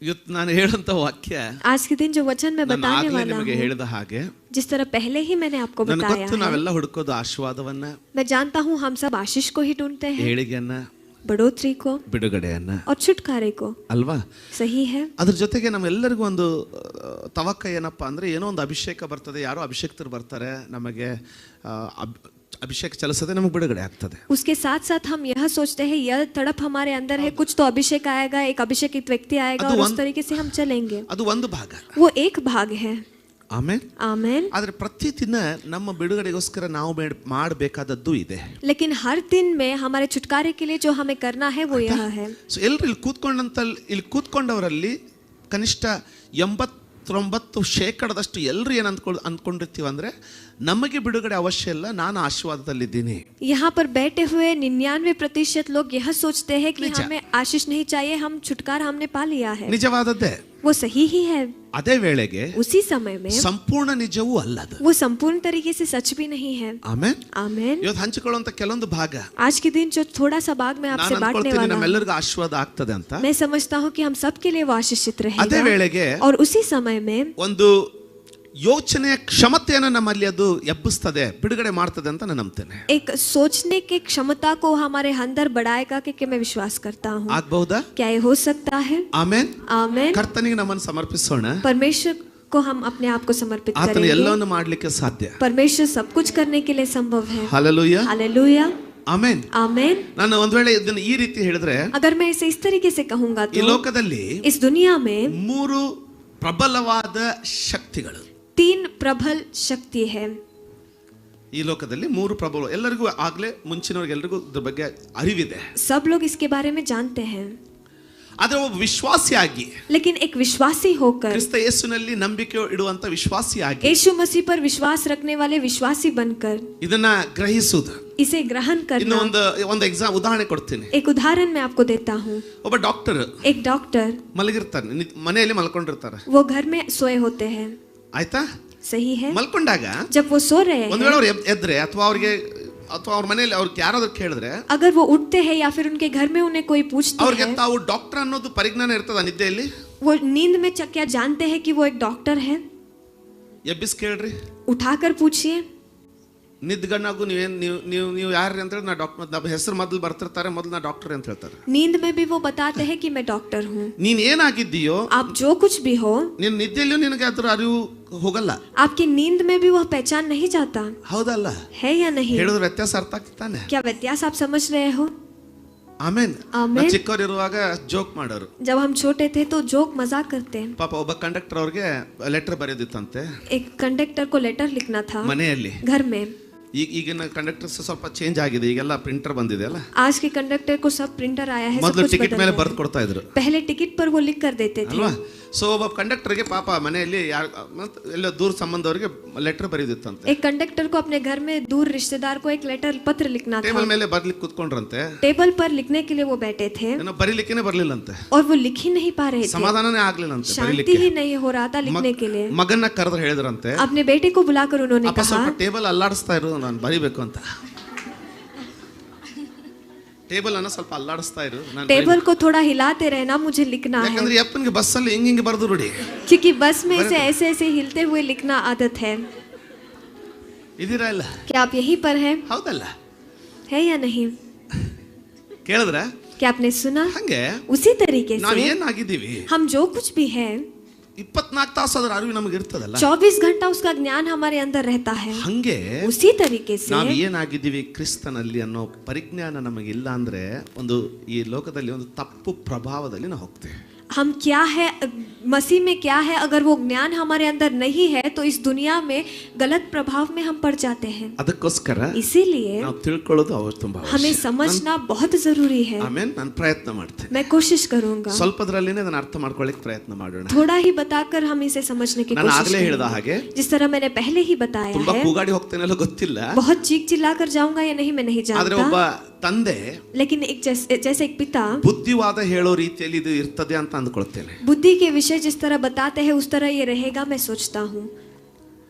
ಇವತ್ತು ನಾನು ಹೇಳುವಂತ ವಾಕ್ಯ आज के दिन जो वचन मैं बताने वाला ನಿಮಗೆ हूँ, ಹೇಳಿದ ಹಾಗೆ जिस तरह पहले ही मैंने आपको ನನಗೆ बताया ಗೊತ್ತು है, ನಾವೆಲ್ಲ ಹುಡುಕೋದು ಆಶೀರ್ವಾದವನ್ನ, मैं जानता हूँ हम सब आशीष को ही ढूंढते हैं, ಏಳಿಗೆಯನ್ನ, बढ़ोतरी को ಬಿಡುಗಡೆಯನ್ನ, और छुटकारे को। ಅಲ್ವಾ? सही है। ಅದ್ರ ಜೊತೆಗೆ ನಮ್ಮೆಲ್ಲರಿಗೂ ಒಂದು ತವಕ ಏನಪ್ಪಾ ಅಂದ್ರೆ, ಏನೋ ಒಂದು ಅಭಿಷೇಕ ಬರ್ತದೆ, ಯಾರೋ ಅಭಿಷೇಕ್ತರು ಬರ್ತಾರೆ, ನಮಗೆ ಅಭಿಷೇಕ ಚಲಿಸದೆ ನಮಗೆ ಬಿಡುಗಡೆ ಆಗ್ತದೆ। उसके साथ साथ हम यह सोचते हैं यह तड़प हमारे अंदर है, कुछ तो अभिषेक आएगा, एक अभिषेकित व्यक्ति आएगा और उस तरीके से हम चलेंगे। ಅದು ಒಂದು ಭಾಗ, वो एक भाग है। ಆಮೆನ್ आमेन। ಆದ್ರೆ ಪ್ರತಿದಿನ ನಮ್ಮ ಬಿಡುಗಡೆಗೋಸ್ಕರ ನಾವು ಮಾಡಬೇಕಾದದ್ದು ಇದೆ। लेकिन हर दिन में हमारे छुटकारे के लिए जो हमें करना है वो यह है। ಸೊ ಎಲ್ಲರೂ ಇಲ್ಲಿ ಕೂತ್ಕೊಂಡವರಲ್ಲಿ ಕನಿಷ್ಠ 89% ಎಲ್ಲರೂ ಏನು ಅಂದ್ಕೊಂಡಿರ್ತೀವಿ ಅಂದ್ರೆ, ನಮಗೆ ಬಿಡುಗಡೆ ಅವಶ್ಯ ಇಲ್ಲ, ನಾನು ಆಶೀರ್ವಾದದಲ್ಲಿದ್ದೀನಿ। यहाँ पर बैठे हुए 99% लोग यह सोचते हैं कि हमें आशीष नहीं चाहिए, हम छुटकारा हमने पा लिया है। ನಿಜವಾದದ್ದೇ, वो सही ही है। ಅದೇ ವೇಳೆಗೆ उसी समय में ಸಂಪೂರ್ಣ ನಿಜವೂ ಅಲ್ಲ ಅದು। वो संपूर्ण तरीके से सच भी नहीं है। ಆಮೆನ್ आमेन। ಇವತ್ತು ಹಂಚಿಕೊಳ್ಳುವಂತ ಕೆಲವೊಂದು ಭಾಗ आज के दिन जो थोड़ा सा भाग में आपसे बांटने वाला हूं, ನಮ್ಮೆಲ್ಲರಿಗೂ ಆಶೀರ್ವಾದ ಆಗ್ತದೆ ಅಂತ मैं समझता हूँ कि हम सबके लिए वो आशीषित ಅದೇ रहेगा। ವೇಳೆಗೆ और उसी समय में ಒಂದು ಯೋಚನೆಯ ಕ್ಷಮತೆಯನ್ನು ನಮ್ಮಲ್ಲಿ ಅದು ಎಬ್ಬಿಸ್ತದೆ, ಬಿಡುಗಡೆ ಮಾಡ್ತದೆ ಅಂತ ನಾನು ನಂಬ್ತೇನೆ। एक सोचने की क्षमता को हमारे अंदर बढ़ाएगा कि मैं विश्वास करता हूँ। ಆಗಬಹುದಾ? क्या ये हो सकता है? ಆಮೆನ್ आमेन। ಕರ್ತನಿಗೆ ನಮ್ಮನ್ನು ಸಮರ್ಪಿಸೋಣ। परमेश्वर को हम अपने आप को समर्पित ಆತನು करेंगे। ಎಲ್ಲವನ್ನೂ ಮಾಡಲಿಕ್ಕೆ ಸಾಧ್ಯ। परमेश्वर सब कुछ करने के लिए संभव है। Hallelujah, hallelujah, amen. आमेन। ನಾನು ಒಂದು ವೇಳೆ ಇದನ್ನು ಈ ರೀತಿ ಹೇಳಿದ್ರೆ, अगर मैं इसे इस तरीके से कहूंगा ಈ तो ಲೋಕದಲ್ಲಿ इस दुनिया में 3 ಪ್ರಬಲವಾದ ಶಕ್ತಿಗಳು, 3 प्रबल शक्ति है। ಈ ಲೋಕದಲ್ಲಿ 3 ಪ್ರಬಲ, ಎಲ್ಲರಿಗೂ ಆಗ್ಲೇ ಮುಂಚಿನವರಿಗೆಲ್ಲರಿಗೂ ಇದ್ರ ಬಗ್ಗೆ ಅರಿವಿದೆ। सब लोग इसके बारे में जानते हैं। ಆದ್ರೆ ಒಬ್ಬ ವಿಶ್ವಾಸಿಯಾಗಿ, लेकिन एक विश्वासी होकर, ಕ್ರಿಸ್ತ ಯೇಸುನಲ್ಲಿ ನಂಬಿಕೆ ಇಡುವಂತ ವಿಶ್ವಾಸಿಯಾಗಿ, यीशु मसीह पर विश्वास रखने वाले विश्वासी बनकर ಇದನ್ನ ಗ್ರಹಿಸುವುದು। इसे ग्रहण ಇನ್ನು करना। ಒಂದು ಉದಾಹರಣೆ ಕೊಡ್ತೀನಿ। एक उदाहरण मैं आपको देता हूँ। ಒಬ್ಬ ಡಾಕ್ಟರ್ एक डॉक्टर ಮಲಗಿರ್ತಾನೆ, ಮನೆಯಲ್ಲಿ ಮಲ್ಕೊಂಡಿರ್ತಾರೆ, वो घर में सोए होते हैं। ಆಯ್ತಾ? सही है। ಮಲ್ಕೊಂಡಾಗ जब वो सो रहे ಒಂದ್ हैं, ವೇಳೆ ಅವ್ರು ಎದ್ರೆ ಅಥವಾ ಅವ್ರ ಮನೆಯಲ್ಲಿ ಅವ್ರಿಗೆ ಯಾರಾದ್ರೂ ಕೇಳಿದ್ರೆ, अगर वो उठते हैं या फिर उनके घर में उन्हें कोई पूछता ಅವ್ರಿಗೆ है, ತಾವು ಡಾಕ್ಟರ್ ಅನ್ನೋದು ಪರಿಜ್ಞಾನ ಇರ್ತದ ನಿದ್ದೆಯಲ್ಲಿ? वो नींद में क्या जानते हैं कि वो एक डॉक्टर है? ಎಬ್ಬಿಸ್ ಕೇಳ್ರಿ, उठाकर पूछिए। ನಿದ್ಗಣ್ಣಾಗು ನೀವು ಯಾರ್ರಿ ಅಂತ ಹೇಳಿ, ನಾ ಡಾಕ್ಟರ್, ನಮ್ಮ ಹೆಸರು ಮೊದಲು ಬರ್ತಿರ್ತಾರೆ, ಮೊದಲು ನಾ ಡಾಕ್ಟರ್ ಅಂತ ಹೇಳ್ತಾರೆ। नींद में भी वो बताते हैं कि मैं डॉक्टर हूँ। ನೀನ್ ಏನಾಗಿದ್ದೀಯೋ, आप जो कुछ भी हो, ನಿನ್ ನಿದ್ದೆಯಲ್ಲೂ ನಿನಗೆ ಅದ್ರ ಅರಿವು ಹೋಗಲ್ಲ, आपकी नींद में भी वह पहचान नहीं जाता। ಹೌದಲ್ಲ? है या नहीं? ಹೇಳಿದ್ರೆ ವ್ಯತ್ಯಾಸ ಅರ್ಥ ಆಗ್ತಾನೆ? क्या व्यत्यास आप समझ रहे हो? ಆಮೇನ್। ಆಮೆನ್। ಚಿಕ್ಕವರಿರುವಾಗ ಜೋಕ್ ಮಾಡೋರು, जब हम छोटे थे तो जोक मजाक करते हैं। ಪಾಪ ಒಬ್ಬ ಕಂಡಕ್ಟರ್ ಅವ್ರಿಗೆ ಲೆಟರ್ ಬರೆದಿತ್ತಂತೆ एक कंडक्टर को लेटर लिखना था ಮನೆಯಲ್ಲಿ। घर में। ಈಗಿನ ಕಂಡಕ್ಟರ್ಸ್ ಸ್ವಲ್ಪ ಚೇಂಜ್ ಆಗಿದೆ, ಈಗೆಲ್ಲ ಪ್ರಿಂಟರ್ ಬಂದಿದೆ ಅಲ್ಲ। आज के कंडक्टर को सब प्रिंटर आया है, सब ಮೊದಲು कुछ ಟಿಕೆಟ್ बदल ಮೇಲೆ गया ಬರ್ದು है। ಕೊಡ್ತಾ ಇದ್ರು, पहले टिकट पर वो लिख कर देते थे। ಅಲ್ವಾ? ಸೊ ಒಬ್ಬ ಕಂಡಕ್ಟರ್ಗೆ ಪಾಪ ಮನೆಯಲ್ಲಿ ಎಲ್ಲ ದೂರ ಸಂಬಂಧವರಿಗೆ ಲೆಟರ್ ಬರೆದಿತ್ತಂತೆ। एक कंडक्टर को अपने घर में दूर रिश्तेदार को एक लेटर पत्र लिखना था। ಟೇಬಲ್ ಮೇಲೆ ಬರ್ಲಿಕ್ಕೆ ಕೂತ್ಕೊಂಡ್ರಂತೆ, टेबल पर लिखने के लिए वो बैठे थे ಏನೋ ಬರೀಲಿಕ್ಕೇನೆ ಬರ್ಲಿಲ್ಲಂತೆ, और वो लिख ही नहीं पा रहे थे। ಸಮಾಧಾನನೇ ಆಗ್ಲಿಲ್ಲಂತೆ शांति ಬರೀಲಿಕ್ಕೆ। ही नहीं हो रहा था लिखने के लिए। ಮಗನ್ನ ಕರೆದ್ರೆ ಹೇಳಿದ್ರಂತೆ, अपने बेटे को बुलाकर उन्होंने ಅಪ್ಪ कहा, ಸ್ವಲ್ಪ ಟೇಬಲ್ ಅಲ್ಲಾಡಿಸ್ತಾ ಇರು, ನಾನು ಬರಿಬೇಕು ಅಂತ। ಟೇಬಲ್ ಅನ್ನ ಸ್ವಲ್ಪ ಅಲ್ಲಾಡಿಸ್ತಾ ಇರು, ನಾನು टेबल को थोड़ा हिलाते रहना, मुझे लिखना है। ಯಾಕಂದ್ರೆ ಅಪ್ಪನಿಗೆ ಬಸ್ಸಲ್ಲಿ ಹಿಂಗೆ ಬರೆದು ರೂಢಿ, क्योंकि बस में इसे ऐसे ऐसे हिलते हुए लिखना आदत है। ಇದೀರಾ ಇಲ್ಲ? क्या आप यहीं पर हैं? ಹೌದಲ್ಲ? है या नहीं? ಕೇಳಿದ್ರ? क्या आपने सुना? ಹಂಗೆ उसी तरीके ನಾವ್ से ಏನಾಗಿದ್ದೀವಿ, हम जो कुछ भी है 24 ತಾಸು ಅದರ ಅರಿವು ನಮಗೆ ಇರ್ತದಲ್ಲ, 24 घंटा उसका ज्ञान हमारे अंदर रहता है। ಹಂಗೆ उसी तरीके से ನಾವ್ ಏನಾಗಿದ್ದೀವಿ ಕ್ರಿಸ್ತನಲ್ಲಿ ಅನ್ನೋ ಪರಿಜ್ಞಾನ ನಮಗಿಲ್ಲ ಅಂದ್ರೆ, ಒಂದು ಈ ಲೋಕದಲ್ಲಿ ಒಂದು ತಪ್ಪು ಪ್ರಭಾವದಲ್ಲಿ ನಾವು ಹೋಗ್ತೇವೆ। हम क्या है, मसीह में क्या है, अगर वो ज्ञान हमारे अंदर नहीं है तो इस दुनिया में गलत प्रभाव में हम पड़ जाते हैं। ಅದಕ್ಕೋಸ್ಕರ इसीलिए ನಾವು ತಿಳ್ಕೊಳ್ಳೋದು ತುಂಬಾ हमें समझना बहुत जरूरी है। ಆಮೇಲೆ ನಾನು ಪ್ರಯತ್ನ ಮಾಡ್ತೇನೆ, मैं कोशिश करूंगा ಸ್ವಲ್ಪದ್ರಲ್ಲಿನೇ ನಾನು ಅರ್ಥ ಮಾಡ್ಕೊಳ್ಳಿಕ್ಕೆ ಪ್ರಯತ್ನ ಮಾಡೋಣ। थोड़ा ही बताकर हम इसे समझने की ನಾನು कोशिश ಆಗ್ಲೇ ಹೇಳಿದ करेंगे। ಹಾಗೆ जिस तरह मैंने पहले ही बताया ತುಂಬಾ है, ಕೂಗಾಡಿ ಹೋಗ್ತೇನೆಲ್ಲ ಗೊತ್ತಿಲ್ಲ, बहुत चीख चिल्लाकर जाऊंगा या नहीं मैं नहीं ಆದ್ರೆ ಒಬ್ಬ जानता, ತಂದೆ लेकिन एक जैसे एक पिता ಬುದ್ಧಿವಾದ ಹೇಳೋ ರೀತಿಯಲ್ಲಿ ಇದು ಇರ್ತದೆ ಅಂತ ಅಂದ್ಕೊಳ್ತೇನೆ। बुद्धि के विषय जिस तरह बताते हैं उस तरह ये रहेगा, मैं सोचता हूँ।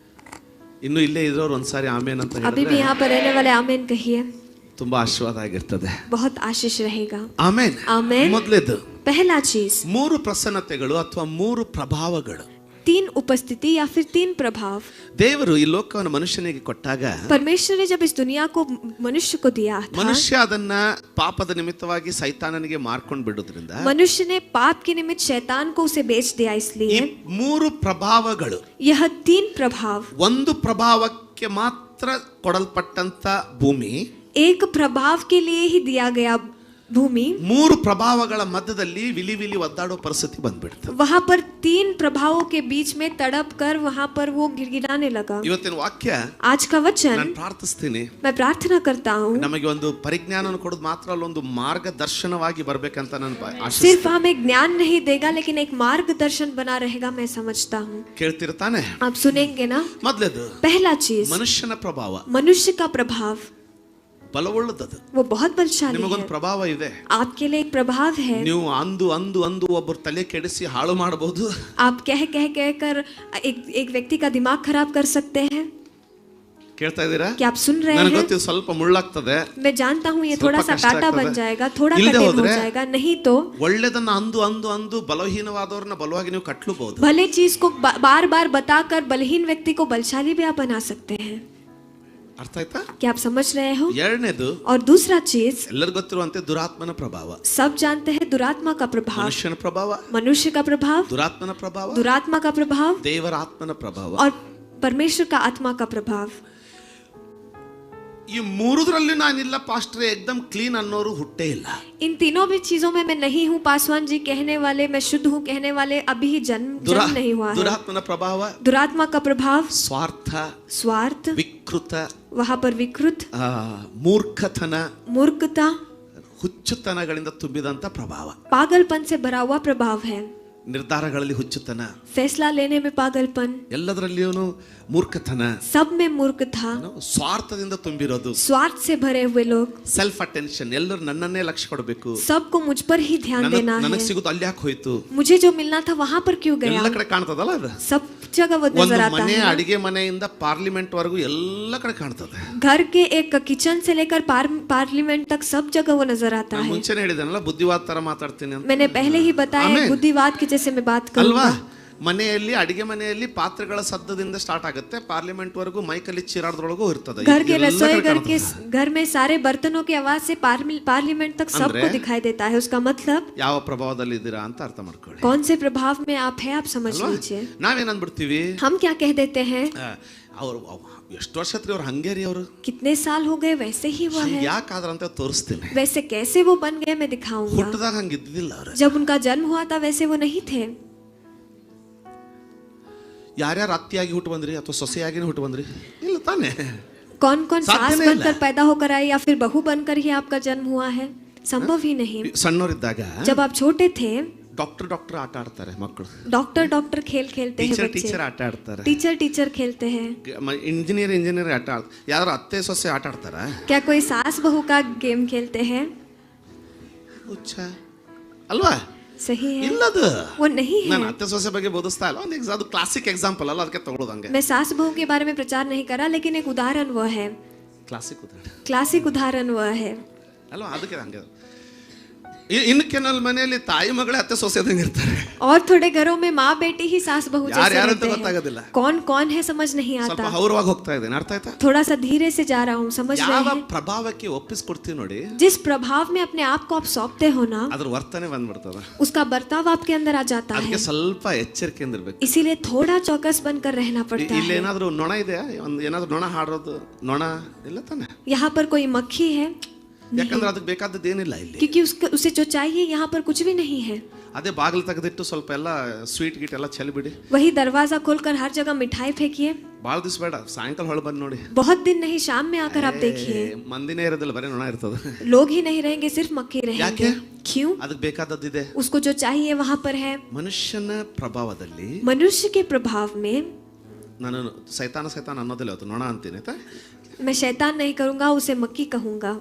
ಇನ್ನು ಇಲ್ಲೇ ಇದ್ರವ್ರು ಒಂದ್ಸಾರಿ ಆಮೇನ್ ಅಂತ अभी भी ಹೇಳಿದ್ರೆ, यहाँ पर रहने वाले आमीन कहिए। ತುಂಬಾ ಆಶೀರ್ವಾದ ಆಗಿರ್ತದೆ. बहुत आशीष रहेगा. ಆಮೆನ್. ಆಮೆನ್. ಮೊದಲೇದು पहला चीज, 3 ಪ್ರಸನ್ನತೆಗಳು ಅಥವಾ 3 ಪ್ರಭಾವಗಳು. 3 उपस्थिति या फिर 3 प्रभाव. ದೇವರು ಈ ಲೋಕವನ್ನು ಮನುಷ್ಯನಿಗೆ ಕೊಟ್ಟಾಗ परमेश्वर ने जब इस दुनिया को मनुष्य को दिया था, ಮನುಷ್ಯ ಅದನ್ನ ಪಾಪದ ನಿಮಿತ್ತವಾಗಿ ಸೈತಾನನಿಗೆ ಮಾರ್ಕೊಂಡು ಬಿಡೋದ್ರಿಂದ मनुष्य ने पाप के निमित्त शैतान को उसे बेच दिया. ಈ इसलिए 3 ಪ್ರಭಾವಗಳು यह 3 प्रभाव, ಒಂದು ಪ್ರಭಾವಕ್ಕೆ ಮಾತ್ರ ಕೊಡಲ್ಪಟ್ಟಂತ ಭೂಮಿ, एक प्रभाव के लिए ही दिया गया भूमि, 3 ಪ್ರಭಾವಗಳ ಮಧ್ಯದಲ್ಲಿ ವಿಲಿ ವಿಲಿ ಒದ್ದಾಡೋ ಪರಿಸ್ಥಿತಿ ಬಂದ್ಬಿಡ್ತದೆ. वहां पर 3 प्रभावों के बीच में तड़प कर वहां पर वो गिड़गिड़ाने लगा. ಇವತ್ತಿನ ವಾಕ್ಯ आज का वचन ನಾನು ಪ್ರಾರ್ಥಿಸ್ತೀನಿ, मैं प्रार्थना करता हूँ, ನಮಗೆ ಒಂದು ಪರಿಜ್ಞಾನವನ್ನು ಕೊಡೋದು ಮಾತ್ರ ಅಲ್ಲ, ಒಂದು ಮಾರ್ಗದರ್ಶನವಾಗಿ ಬರ್ಬೇಕಂತ ನಾನು ಆಶಿಸ್ತೀನಿ. सिर्फ हमें ज्ञान नहीं देगा लेकिन एक मार्गदर्शन बना रहेगा, मैं समझता हूँ. ಕೇಳ್ತಿರ್ತಾನೆ. आप सुनेंगे ना. ಮೊದಲೇದು पहला चीज, ಮನುಷ್ಯನ ಪ್ರಭಾವ मनुष्य का प्रभाव, ಬಲವುಳ್ಳದದು. वो बहुत बलशाली ನಿಮಗೊಂದು है. ಪ್ರಭಾವ ಇದೆ. आपके लिए एक प्रभाव है. ನೀವು ಅಂದು ಒಬ್ಬರು ತಲೆ ಕೆಡಿಸಿ ಹಾಳು ಮಾಡಬಹುದು. आप कह कर एक व्यक्ति का दिमाग खराब कर सकते हैं. ಕೇಳ್ತಾ ಇದ್ದೀರಾ? क्या आप सुन रहे ನನಗೆ हैं? ಗೊತ್ತಿದೆ ಸ್ವಲ್ಪ ಮುಳ್ಳಾಗ್ತದೆ. मैं जानता हूँ ये थोड़ा सा कष्ट कांटा ಆಗ್ತದೆ. बन जाएगा, थोड़ा ಇಲ್ಲದೆ कठिन हो ಹೋದ್ರೆ जाएगा. नहीं तो ಒಳ್ಳೆದನ್ನ ಅಂದು ಬಲಹೀನವಾದವ್ರನ್ನ ಬಲವಾಗಿ ನೀವು ಕಟ್ಟಲೂಬಹುದು. भले चीज को बार बार बताकर बलहीन व्यक्ति को बलशाली भी आप बना सकते हैं. ಅರ್ಥ ಆಯ್ತಾ? क्या आप समझ रहे हो? ಎರಡನೇದು और दूसरा चीज, ಎಲ್ಲರಿಗೂ ಗೊತ್ತಿರುವಂತೆ ದುರಾತ್ಮನ ಪ್ರಭಾವ. सब जानते हैं दुरात्मा का प्रभाव, ಮನುಷ್ಯನ ಪ್ರಭಾವ, मनुष्य का प्रभाव, ದುರಾತ್ಮನ ಪ್ರಭಾವ, दुरात्मा का प्रभाव ದೇವರ ಆತ್ಮನ ಪ್ರಭಾವ. और परमेश्वर का आत्मा का प्रभाव. ಈ ಮೂರರಲ್ಲಿ ನಾನಿಲ್ಲ ಪಾಸ್ಟ್ರೆ एकदम ಕ್ಲೀನ್ ಅನ್ನೋರು ಹುಟ್ಟೇ ಇಲ್ಲ. इन तीनों भी चीजों में मैं नहीं हूँ पासवान जी कहने वाले, मैं शुद्ध हूँ कहने वाले अभी ही जन्म नहीं हुआ है. ದುರಾತ್ಮನ ಪ್ರಭಾವ, दुरात्मा का प्रभाव, ಸ್ವಾರ್ಥ, स्वार्थ, ವಿಕೃತ, वहां पर विकृत, ಮೂರ್ಖತನ, मूर्खता, ಹುಚ್ಚುತನಗಳಿಂದ ತುಂಬಿದಂತ ಪ್ರಭಾವ. पागलपन से भरा हुआ प्रभाव है. ನಿರ್ಧಾರಗಳಲ್ಲಿ ಹುಚ್ಚುತನ, फैसला लेने में पागलपन, ಎಲ್ಲದರಲ್ಲಿಯೂ ಮೂರ್ಖತನ, सब में मूर्ख था, ಸ್ವಾರ್ಥದಿಂದ ತುಂಬಿರೋದು, स्वार्थ से भरे हुए लोग, ಸೆಲ್ಫ್ ಅಟೆನ್ಷನ್, ಎಲ್ಲರೂ ನನ್ನನ್ನೇ ಲಕ್ಷ್ಯ ಕೊಡಬೇಕು, सबको मुझ पर ही ध्यान देना है, ನನಗೆ ಸಿಗೋದು ಅಲ್ಲಿ ಯಾಕೆ ಹೋಯ್ತು, मुझे जो मिलना था वहां पर क्यों गया. ಎಲ್ಲ ಕಡೆ ಕಾಣ್ತದಲ್ಲ ಅದು. सब जगह वो ಒಂದು नजर आता ಮನೆ है. ಅಡಿಗೆ ಮನೆಯಿಂದ ಪಾರ್ಲಿಮೆಂಟ್ ವರೆಗೂ ಎಲ್ಲ ಕಡೆ ಕಾಣ್ತದೆ. घर के एक किचन से लेकर पार्लियामेंट तक सब जगह वो नजर आता है. ಮುಂಚೆನೇ ಹೇಳಿದನಲ್ಲ ಬುದ್ಧಿವಾದ ತರ ಮಾತಾಡ್ತೀನಿ ಅಂತ. मैंने पहले ही बताया आमेन. बुद्धिवाद की जैसे मैं बात ಅಲ್ವಾ? करूंगा. ಮನೆಯಲ್ಲಿ ಅಡಿಗೆ ಮನೆಯಲ್ಲಿ ಪಾತ್ರೆಗಳ ಶಬ್ದದಿಂದ ಸ್ಟಾರ್ಟ್ ಆಗುತ್ತೆ, ಪಾರ್ಲಿಮೆಂಟ್ ವರೆಗೂ ಮೈಕಲ್ಲಿ ಚಿರಾಡದೊಳಗೂ ಇರ್ತದೆ. घर के ಎಲ್ಲ रसोई ಕಡೆ घर के ಕಾಣ್ತದೆ. घर में सारे बर्तनों की आवाज से पार्लियामेंट तक सबको ಅಂದ್ರೆ दिखाई देता है. उसका मतलब ಯಾವ ಪ್ರಭಾವದಲ್ಲಿ ಇದ್ದೀರಾ ಅಂತ ಅರ್ಥ ಮಾಡ್ಕೊಳ್ಳಿ. कौन से प्रभाव में आप हैं, आप समझ लीजिए. ನಾವೇನ್ ಅಂದ್ಬಿಡ್ತೀವಿ, हम क्या कह देते हैं, ಅವ್ರು ಎಷ್ಟು ವರ್ಷ ಅವ್ರು ಹಂಗೇರಿ ಅವರು कितने साल हो गए वैसे ही वो है, ಯಾಕಾದ್ರ ಅಂತ ತೋರಿಸ್ತೀನಿ. वैसे कैसे वो बन गए मैं दिखाऊंगा. ಹುಟ್ಟದಾಗ ಹಂಗಿದ್ದಿಲ್ಲ ಅವ್ರು. जब उनका जन्म हुआ था वैसे वो नहीं थे. ಯಾರ್ಯಾರು ಅತ್ತಿಯಾಗಿ ಹುಟ್ಟು ಬಂದ್ರಿ ಅಥವಾ ಸೊಸೆಯಾಗಿ ಹುಟ್ಟು ಬಂದ್ರಿ? ಇಲ್ಲ ತಾನೆ. कौन कौन साथ सास में बनकर नहीं। पैदा होकर आए या फिर बहू बनकर ही आपका जन्म हुआ है? संभव ही नहीं. ಸಣ್ಣವರಿದ್ದಾಗ जब आप छोटे थे ಡಾಕ್ಟರ್ ಆಟ ಆಡ್ತಾರೆ ಮಕ್ಕಳು, डॉक्टर खेल खेलते हैं बच्चे, ಟೀಚರ್ ಆಟ ಆಡ್ತಾರೆ, टीचर खेलते हैं. ಇಂಜಿನಿಯರ್ ಆಟ ಆಡ್ತಾರೆ. ಯಾರು ಅತ್ತೆ ಸೊಸೆ ಆಟ ಆಡ್ತಾರ? क्या कोई सास बहू का गेम खेलते हैं? ಹುಚ್ಚ ಅಲ್ವಾ? सही है, ಇಲ್ಲದು. वो नहीं है. ನಾನು ಅತ್ತೆ ಸೊಸೆ ಬಗ್ಗೆ ಬೋಧಿಸ್ತಾ ಇಲ್ಲ, ಅದು ಕ್ಲಾಸಿಕ್ ಎಕ್ಸಾಂಪಲ್ ಅಲ್ಲ, ಅದಕ್ಕೆ ತಗೊಳ್ಳೋದಂಗೆ. मैं सास बहू के बारे में प्रचार नहीं करा, लेकिन एक उदाहरण वो है, क्लासिक उदाहरण वो है ಅಲ್ವಾ? ಅದಕ್ಕೆ ಹಂಗೆ. ಇನ್ನು ಕೆಲವು ಮನೆಯಲ್ಲಿ ತಾಯಿ ಮಗಳೇ ಅತ್ತೆ ಸೊಸೆದಂಗೆ ಇರ್ತಾರೆ. और थोड़े घरों में माँ बेटी ही सास बहू जैसे ಯಾರು रहते ಅಂತ ಗೊತ್ತಾಗೋದಿಲ್ಲ. हैं. कौन कौन है समझ नहीं ಸ್ವಲ್ಪ आता. ಹೌರವಾಗಿ ಹೋಗ್ತಾ ಇದ್ದೇನೆ, ಅರ್ಥ ಆಯ್ತಾ? थोड़ा सा धीरे से जा रहा हूँ, समझ रहे ಯಾವ हैं. ಪ್ರಭಾವಕ್ಕೆ ಒಪ್ಪಿಸ್ಕೊಡ್ತೀವಿ ನೋಡಿ, जिस प्रभाव में अपने आप को आप सौंपते हो ना, ಅದ್ರ ವರ್ತನೆ ಬಂದ್ಬಿಡ್ತದ. उसका बर्ताव आपके अंदर आ जाता है. ಅದಕ್ಕೆ ಸ್ವಲ್ಪ ಎಚ್ಚರಿಕೆಯಿಂದ ಇರ್ಬೇಕು. इसीलिए थोड़ा चौकस बनकर रहना पड़ता है. ಇಲ್ಲೇನಾದ್ರೂ ನೊಣ ಇದೆಯಾ? ಏನಾದ್ರೂ ನೊಣ ಹಾಡೋದು ನೊಣ ಇಲ್ಲ ತಾನೆ? यहाँ पर कोई मक्खी है? ಯಾಕಂದ್ರೆ ಅದಕ್ಕೆ ಬೇಕಾದದ್ದು ಏನಿಲ್ಲ ಇಲ್ಲಿ. क्योंकि उसे जो चाहिए यहाँ पर कुछ भी नहीं है. ಅದೇ ಬಾಗಿಲು ತೆಗೆದಿಟ್ಟು ಸ್ವಲ್ಪ ಎಲ್ಲ ಸ್ವೀಟ್ ಗೀಟ್ ಎಲ್ಲ ಚೆಲ್ಬಿಡಿ. वही दरवाजा खोलकर हर जगह मिठाई फेंकिए. ಭಾಳ ದಿವಸ ಬೇಡ, ಸಾಯಂಕಾಲ ಹೊಳ ಬಂದು ನೋಡಿ. बहुत दिन नहीं, शाम में आकर आप देखिए, ಮಂದಿನೇ ಇರೋದಿಲ್ಲ, ಬರೀ ನೊಣ ಇರ್ತದೆ. लोग ही नहीं रहेंगे, सिर्फ मक्खी रहेंगे. क्यों? ಅದಕ್ಕೆ ಬೇಕಾದದ್ದಿದೆ. उसको जो चाहिए वहां पर है. ಮನುಷ್ಯನ ಪ್ರಭಾವದಲ್ಲಿ, मनुष्य के प्रभाव में, ನಾನು ಸೈತಾನ ಅನ್ನೋದಿಲ್ಲ, ಅವತ್ತು ನೊಣ ಅಂತೀನಿ ಆಯ್ತಾ? मैं शैतान नहीं करूंगा, उसे मक्खी कहूंगा.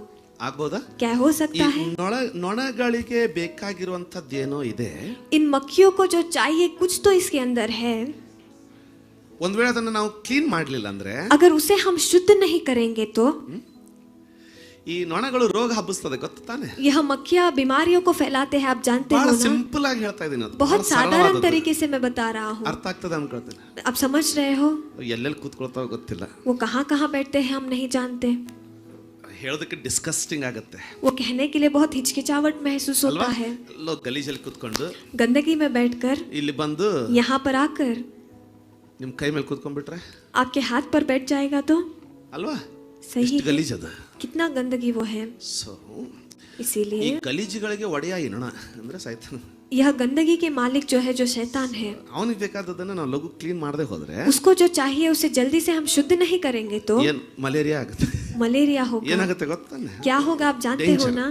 ಆಗ್ಬೋದಾ? क्या हो सकता है? ನೊಣಗಳಿಗೆ ಬೇಕಾಗಿರುವಂತದ್ದೇನೋ ಇದೆ. इन मक्खियों को जो चाहिए कुछ तो इसके अंदर है. ಒಂದ್ ವೇಳೆ ಅದನ್ನ ನಾವು ಕ್ಲೀನ್ ಮಾಡ್ಲಿಲ್ಲ ಅಂದ್ರೆ, अगर उसे हम शुद्ध नहीं करेंगे तो ಈ ನೊಣಗಳು ರೋಗ ಹಬ್ಬಿಸ್ತದೆ ಗೊತ್ತು ತಾನೆ. यह मक्खियां बीमारियों को फैलाते हैं, आप जानते ಬಹಳ हो ना. ಸಿಂಪಲ್ ಆಗಿ ಹೇಳ್ತಾ ಇದೀನಿ, ಅದು बहुत ಬಹಳ साधारण ಸರಳವಾದದ್ದು. तरीके से मैं बता रहा हूँ, ಅರ್ಥ ಆಗ್ತದೆ ಅನ್ಕೊಳ್ತೇನೆ. आप समझ रहे हो. ಎಲ್ಲೆಲ್ಲಿ ಕೂತ್ಕೊಳ್ತಾವ ಗೊತ್ತಿಲ್ಲ, वो कहाँ कहाँ बैठते हैं हम नहीं जानते. ಹೇಳೋದಕ್ಕೆ ಡಿಸ್ಕಸ್ಟಿಂಗ್ ಆಗುತ್ತೆ वो कहने के लिए बहुत हिचकिचाहट महसूस होता ಅಲ್ವಾ. है. ಎಲ್ಲೋ ಗಲೀಜಲ್ಲಿ ಕೂತ್ಕೊಂಡು गंदगी में बैठकर ಇಲ್ಲಿ ಬಂದು यहाँ पर आकर ನಿಮ್ ಕೈ ಮೇಲೆ ಕೂತ್ಕೊಂಡ್ಬಿಟ್ರೆ आपके हाथ पर बैठ जाएगा तो ಅಲ್ವಾ, सही ಎಷ್ಟು है. ಗಲೀಜ್ ಅದ. कितना गंदगी वो है. ಸೊ ಈ इसीलिए ಗಲೀಜುಗಳಿಗೆ ಒಡೆಯ ಈ ನೊಣ ಅಂದ್ರೆ ಸಾಯ್ತಾನ. यह गंदगी के मालिक जो है, जो शैतान है, ಅವನಿಗೆ ಬೇಕಾದದನ್ನ ನಾವು ಲಘು ಕ್ಲೀನ್ ಮಾಡದೆ ಹೋದ್ರೆ उसको जो चाहिए उसे जल्दी से हम शुद्ध नहीं करेंगे तो ಏನ್ ಮಲೇರಿಯಾ ಆಗುತ್ತೆ. मलेरिया होगा. ಏನಾಗುತ್ತೆ ಗೊತ್ತಾನೆ, क्या होगा आप जानते हो ना.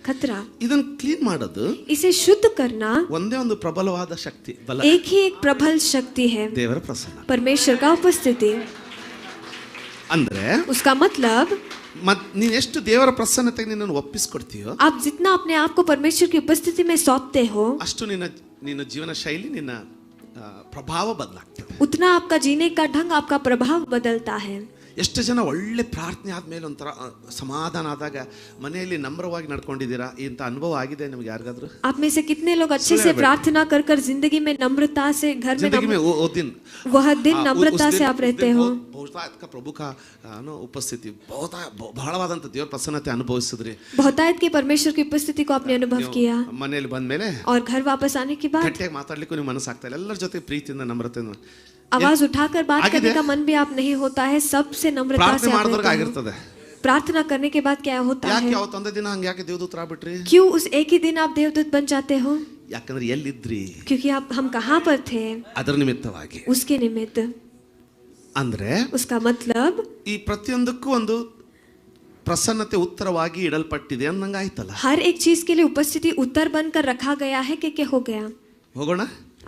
खतरा. ಇದನ್ನ ಕ್ಲೀನ್ ಮಾಡೋದು इसे शुद्ध करना ಒಂದೇ ಒಂದು ಪ್ರಬಲವಾದ ಶಕ್ತಿ, ಬಲ, एक ही एक प्रबल शक्ति है, ದೇವರ ಪ್ರಸನ್ನ. परमेश्वर का उपस्थिति. ಅಂದ್ರೆ उसका मतलब ನೀನ್ ಎಷ್ಟು ದೇವರ ಪ್ರಸನ್ನತೆಗೆ ನಿನ್ನನ್ನು ಒಪ್ಪಿಸ್ಕೊಡ್ತೀಯೋ, आप जितना अपने आप को परमेश्वर की उपस्थिति में सौंपते हो, ಅಷ್ಟು ನಿನ್ನ ಜೀವನ ಶೈಲಿ, ನಿನ್ನ ಪ್ರಭಾವ ಬದಲಾಗ್ತದೆ. उतना आपका जीने का ढंग, आपका प्रभाव बदलता है. ಎಷ್ಟು ಜನ ಒಳ್ಳೆ ಪ್ರಾರ್ಥನೆ ಆದ್ಮೇಲೆ ಒಂಥರ ಸಮಾಧಾನ ಆದಾಗ ಮನೆಯಲ್ಲಿ ನಮ್ರವಾಗಿ ನಡ್ಕೊಂಡಿದ್ದೀರಾ? ಇಂಥ ಅನುಭವ ಆಗಿದೆ ನಿಮ್ಗೆ ಯಾರಿಗಾದ್ರೂ? आप में से कितने लोग अच्छे से प्रार्थना कर कर जिंदगी में नम्रता से घर में वह दिन नम्रता से आप रहते हो. ಪ್ರಭು ಕಾ ಉಪಸ್ಥಿತಿ ಬಹಳವಾದಂತ ದೇವರ ಪ್ರಸನ್ನತೆ ಅನುಭವಿಸಿದ್ರಿ. बहुतायत के परमेश्वर की उपस्थिति को आपने अनुभव किया. ಮನೆಯಲ್ಲಿ ಬಂದ್ಮೇಲೆ और घर वापस आने के बाद ಗಟ್ಟಿಯಾಗಿ ಮಾತಾಡ್ಲಿಕ್ಕೂ ನಿಮ್ಗೆ ಮನಸ್ಸಾಗ್ತಾ ಇಲ್ಲ, ಎಲ್ಲರ ಜೊತೆ ಪ್ರೀತಿಯಿಂದ ನಮ್ರತೆಯಿಂದ आवाज उठाकर बात करने का मन भी आप नहीं होता है, सबसे नम्रता से आप रहते हो. प्रार्थना करने के बाद क्या होता है? ಒಂದೇ ದಿನ ಹಂಗೆ ಯಾಕೆ ದೇವದೂತರಾಗ್ಬಿಟ್ರಿ? क्यों उस एक ही दिन आप देवदूत बन जाते हो? ಯಾಕಂದ್ರೆ ಎಲ್ಲಿದ್ರಿ? क्योंकि आप हम कहाँ पर थे, ಅದರ ನಿಮಿತ್ತವಾಗಿ. उसके निमित्त. ಅಂದ್ರೆ उसका मतलब ಈ ಪ್ರತಿಯೊಂದಕ್ಕೂ ಒಂದು ಪ್ರಸನ್ನತೆ ಉತ್ತರವಾಗಿ ಇಡಲ್ಪಟ್ಟಿದೆ ಅನ್ನಂಗ ಆಯ್ತಲ್ಲ. हर एक चीज के लिए उपस्थिति उत्तर बनकर रखा गया है कि क्या हो गया. ಹೋಗೋಣ,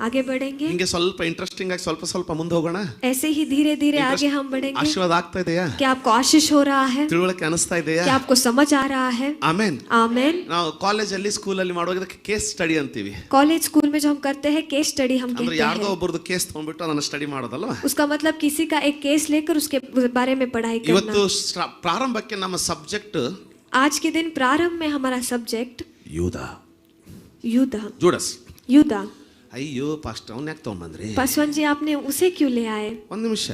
आगे बढ़ेंगे. ಹಿಂಗೆ ಸ್ವಲ್ಪ ಇಂಟ್ರೆಸ್ಟಿಂಗ್ ಆಗಿ ಸ್ವಲ್ಪ ಮುಂದೆ ಹೋಗೋಣ. ऐसे ही धीरे धीरे आगे हम बढ़ेंगे. ಆಶೀರ್ವಾದ ಆಗ್ತಾ ಇದೆಯಾ? क्या आपको आशीष हो रहा है? ತಿಳುವಳಿಕೆ ಅನಿಸ್ತಾ ಇದೆಯಾ? क्या आपको समझ आ रहा है? ಆಮೆನ್. आमेन. ನಾವು ಕಾಲೇಜಲ್ಲಿ ಸ್ಕೂಲಲ್ಲಿ ಮಾಡುವಾಗ ಕೇಸ್ ಸ್ಟಡಿ ಅಂತೀವಿ. कॉलेज स्कूल में जो हम करते हैं केस स्टडी हम ಅಂದ್ರೆ कहते ಯಾರ್ದೋ हैं. ಒಬ್ಬರದು ಕೇಸ್ ತಗೊಂಡ್ಬಿಟ್ಟು ಅದನ್ನ ಸ್ಟಡಿ ಮಾಡೋದಲ್ವಾ. उसका मतलब किसी का एक केस लेकर उसके बारे में पढ़ाई ಇವತ್ತು करना. ಪ್ರಾರಂಭಕ್ಕೆ ನಮ್ಮ ಸಬ್ಜೆಕ್ಟ್ आज के दिन प्रारंभ में हमारा सब्जेक्ट ಯೂದಾ, युद्ध. ಜೂಡಸ್. युद्ध. ಅಯ್ಯೋ ಪಾಸ್ಟ್ ಅವ್ನ ಯಾಕೆ ತಗೊಂಡ್ಬಂದ್ರಿ? पासवान जी आपने उसे क्यों ले आए? ಒಂದು ನಿಮಿಷ,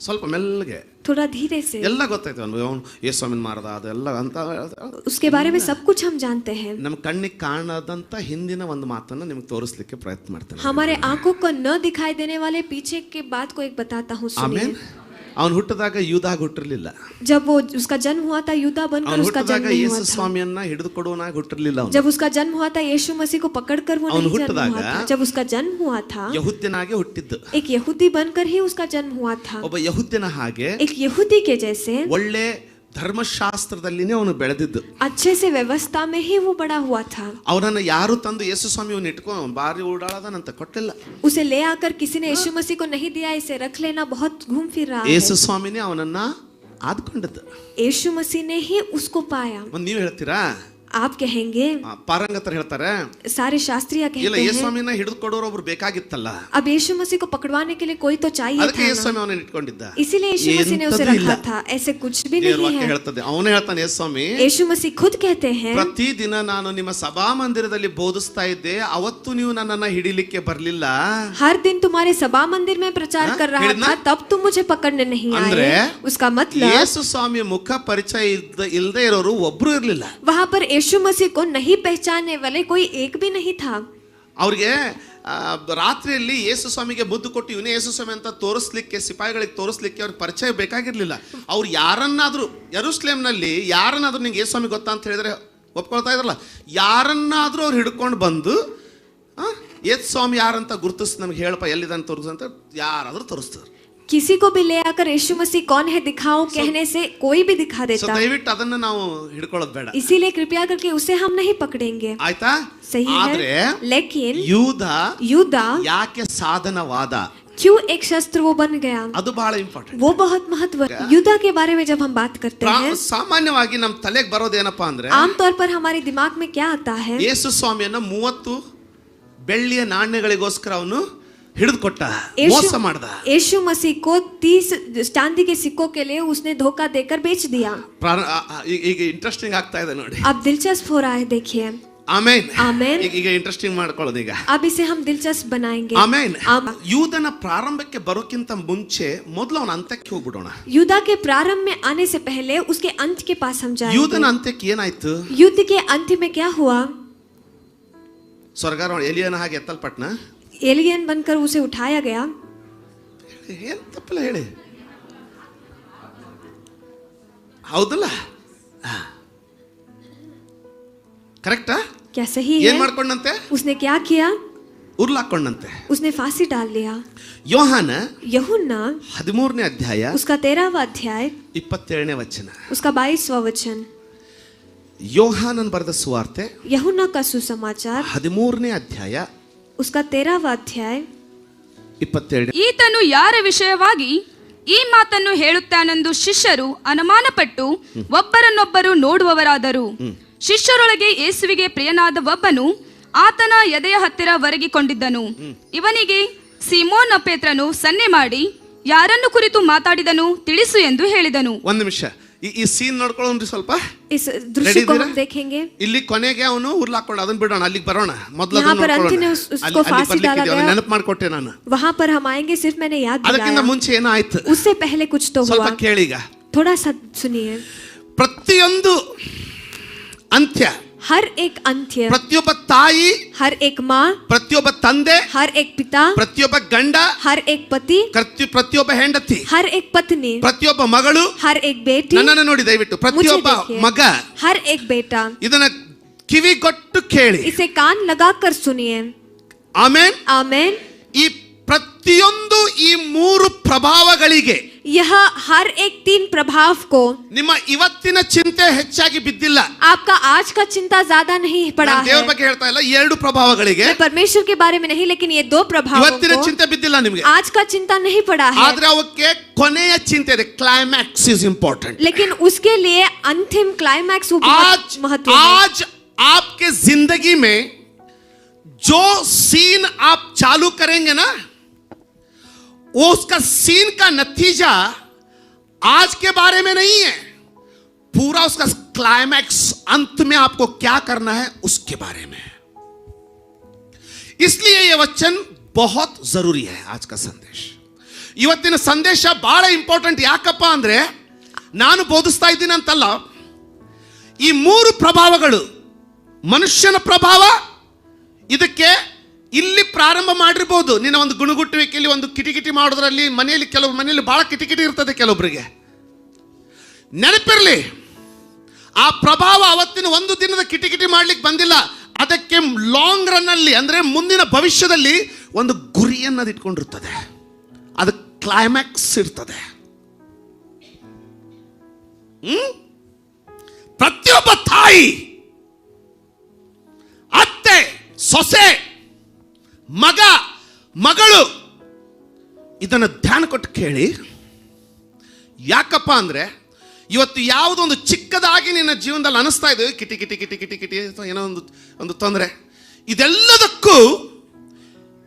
ಸ್ವಲ್ಪ ಮೆಲ್ಲಗೆ, थोड़ा धीरे से. ಎಲ್ಲ ಗೊತ್ತಾಯ್ತು ಅವನು ಯೇಸುವಿನ ಮಾರದ ಅದೆಲ್ಲ ಅಂತ. उसके बारे में सब कुछ हम जानते हैं. ನಮ್ಮ ಕಣ್ಣಿಗೆ ಕಾಣದಂತ ಹಿಂದಿನ ಒಂದು ಮಾತನ್ನ ನಿಮಗೆ ತೋರಿಸ್ಲಿಕ್ಕೆ ಪ್ರಯತ್ನ ಮಾಡ್ತೇನೆ. हमारे आंखों को न दिखाई देने वाले पीछे के बात को एक बताता हूँ, सुनिए. ಆಮೇನ್. ಅವನು ಹುಟ್ಟಿದಾಗ ಯೂದಾ ಹುಟ್ಟಿರ್ಲಿಲ್ಲ. जब वो उसका जन्म हुआ था युद्ध बनकर ಅವನು उसका जन्म ಹುಟ್ಟಿದಾಗ नहीं ಯೇಸು हुआ था. ಸ್ವಾಮಿಯನ್ನ ಹಿಡಿದು ಕೊಡುವನಾಗಿ ಹುಟ್ಟಿರ್ಲಿಲ್ಲ ಅವನು. जब उसका जन्म हुआ था यीशु मसीह को पकड़कर वो ಅವನು नहीं जन्म ಹುಟ್ಟಿದಾಗ हुआ था. जब उसका जन्म हुआ था ಯಹೂದ್ಯನಾಗೆ ಹುಟ್ಟಿದ್ದು. एक यहूदी बनकर ही उसका जन्म हुआ था. ಒಬ್ಬ ಯಹೂದ್ಯನ ಹಾಗೆ एक यहूदी के जैसे ಒಳ್ಳೆ ಧರ್ಮಶಾಸ್ತ್ರದಲ್ಲಿನೇ ಅವನು ಬೆಳೆದಿದ್ದು. अच्छे से व्यवस्था में ही वो बड़ा हुआ था. ಅವನನ್ನ ಯಾರು ತಂದು ಯೇಸು ಸ್ವಾಮಿ ಅವನು ಇಟ್ಕೊಂಡು ಬಾರಿ ಓಡಾಡದನಂತ ಕೊಟ್ಟಿಲ್ಲ. उसे ले आकर किसी ने यीशु मसीह को नहीं दिया, इसे रख लेना, बहुत घूम फिर रहा है. ಯೇಸು ಸ್ವಾಮಿನೇ ಅವನನ್ನ ಆದ್ಕೊಂಡದ್ದು. यीशु मसीह ने ही उसको पाया. ನೀವು ಹೇಳ್ತೀರಾ? आप कहेंगे, ಪಾರಂಗತರು ಹೇಳ್ತಾರೆ, सारे शास्त्रीय ಇಲ್ಲ कहते ಯೇಸು हैं, ಸ್ವಾಮಿನ ಹಿಡಿದು ಕೊಡೋರು ಒಬ್ರು ಬೇಕಾಗಿತ್ತಲ್ಲ, अब यीशु मसीह को पकड़वाने के लिए कोई तो चाहिए ಅದಕ್ಕೆ ಯೇಸು था ಸ್ವಾಮಿ ना. ಅವನನ್ನ ಇಟ್ಕೊಂಡಿದ್ದ. इसीलिए यीशु मसीह ने उसे रखा था. ऐसे कुछ भी ದೇವರ नहीं ವಾಕ್ಯ है. ಹೇಳ್ತದೆ, ಅವನೇ ಹೇಳ್ತಾನೆ ಯೇಸು ಸ್ವಾಮಿ, यीशु मसीह खुद कहते हैं, ಪ್ರತಿದಿನ ನಾನು ನಿಮ್ಮ ಸಭಾ ಮಂದಿರದಲ್ಲಿ ಬೋಧಿಸ್ತಾ ಇದ್ದೆ, ಅವತ್ತು ನೀವು ನನ್ನನ್ನ ಹಿಡಿಲಿಕ್ಕೆ ಬರ್ಲಿಲ್ಲ. हर दिन तुम्हारे सभा मंदिर में प्रचार कर रहा था, तब तुम मुझे पकड़ने नहीं आए. उसका मतलब ಯೇಸು ಸ್ವಾಮಿಯ ಮುಖ ಪರಿಚಯ ಇಲ್ಲದೆ ಇರೋರು ಒಬ್ರು ಇರ್ಲಿಲ್ಲ. वहां पर यीशु मसीह को नहीं पहचानने वाले कोई एक भी नहीं था. ಅವ್ರಿಗೆ ರಾತ್ರಿಯಲ್ಲಿ ಯೇಸು ಸ್ವಾಮಿಗೆ ಮುದ್ದು ಕೊಟ್ಟು ಇವನೇ ಯೇಸು ಸ್ವಾಮಿ ಅಂತ ತೋರಿಸ್ಲಿಕ್ಕೆ, ಸಿಪಾಯಿಗಳಿಗೆ ತೋರಿಸ್ಲಿಕ್ಕೆ ಅವ್ರಿಗೆ ಪರಿಚಯ ಬೇಕಾಗಿರ್ಲಿಲ್ಲ. ಅವ್ರು ಯಾರನ್ನಾದ್ರೂ ಯೆರೂಸಲೇಮ್ನಲ್ಲಿ ಯಾರನ್ನಾದ್ರೂ ನಿಂಗೆ ಯೇಸು ಸ್ವಾಮಿ ಗೊತ್ತಾ ಅಂತ ಹೇಳಿದ್ರೆ ಒಪ್ಕೊಳ್ತಾ ಇದ್ರಲ್ಲ, ಯಾರನ್ನಾದ್ರೂ ಅವ್ರು ಹಿಡ್ಕೊಂಡು ಬಂದು ಯೇಸು ಸ್ವಾಮಿ ಯಾರಂತ ಗುರುತಿಸ್ ನಮ್ಗೆ ಹೇಳಪ್ಪ ಎಲ್ಲಿದ್ದಾನೆ ತೋರಿಸ್ ಅಂತ ಯಾರಾದ್ರೂ ತೋರಿಸ್ತಾರೆ. किसी को भी ले आकर यीशु मसीह कौन है दिखाओ कहने से कोई भी दिखा देता. ದಯವಿಟ್ಟು ಅದನ್ನ ನಾವು ಹಿಡ್ಕೊಳ್ಳೋದು ಬೇಡ. इसीलिए कृपया करके उसे हम नहीं पकड़ेंगे. ಆಯ್ತಾ? सही ಆದ್ರೆ है. लेकिन ಯೂದ ಯಾಕೆ ಸಾಧನವಾದ, क्यों एक शस्त्र वो बन गया, ಅದು ಬಹಳ ಇಂಪಾರ್ಟೆಂಟ್. वो बहुत महत्व. युद्ध के बारे में जब हम बात करते हैं, ಸಾಮಾನ್ಯವಾಗಿ ನಮ್ಮ ತಲೆಗೆ ಬರೋದೇನಪ್ಪಾ ಅಂದ್ರೆ, आमतौर पर हमारे दिमाग में क्या आता है, ಯೇಸು ಸ್ವಾಮಿಯನ್ನ 30 ಬೆಳ್ಳಿಯ ನಾಣ್ಯಗಳಿಗೋಸ್ಕರ ಅವನು ಹಿಡಿದು ಕೊಟ್ಟ, ಮೋಸ ಮಾಡ್ದ. यीशु मसीह को 30 चांदी के सिक्कों के लिए उसने धोखा देकर बेच दिया. ಈಗ ಇಂಟ್ರೆಸ್ಟಿಂಗ್ ಆಗ್ತಾ ಇದೆ ನೋಡಿ. अब दिलचस्प हो रहा है, देखिए. ಆಮೆನ್. ಆಮೆನ್. ಈಗ ಇಂಟ್ರೆಸ್ಟಿಂಗ್ ಮಾಡ್ಕೊಳ್ಳೋದು ಈಗ. अब इसे हम दिलचस्प बनाएंगे. ಆಮೆನ್. ಯೂದನ ಪ್ರಾರಂಭಕ್ಕೆ ಬರೋಕ್ಕಿಂತ ಮುಂಚೆ ಮೊದಲು ಅವನ ಅಂತ್ಯಕ್ಕೆ ಹೋಗ್ಬಿಡೋಣ. युद्ध के प्रारंभ में आने से पहले उसके अंत के पास हम जाएंगे. ಯೂದನ ಅಂತ್ಯಕ್ಕೆ ಏನಾಯ್ತು? युद्ध के अंत में क्या हुआ? ಸ್ವರ್ಗಾರೋಹಣ ಎಲಿಯನ ಹಾಗೆ ಎತ್ತಲ್ಪಟ್ನ. एलियन बनकर उसे उठाया गया. ಏನ್ ತಪ್ಪಿಲ್ಲ ಹೇಳಿ, ಹೌದಲ್ಲ? ಕರೆಕ್ಟಾ? क्या सही ಏನ್ है? ಮಾಡ್ಕೊಂಡಂತೆ? उसने क्या किया? ಉರ್ಲಾಕೊಂಡಂತೆ. उसने फांसी डाल लिया. ಯೋಹಾನ यूहन्ना 13ನೇ ಅಧ್ಯಾಯ उसका 13वां अध्याय 27ನೇ ವಚನ. उसका 22वां वचन. ಯೋಹಾನನ್ ಬರೆದ ಸುವಾರ್ತೆ यूहन्ना का सुसमाचार 13ನೇ ಅಧ್ಯಾಯ उसका 13वां अध्याय 27. ಈತನು ಯಾರ ವಿಷಯವಾಗಿ ಈ ಮಾತನ್ನು ಹೇಳುತ್ತಾನೆಂದು ಶಿಷ್ಯರು ಅನುಮಾನಪಟ್ಟು ಒಬ್ಬರನ್ನೊಬ್ಬರು ನೋಡುವವರಾದರು. ಶಿಷ್ಯರೊಳಗೆ ಯೇಸುವಿಗೆ ಪ್ರಿಯನಾದ ಒಬ್ಬನು ಆತನ ಎದೆಯ ಹತ್ತಿರ ಒರಗಿಕೊಂಡಿದ್ದನು. ಇವನಿಗೆ ಸೀಮೋನ ಪೇತ್ರನು ಸನ್ನೆ ಮಾಡಿ, ಯಾರನ್ನು ಕುರಿತು ಮಾತಾಡಿದನು ತಿಳಿಸು ಎಂದು ಹೇಳಿದನು. ಒಂದು ನಿಮಿಷ, ಈ ಸೀನ್ ನೋಡ್ಕೊಳ್ಳೋಣ್ರಿ ಸ್ವಲ್ಪ. इस दृश्य को हम देखेंगे. ಇಲ್ಲಿ ಕೊನೆಗೆ ಅವನು ಉರ್ಲಾಕೊಂಡು ಅದನ್ನ ಬಿಡೋಣ, ಅಲ್ಲಿಗೆ ಬರೋಣ. ಮೊದಲು यहाँ पर अंत में उसको फांसी डाला गया. ನೆನಪು ಮಾಡ್ಕೊಟ್ಟೆ ನಾನು. वहां पर हम आएंगे, सिर्फ मैंने याद ಅದಕ್ಕಿಂತ दिलाया. ಮುಂಚೆ ಏನಾಯ್ತು? उससे पहले कुछ तो ಸ್ವಲ್ಪ हुआ. ಕೇಳೀಗ. थोड़ा सा सुनिए. ಪ್ರತಿಯೊಂದು ಅಂತ್ಯ, हर एक अंत्य, ಪ್ರತಿಯೊಬ್ಬ ತಾಯಿ, हर एक माँ, ಪ್ರತಿಯೊಬ್ಬ ತಂದೆ, हर एक पिता, ಪ್ರತಿಯೊಬ್ಬ ಗಂಡ, हर एक पति, ಪ್ರತಿಯೊಬ್ಬ ಹೆಂಡತಿ, हर एक पत्नी, ಪ್ರತಿಯೊಬ್ಬ ಮಗಳು, हर एक बेटी, ನನ್ನನ್ನು ನೋಡಿ ದಯವಿಟ್ಟು, ಪ್ರತಿಯೊಬ್ಬ ಮಗ, हर एक बेटा, ಇದನ್ನ ಕಿವಿಗೊಟ್ಟು ಕೇಳಿ. इसे कान लगाकर सुनिए. ಆಮೆನ್. आमेन. ಈ ಪ್ರತಿಯೊಂದು ಈ ಮೂರು ಪ್ರಭಾವಗಳಿಗೆ यह हर एक 3 प्रभाव को ನಿಮ್ಮ ಇವತ್ತಿನ ಚಿಂತೆ ಹೆಚ್ಚಾಗಿ ಬಿದ್ದಿಲ್ಲ. आपका आज का चिंता ज्यादा नहीं पड़ा ನಾನು ದೇವರ है. ಬಗ್ಗೆ ಹೇಳ್ತಾ ಇಲ್ಲ, ಎರಡು ಪ್ರಭಾವಗಳಿಗೆ मैं परमेश्वर के बारे में नहीं, लेकिन ये 2 प्रभावों ಇವತ್ತಿನ को ಚಿಂತೆ ಬಿದ್ದಿಲ್ಲ ನಿಮಗೆ. आज का चिंता नहीं पड़ा है. ಆದ್ರೆ ಅವಕ್ಕೆ ಕೊನೆಯ ಚಿಂತೆ ಇದೆ. Climax is important. लेकिन उसके लिए अंतिम क्लाइमैक्स वो आज बहुत महत्वपूर्ण है. आज आपके जिंदगी में जो सीन आप चालू करेंगे ना, वो उसका सीन का नतीजा आज के बारे में नहीं है, पूरा उसका क्लाइमैक्स अंत में आपको क्या करना है उसके बारे में है. इसलिए यह वचन बहुत जरूरी है. आज का संदेश, ಇವತ್ತಿನ ಸಂದೇಶ ಬಹಳ ಇಂಪಾರ್ಟೆಂಟ್. ಯಾಕಪ್ಪ ಅಂದ್ರೆ ನಾನು ಬೋಧಿಸ್ತಾ ಇದ್ದೀನಿ ಅಂತಲ್ಲ, ಈ ಮೂರು ಪ್ರಭಾವಗಳು, ಮನುಷ್ಯನ ಪ್ರಭಾವ, ಇದಕ್ಕೆ ಇಲ್ಲಿ ಪ್ರಾರಂಭ ಮಾಡಿರ್ಬೋದು. ನಿನ್ನ ಒಂದು ಗುಣಗುಟ್ಟುವಿಕೆಯಲ್ಲಿ, ಒಂದು ಕಿಟಿಕಿಟಿ ಮಾಡೋದ್ರಲ್ಲಿ, ಮನೆಯಲ್ಲಿ ಕೆಲವು ಮನೆಯಲ್ಲಿ ಬಹಳ ಕಿಟಿಕಿಟಿ ಇರ್ತದೆ ಕೆಲವೊಬ್ಬರಿಗೆ. ನೆನಪಿರಲಿ, ಆ ಪ್ರಭಾವ ಅವತ್ತಿನ ಒಂದು ದಿನದ ಕಿಟಿಕಿಟಿ ಮಾಡ್ಲಿಕ್ಕೆ ಬಂದಿಲ್ಲ. ಅದಕ್ಕೆ ಲಾಂಗ್ ರನ್ ಅಲ್ಲಿ, ಅಂದ್ರೆ ಮುಂದಿನ ಭವಿಷ್ಯದಲ್ಲಿ ಒಂದು ಗುರಿಯನ್ನದು ಇಟ್ಕೊಂಡಿರ್ತದೆ. ಅದು ಕ್ಲೈಮ್ಯಾಕ್ಸ್ ಇರ್ತದೆ. ಪ್ರತಿಯೊಬ್ಬ ತಾಯಿ, ಅತ್ತೆ, ಸೊಸೆ, ಮಗ, ಮಗಳು ಇದನ್ನು ಧ್ಯಾನ ಕೊಟ್ಟು ಕೇಳಿ. ಯಾಕಪ್ಪ ಅಂದ್ರೆ ಇವತ್ತು ಯಾವುದೊಂದು ಚಿಕ್ಕದಾಗಿ ನಿನ್ನ ಜೀವನದಲ್ಲಿ ಅನಿಸ್ತಾ ಇದೆ, ಕಿಟಿ ಕಿಟಿ ಕಿಟಿ ಕಿಟಿ ಕಿಟಿ ಏನೋ ಒಂದು ತೊಂದರೆ, ಇದೆಲ್ಲದಕ್ಕೂ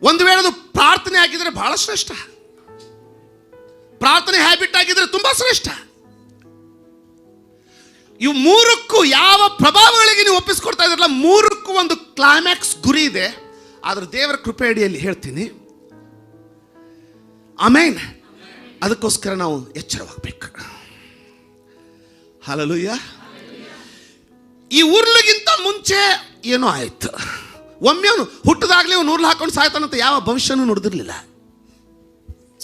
ಒಂದು ವೇಳೆ ಅದು ಪ್ರಾರ್ಥನೆ ಆಗಿದ್ರೆ ಬಹಳ ಶ್ರೇಷ್ಠ. ಪ್ರಾರ್ಥನೆ ಹ್ಯಾಬಿಟ್ ಆಗಿದ್ರೆ ತುಂಬಾ ಶ್ರೇಷ್ಠ. ಇವು ಮೂರಕ್ಕೂ ಯಾವ ಪ್ರಭಾವಗಳಿಗೆ ನೀವು ಒಪ್ಪಿಸ್ಕೊಡ್ತಾ ಇದ್ರಲ್ಲ, ಮೂರಕ್ಕೂ ಒಂದು ಕ್ಲೈಮ್ಯಾಕ್ಸ್ ಗುರಿ ಇದೆ. ಆದ್ರೆ ದೇವರ ಕೃಪೆ ಅಡಿಯಲ್ಲಿ ಹೇಳ್ತೀನಿ, ಆಮೇನ್. ಅದಕ್ಕೋಸ್ಕರ ನಾವು ಎಚ್ಚರವಾಗಬೇಕು. ಹಲ್ಲೆಲೂಯ. ಈ ಉರ್ಲಿಗಿಂತ ಮುಂಚೆ ಏನೋ ಆಯ್ತು. ಒಮ್ಮೆ ಅವನು ಹುಟ್ಟದಾಗ್ಲೇ ಅವನು ಉರ್ಲು ಹಾಕೊಂಡು ಸಾಯ್ತಾನಂತ ಯಾವ ಭವಿಷ್ಯನೂ ನುಡಿದಿರ್ಲಿಲ್ಲ.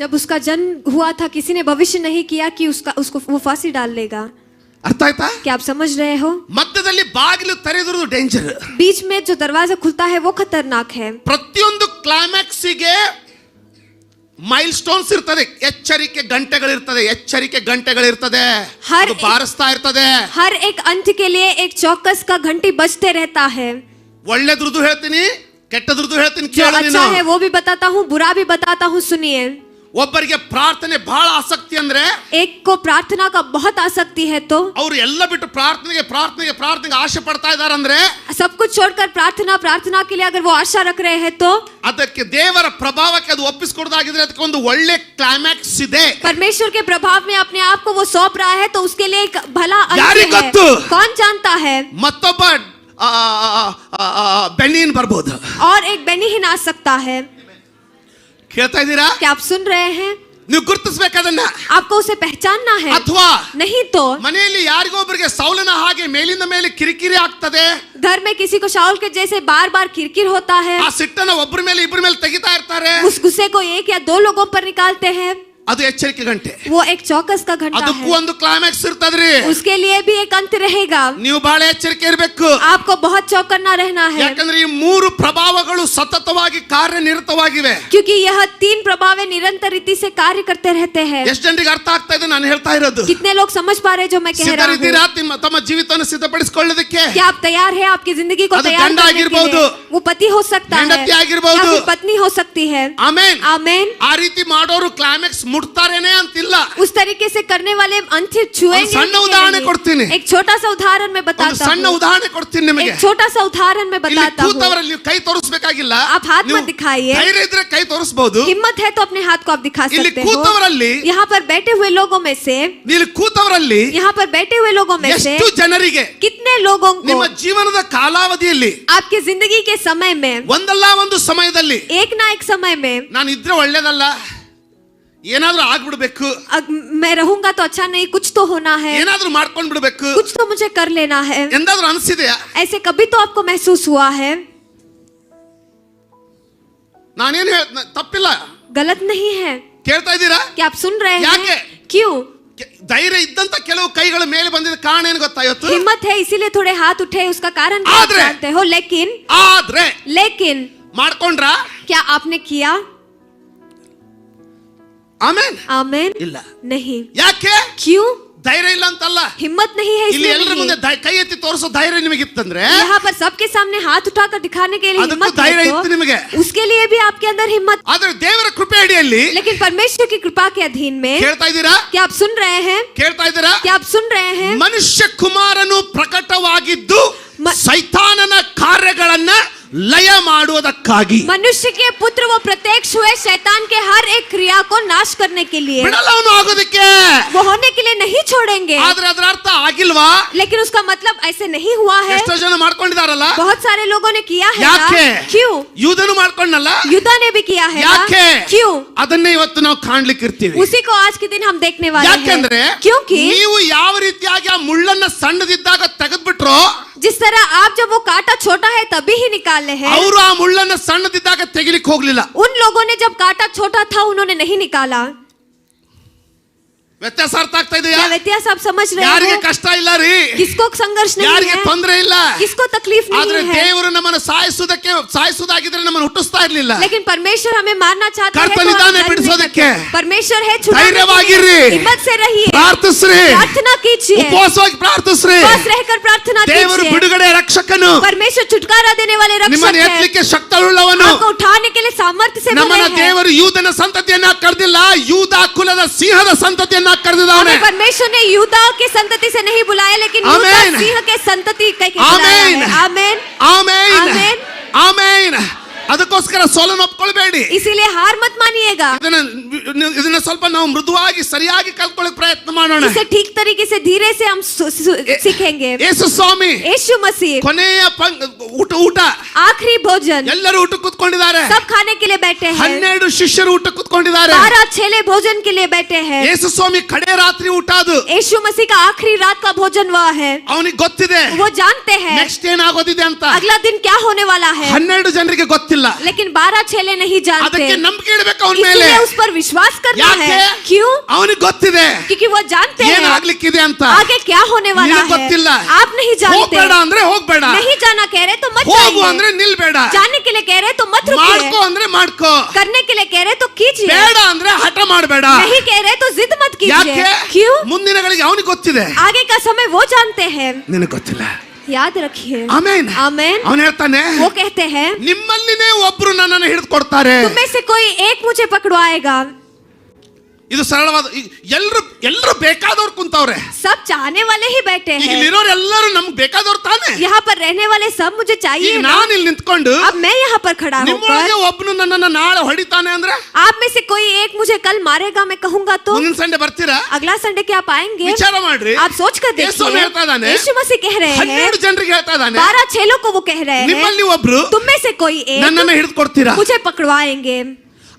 जब उसका जन्म हुआ था, किसी ने भविष्य नहीं किया कि उसको वो फांसी डाल लेगा. ಅರ್ಥ ಆಯ್ತಾ? क्या आप समझ रहे हो? ಮಧ್ಯದಲ್ಲಿ ಬಾಗಿಲು ತೆರೆದಿರೋದು ಡೇಂಜರ್. बीच में जो दरवाजा खुलता है वो खतरनाक है. ಪ್ರತಿಯೊಂದು ಕ್ಲೈಮ್ಯಾಕ್ಸಿಗೆ ಮೈಲ್ ಸ್ಟೋನ್ಸ್ ಇರ್ತದೆ, ಎಚ್ಚರಿಕೆ ಗಂಟೆಗಳಿರ್ತದೆ, ಎಚ್ಚರಿಕೆ ಗಂಟೆಗಳಿರ್ತದೆ, ಅದು ಬಾರಿಸ್ತಾ ಇರ್ತದೆ. हर एक अंत के लिए एक चौकस का घंटी बजते रहता है. ಒಳ್ಳೆದ್ರದ್ದು ಹೇಳ್ತೀನಿ, ಕೆಟ್ಟದ್ರದ್ದು ಹೇಳ್ತೀನಿ, जो ಕೇಳು अच्छा ನೀನು. है वो भी बताता हूँ, बुरा भी बताता हूँ, सुनिए. ಒಬ್ಬರಿಗೆ ಪ್ರಾರ್ಥನೆ ಬಹಳ ಆಸಕ್ತಿ ಅಂದ್ರೆ, एक को प्रार्थना का बहुत आसक्ति है तो ಅವರು ಎಲ್ಲ ಬಿಟ್ಟು ಪ್ರಾರ್ಥನೆಗೆ ಆಸೆ ಪಡ್ತಾ ಇದ್ದಾರೆ ಅಂದ್ರೆ, सब कुछ छोड़कर प्रार्थना के लिए अगर वो आशा रख रहे हैं तो ಅದಕ್ಕೆ ದೇವರ ಪ್ರಭಾವಕ್ಕೆ ಅದು ಒಪ್ಪಿಸಿಕೊಡೋದಾಗಿದ್ರೆ ಅದಕ್ಕೆ ಒಂದು ಒಳ್ಳೆ ಕ್ಲೈಮ್ಯಾಕ್ಸ್ ಇದೆ. परमेश्वर के प्रभाव में अपने आप को वो सौंप रहा है तो उसके लिए एक भला अंत ಯಾರಿಗೆ है. ಗೊತ್ತು? कौन जानता है? ಮತ್ತೊಬ್ಬ ಬೆನ್ನಿನ್ ಬರ್ಬೋದು. और एक बेनिहीन आ सकता है. ಕೇಳ್ತಾ ಇದ್ದೀರಾ? क्या आप सुन रहे हैं? ನೀವು ಗುರುತಿಸಬೇಕದನ್ನ. आपको उसे पहचानना है. ಅಥವಾ नहीं तो ಮನೆಯಲ್ಲಿ ಯಾರಿಗೊಬ್ಬರಿಗೆ ಸೌಲನ ಹಾಗೆ ಮೇಲಿಂದ ಮೇಲೆ ಕಿರಿಕಿರಿ ಆಗ್ತದೆ. घर में किसी को शाऊल के जैसे बार बार किरकिर होता है. ಆ ಸಿಟ್ಟನ್ನ ಒಬ್ಬರ ಮೇಲೆ ಇಬ್ಬರ ಮೇಲೆ ತೆಗಿತಾ ಇರ್ತಾರೆ. उस गुस्से को एक या दो लोगों पर निकालते हैं. ಅದು ಎಚ್ಚರಿಕೆ ಗಂಟೆ. वो एक चौकस का घंटा ಅದಕ್ಕೂ है. ಒಂದು ಕ್ಲೈಮ್ಯಾಕ್ಸ್ ಇರ್ತದ್ರಿ. उसके लिए भी एक अंत रहेगा. ನೀವು ಬಹಳ ಎಚ್ಚರಿಕೆ ಇರಬೇಕು. आपको बहुत चौकन्ना रहना है. ಯಾಕಂದ್ರೆ ಈ ಮೂರು ಪ್ರಭಾವಗಳು ಸತತವಾಗಿ ಕಾರ್ಯನಿರತವಾಗಿವೆ. क्योंकि यह तीन प्रभाव निरंतर रीति से कार्य करते रहते हैं. ಎಷ್ಟು ಜನರಿಗೆ ಅರ್ಥ ಆಗ್ತಾ ಇದೆ ನಾನು ಹೇಳ್ತಾ ಇರೋದು? कितने लोग समझ पा रहे जो मैं कह रहा हूँ? ಸಿದ್ಧರಿದ್ದೀರಾ ತಮ್ಮ ಜೀವಿತವನ್ನು ಸಿದ್ಧಪಡಿಸಿಕೊಳ್ಳೋದಕ್ಕೆ? क्या आप तैयार हैं आपकी जिंदगी को ಅದು तैयार ಗಂಡ करने के ಆಗಿರ್ಬೋದು. लिए? वो पति हो सकता है ಹೆಂಡತಿ या ಆಗಿರ್ಬೋದು. फिर पत्नी हो सकती है. ಆಮೆನ್. आमेन. ಆ ರೀತಿ ಮಾಡೋರು ಕ್ಲೈಮ್ಯಾಕ್ಸ್ ಮುಟ್ತಾರೇನೆ ಅಂತಿಲ್ಲ. उस तरीके से करने वाले अंत छुएंगे ಒಂದು ಸಣ್ಣ नहीं ಉದಾಹರಣೆ कहेंगे. ಕೊಡ್ತೀನಿ. एक छोटा सा उदाहरण मैं ಒಂದು बताता ಸಣ್ಣ हूँ. ಉದಾಹರಣೆ ಕೊಡ್ತೀನಿ ನಿಮಗೆ. एक छोटा सा उदाहरण मैं ಇಲ್ಲಿ बताता हूँ. ಕೂತವರಲ್ಲಿ ನೀವು ಕೈ ತೋರಿಸಬೇಕಾಗಿಲ್ಲ. आप हाथ ನೀವು मत दिखाइए. ಧೈರ್ಯ ಇದ್ರೆ ಕೈ ತೋರಿಸಬಹುದು. हिम्मत है तो अपने हाथ को आप दिखा ಇಲ್ಲಿ सकते हो. ಕೂತವರಲ್ಲಿ यहाँ पर बैठे हुए लोगों में से ಇಲ್ಲಿ ಕೂತವರಲ್ಲಿ यहाँ पर बैठे हुए लोगों में से ಎಷ್ಟು ಜನರಿಗೆ कितने लोगों को ನಿಮ್ಮ ಜೀವನದ ಕಾಲಾವಧಿಯಲ್ಲಿ आपके जिंदगी के समय में ಒಂದಲ್ಲ ಒಂದು ಸಮಯದಲ್ಲಿ एक ना एक समय में ನಾನು ಇದ್ರೆ ಒಳ್ಳೇದಲ್ಲ, ಏನಾದ್ರೂ ಆಗ್ಬಿಡ್ಬೇಕು, मैं रहूंगा तो अच्छा नहीं, कुछ तो होना है, ಏನಾದ್ರೂ ಮಾಡ್ಕೊಂಡ್ ಬಿಡ್ಬೇಕು कुछ तो मुझे कर लेना है. ಎಂದಾದ್ರೂ ಅನ್ಸಿದೆಯಾ? ऐसे कभी तो आपको महसूस हुआ है? ನಾನೇನು ತಪ್ಪಿಲ್ಲ, गलत नहीं है. ಕೇಳ್ತಾ ಇದ್ದೀರಾ? क्या आप सुन रहे ಯಾಕೆ? हैं? क्यों? ಧೈರ್ಯ ಇದ್ದಂತ ಕೆಲವು ಕೈಗಳ ಮೇಲೆ ಬಂದಿದ್ದ ಕಾರಣ ಏನು ಗೊತ್ತಾ ಇವತ್ತು? हिम्मत है इसीलिए थोड़े हाथ उठे, उसका कारण क्या आप आद्रे. जानते हो? ಆದ್ರೆ लेकिन ಮಾಡ್ಕೊಂಡ್ರ? क्या आपने किया? ಆಮೇನ್ आमेन. ಇಲ್ಲ. नहीं. ಯಾಕೆ? क्यों? ಧೈರ್ಯ ಇಲ್ಲ ಅಂತಲ್ಲ, हिम्मत नहीं है ಇಲ್ಲಿ इसलिए ಎಲ್ಲರ नहीं. ಮುಂದೆ ಕೈ ಎತ್ತಿ ತೋರಿಸೋ ಧೈರ್ಯ ನಿಮಗಿತ್ತಂದ್ರೆ यहाँ पर सबके सामने हाथ उठाकर दिखाने के लिए ಅದಕ್ಕೂ हिम्मत ಧೈರ್ಯ है ಇತ್ತು ನಿಮಗೆ. तो उसके लिए भी आपके अंदर हिम्मत. ಆದ್ರೆ ದೇವರ ಕೃಪೆ ಅಡಿಯಲ್ಲಿ लेकिन परमेश्वर की कृपा के अधीन में ಕೇಳ್ತಾ ಇದ್ದೀರಾ? क्या आप सुन रहे हैं? ಕೇಳ್ತಾ ಇದ್ದೀರಾ? क्या आप सुन रहे हैं? ಮನುಷ್ಯ ಕುಮಾರನು ಪ್ರಕಟವಾಗಿದ್ದು ಸೈತಾನನ ಕಾರ್ಯಗಳನ್ನ ಲಯ ಮಾಡುವುದಕ್ಕಾಗಿ. मनुष्य के पुत्र वो प्रत्यक्ष हुए शैतान के हर एक क्रिया को नाश करने के लिए. ಬಿಡಲ್ಲ ಅವನು ಆಗೋದಕ್ಕೆ. वो होने के लिए नहीं छोड़ेंगे. ಆದ್ರೆ ಅದರ ಅರ್ಥ ಆಗಿಲ್ವಾ? लेकिन उसका मतलब ऐसे नहीं हुआ है. ಎಷ್ಟೋ ಜನ ಮಾಡ್ಕೊಂಡಿದಾರಲ್ಲ. बहुत सारे लोगों ने किया है ಯಾಕೆ? ना? क्यों? ಯೂದನು ಮಾಡ್ಕೊಂಡಲ್ಲ. युद्धा ने भी किया है ना? ಯಾಕೆ? क्यों? ಅದನ್ನೇ ಇವತ್ತು ನಾವು ಕಾಣ್ಲಿಕ್ಕೆ ಇರ್ತೀವಿ. उसी को आज के दिन हम देखने वाले ಯಾಕೆಂದ್ರೆ हैं. क्योंकि ನೀವು ಯಾವ ರೀತಿಯಾಗಿ ಆ ಮುಳ್ಳನ್ನ ಸಣ್ಣದಿದ್ದಾಗ ತೆಗೆದ್ಬಿಟ್ರೋ, जिस तरह आप जब वो कांटा छोटा है तभी ही निकाले हैं, ಅವರು ಆ ಮುಳ್ಳನ್ನ ಸಣ್ಣದಿದ್ದಾಗ ತೆಗಿಲಿಕ್ಕೆ ಹೋಗ್ಲಿಲ್ಲ. उन लोगों ने जब कांटा छोटा था उन्होंने नहीं निकाला. ವ್ಯತ್ಯಾಸ ಅರ್ಥ ಆಗ್ತಾ ಇದೆಯಾ? क्या व्यत्यास आप समझ रहे ಯಾರಿಗೆ हो? ಕಷ್ಟ ಇಲ್ಲ ರೀ, किसको संघर्ष नहीं ಯಾರಿಗೆ है, ತೊಂದರೆ ಇಲ್ಲ. किसको तकलीफ ಆದ್ರೆ नहीं है. ದೇವರು ನಮ್ಮನ್ನು ಸಾಯಿಸುವುದಾಗಿದ್ರೆ ನಮ್ಮನ್ನು ಹುಟ್ಟಿಸ್ತಾ ಇರ್ಲಿಲ್ಲ. लेकिन परमेश्वर हमें मारना चाहता है तो ಕರ್ತನಿದ್ದಾನೆ हम कर नहीं ಬಿಡಿಸೋದಕ್ಕೆ. सकते. परमेश्वर है छुड़ाने के ಧೈರ್ಯವಾಗಿರ್ರಿ. लिए. हिम्मत से रहिए, ಪ್ರಾರ್ಥಿಸ್ರಿ, प्रार्थना कीजिए, ಉಪವಾಸವಾಗಿ ಪ್ರಾರ್ಥಿಸ್ರಿ. उपवास रहकर प्रार्थना ದೇವರು कीजिए. ಬಿಡುಗಡೆ ರಕ್ಷಕನು, परमेश्वर छुटकारा देने वाले ನಿಮ್ಮನ್ನು रक्षक है. ಎತ್ತಲಿಕ್ಕೆ ಶಕ್ತವುಳ್ಳವನು. आपको उठाने के लिए सामर्थ्य से ನಮ್ಮನ್ನ बने हैं. ದೇವರು ಯೂದನ ಸಂತತಿಯನ್ನ ಕರೆದಿಲ್ಲ, ಯೂದ ಕುಲದ ಸಿಂಹದ ಸಂತತಿಯನ್ನ ಕರೆದಿದ್ದಾನೆ. हमें परमेश्वर ने यूदा के संतति से नहीं बुलाया, लेकिन आमेन. यूदा सिंह के संतति कह के बुलाया आमेन. है. आमेन. ಆಮೇನ್, ಆಮೆನ್. ಆಮೇನ್. ಅದಕ್ಕೋಸ್ಕರ ಸೋಲನ್ನು ಒಪ್ಕೊಳ್ಬೇಡಿ. इसीलिए हार मत मानिएगा. ಇದನ್ನ ಸ್ವಲ್ಪ ನಾವು ಮೃದುವಾಗಿ ಸರಿಯಾಗಿ ಕಲ್ತ್ಕೊಳ್ಳೋಕೆ ಪ್ರಯತ್ನ ಮಾಡೋಣ. इसे ठीक तरीके से धीरे से हम सीखेंगे. ಯೇಸು ಸ್ವಾಮಿ यीशु मसीह ಕೊನೆಯ ಊಟ आखिरी भोजन, ಎಲ್ಲರೂ ಊಟ ಕೂತ್ಕೊಂಡಿದ್ದಾರೆ. सब खाने के लिए बैठे हैं. 12 ಶಿಷ್ಯರು ಊಟ ಕೂತ್ಕೊಂಡಿದ್ದಾರೆ. 12 चेले भोजन के लिए बैठे हैं. ಯೇಸು ಸ್ವಾಮಿ ಕಡೆ ರಾತ್ರಿ ಊಟ ಅದು. यीशु मसीह का आखिरी रात का भोजन वह है. ಅವನಿಗೆ ಗೊತ್ತಿದೆ वो जानते हैं ನೆಕ್ಸ್ಟ್ ಏನಾಗೋದಿದೆ ಅಂತ. अगला दिन क्या होने वाला है, 12 ಜನರಿಗೆ ಗೊತ್ತಿಲ್ಲ. लेकिन 12 चेले नहीं जानते. ಅದಕ್ಕೆ ನಂಬಿಕೆ ಇಡಬೇಕು ಅವನ ಮೇಲೆ. इसलिए उस पर विश्वास करना ಯಾಕೆ? है. क्यों? ಅವನಿಗೆ ಗೊತ್ತಿದೆ क्योंकि वो जानते हैं ಏನಾಗ್ಲಿಕ್ಕಿದೆ ಅಂತ. आगे क्या होने वाला ನಿನಗೆ है. ಗೊತ್ತಿಲ್ಲ. आप नहीं जानते. ಹೋಗ್ಬೇಡ ಅಂದ್ರೆ ಹೋಗ್ಬೇಡ, नहीं जाना कह रहे तो मत ಹೋಗು जाइए. ಅಂದ್ರೆ ನಿಲ್ಬೇಡ, जाने के लिए कह रहे तो मत ಮಾಡ್ಕೋ रुकिए. ಅಂದ್ರೆ ಮಾಡ್ಕೋ, करने के लिए कह रहे तो कीजिए. ಬೇಡ ಅಂದ್ರೆ ಹಠ ಮಾಡಬೇಡ. नहीं कह रहे तो जिद मत कीजिए. ಯಾಕೆ? क्यों? ಮುಂದಿನಗಳಿಗೆ ಅವನಿಗೆ ಗೊತ್ತಿದೆ, आगे का समय वो जानते हैं. ನಿನಗೆ ಗೊತ್ತಿಲ್ಲ. याद रखिए. ಆಮೇನ್. आमेन. ಅವನು ಹೇಳ್ತಾನೆ, वो कहते हैं ನಿಮ್ಮಲ್ಲಿನೇ ಒಬ್ರು ನನ್ನನ್ನು ಹಿಡಿದು ಕೊಡ್ತಾರೆ. तुम में से कोई एक मुझे पकड़वाएगा. ಇದು ಸರಳವಾದ ಎಲ್ಲರೂ ಬೇಕಾದವ್ರು ಕುಂತವ್ರೆ. सब चाहने वाले ही बैठे हैं. ಇಲ್ಲಿರೋರು ಎಲ್ಲರೂ ನಮ್ಗೆ ಬೇಕಾದವ್ರು ತಾನೆ. यहाँ पर रहने वाले सब मुझे चाहिए. ಈಗ ನಾನು ಇಲ್ಲಿ ನಿಂತ್ಕೊಂಡು अब मैं यहाँ पर खड़ा ನಿಮ್ಮೊಳಗೆ होकर ಒಬ್ಬನು ನನ್ನನ್ನ ನಾಳೆ ಹೊಡಿತಾನೆ ಅಂದ್ರೆ आप में से कोई एक मुझे कल मारेगा मैं कहूंगा तो ಮುಂದಿನ ಸಂಡೆ ಬರ್ತೀರಾ? अगला संडे क्या आप आएंगे? ವಿಚಾರ ಮಾಡ್ರಿ. आप सोच कर ಯೇಸು ಹೇಳ್ತಾ ಇದ್ದಾನೆ, देखिए यीशु मसीह कह रहे हैं 12 ಜನರಿಗೆ ಹೇಳ್ತಾ ಇದ್ದಾನೆ, 12 चेलों को वो कह रहे हैं ನಿಮ್ಮಲ್ಲಿ ಒಬ್ರು तुम में से कोई एक ನನ್ನನ್ನ ಹಿಡಿದು ಕೊಡ್ತೀರಾ. मुझे पकड़वाएंगे.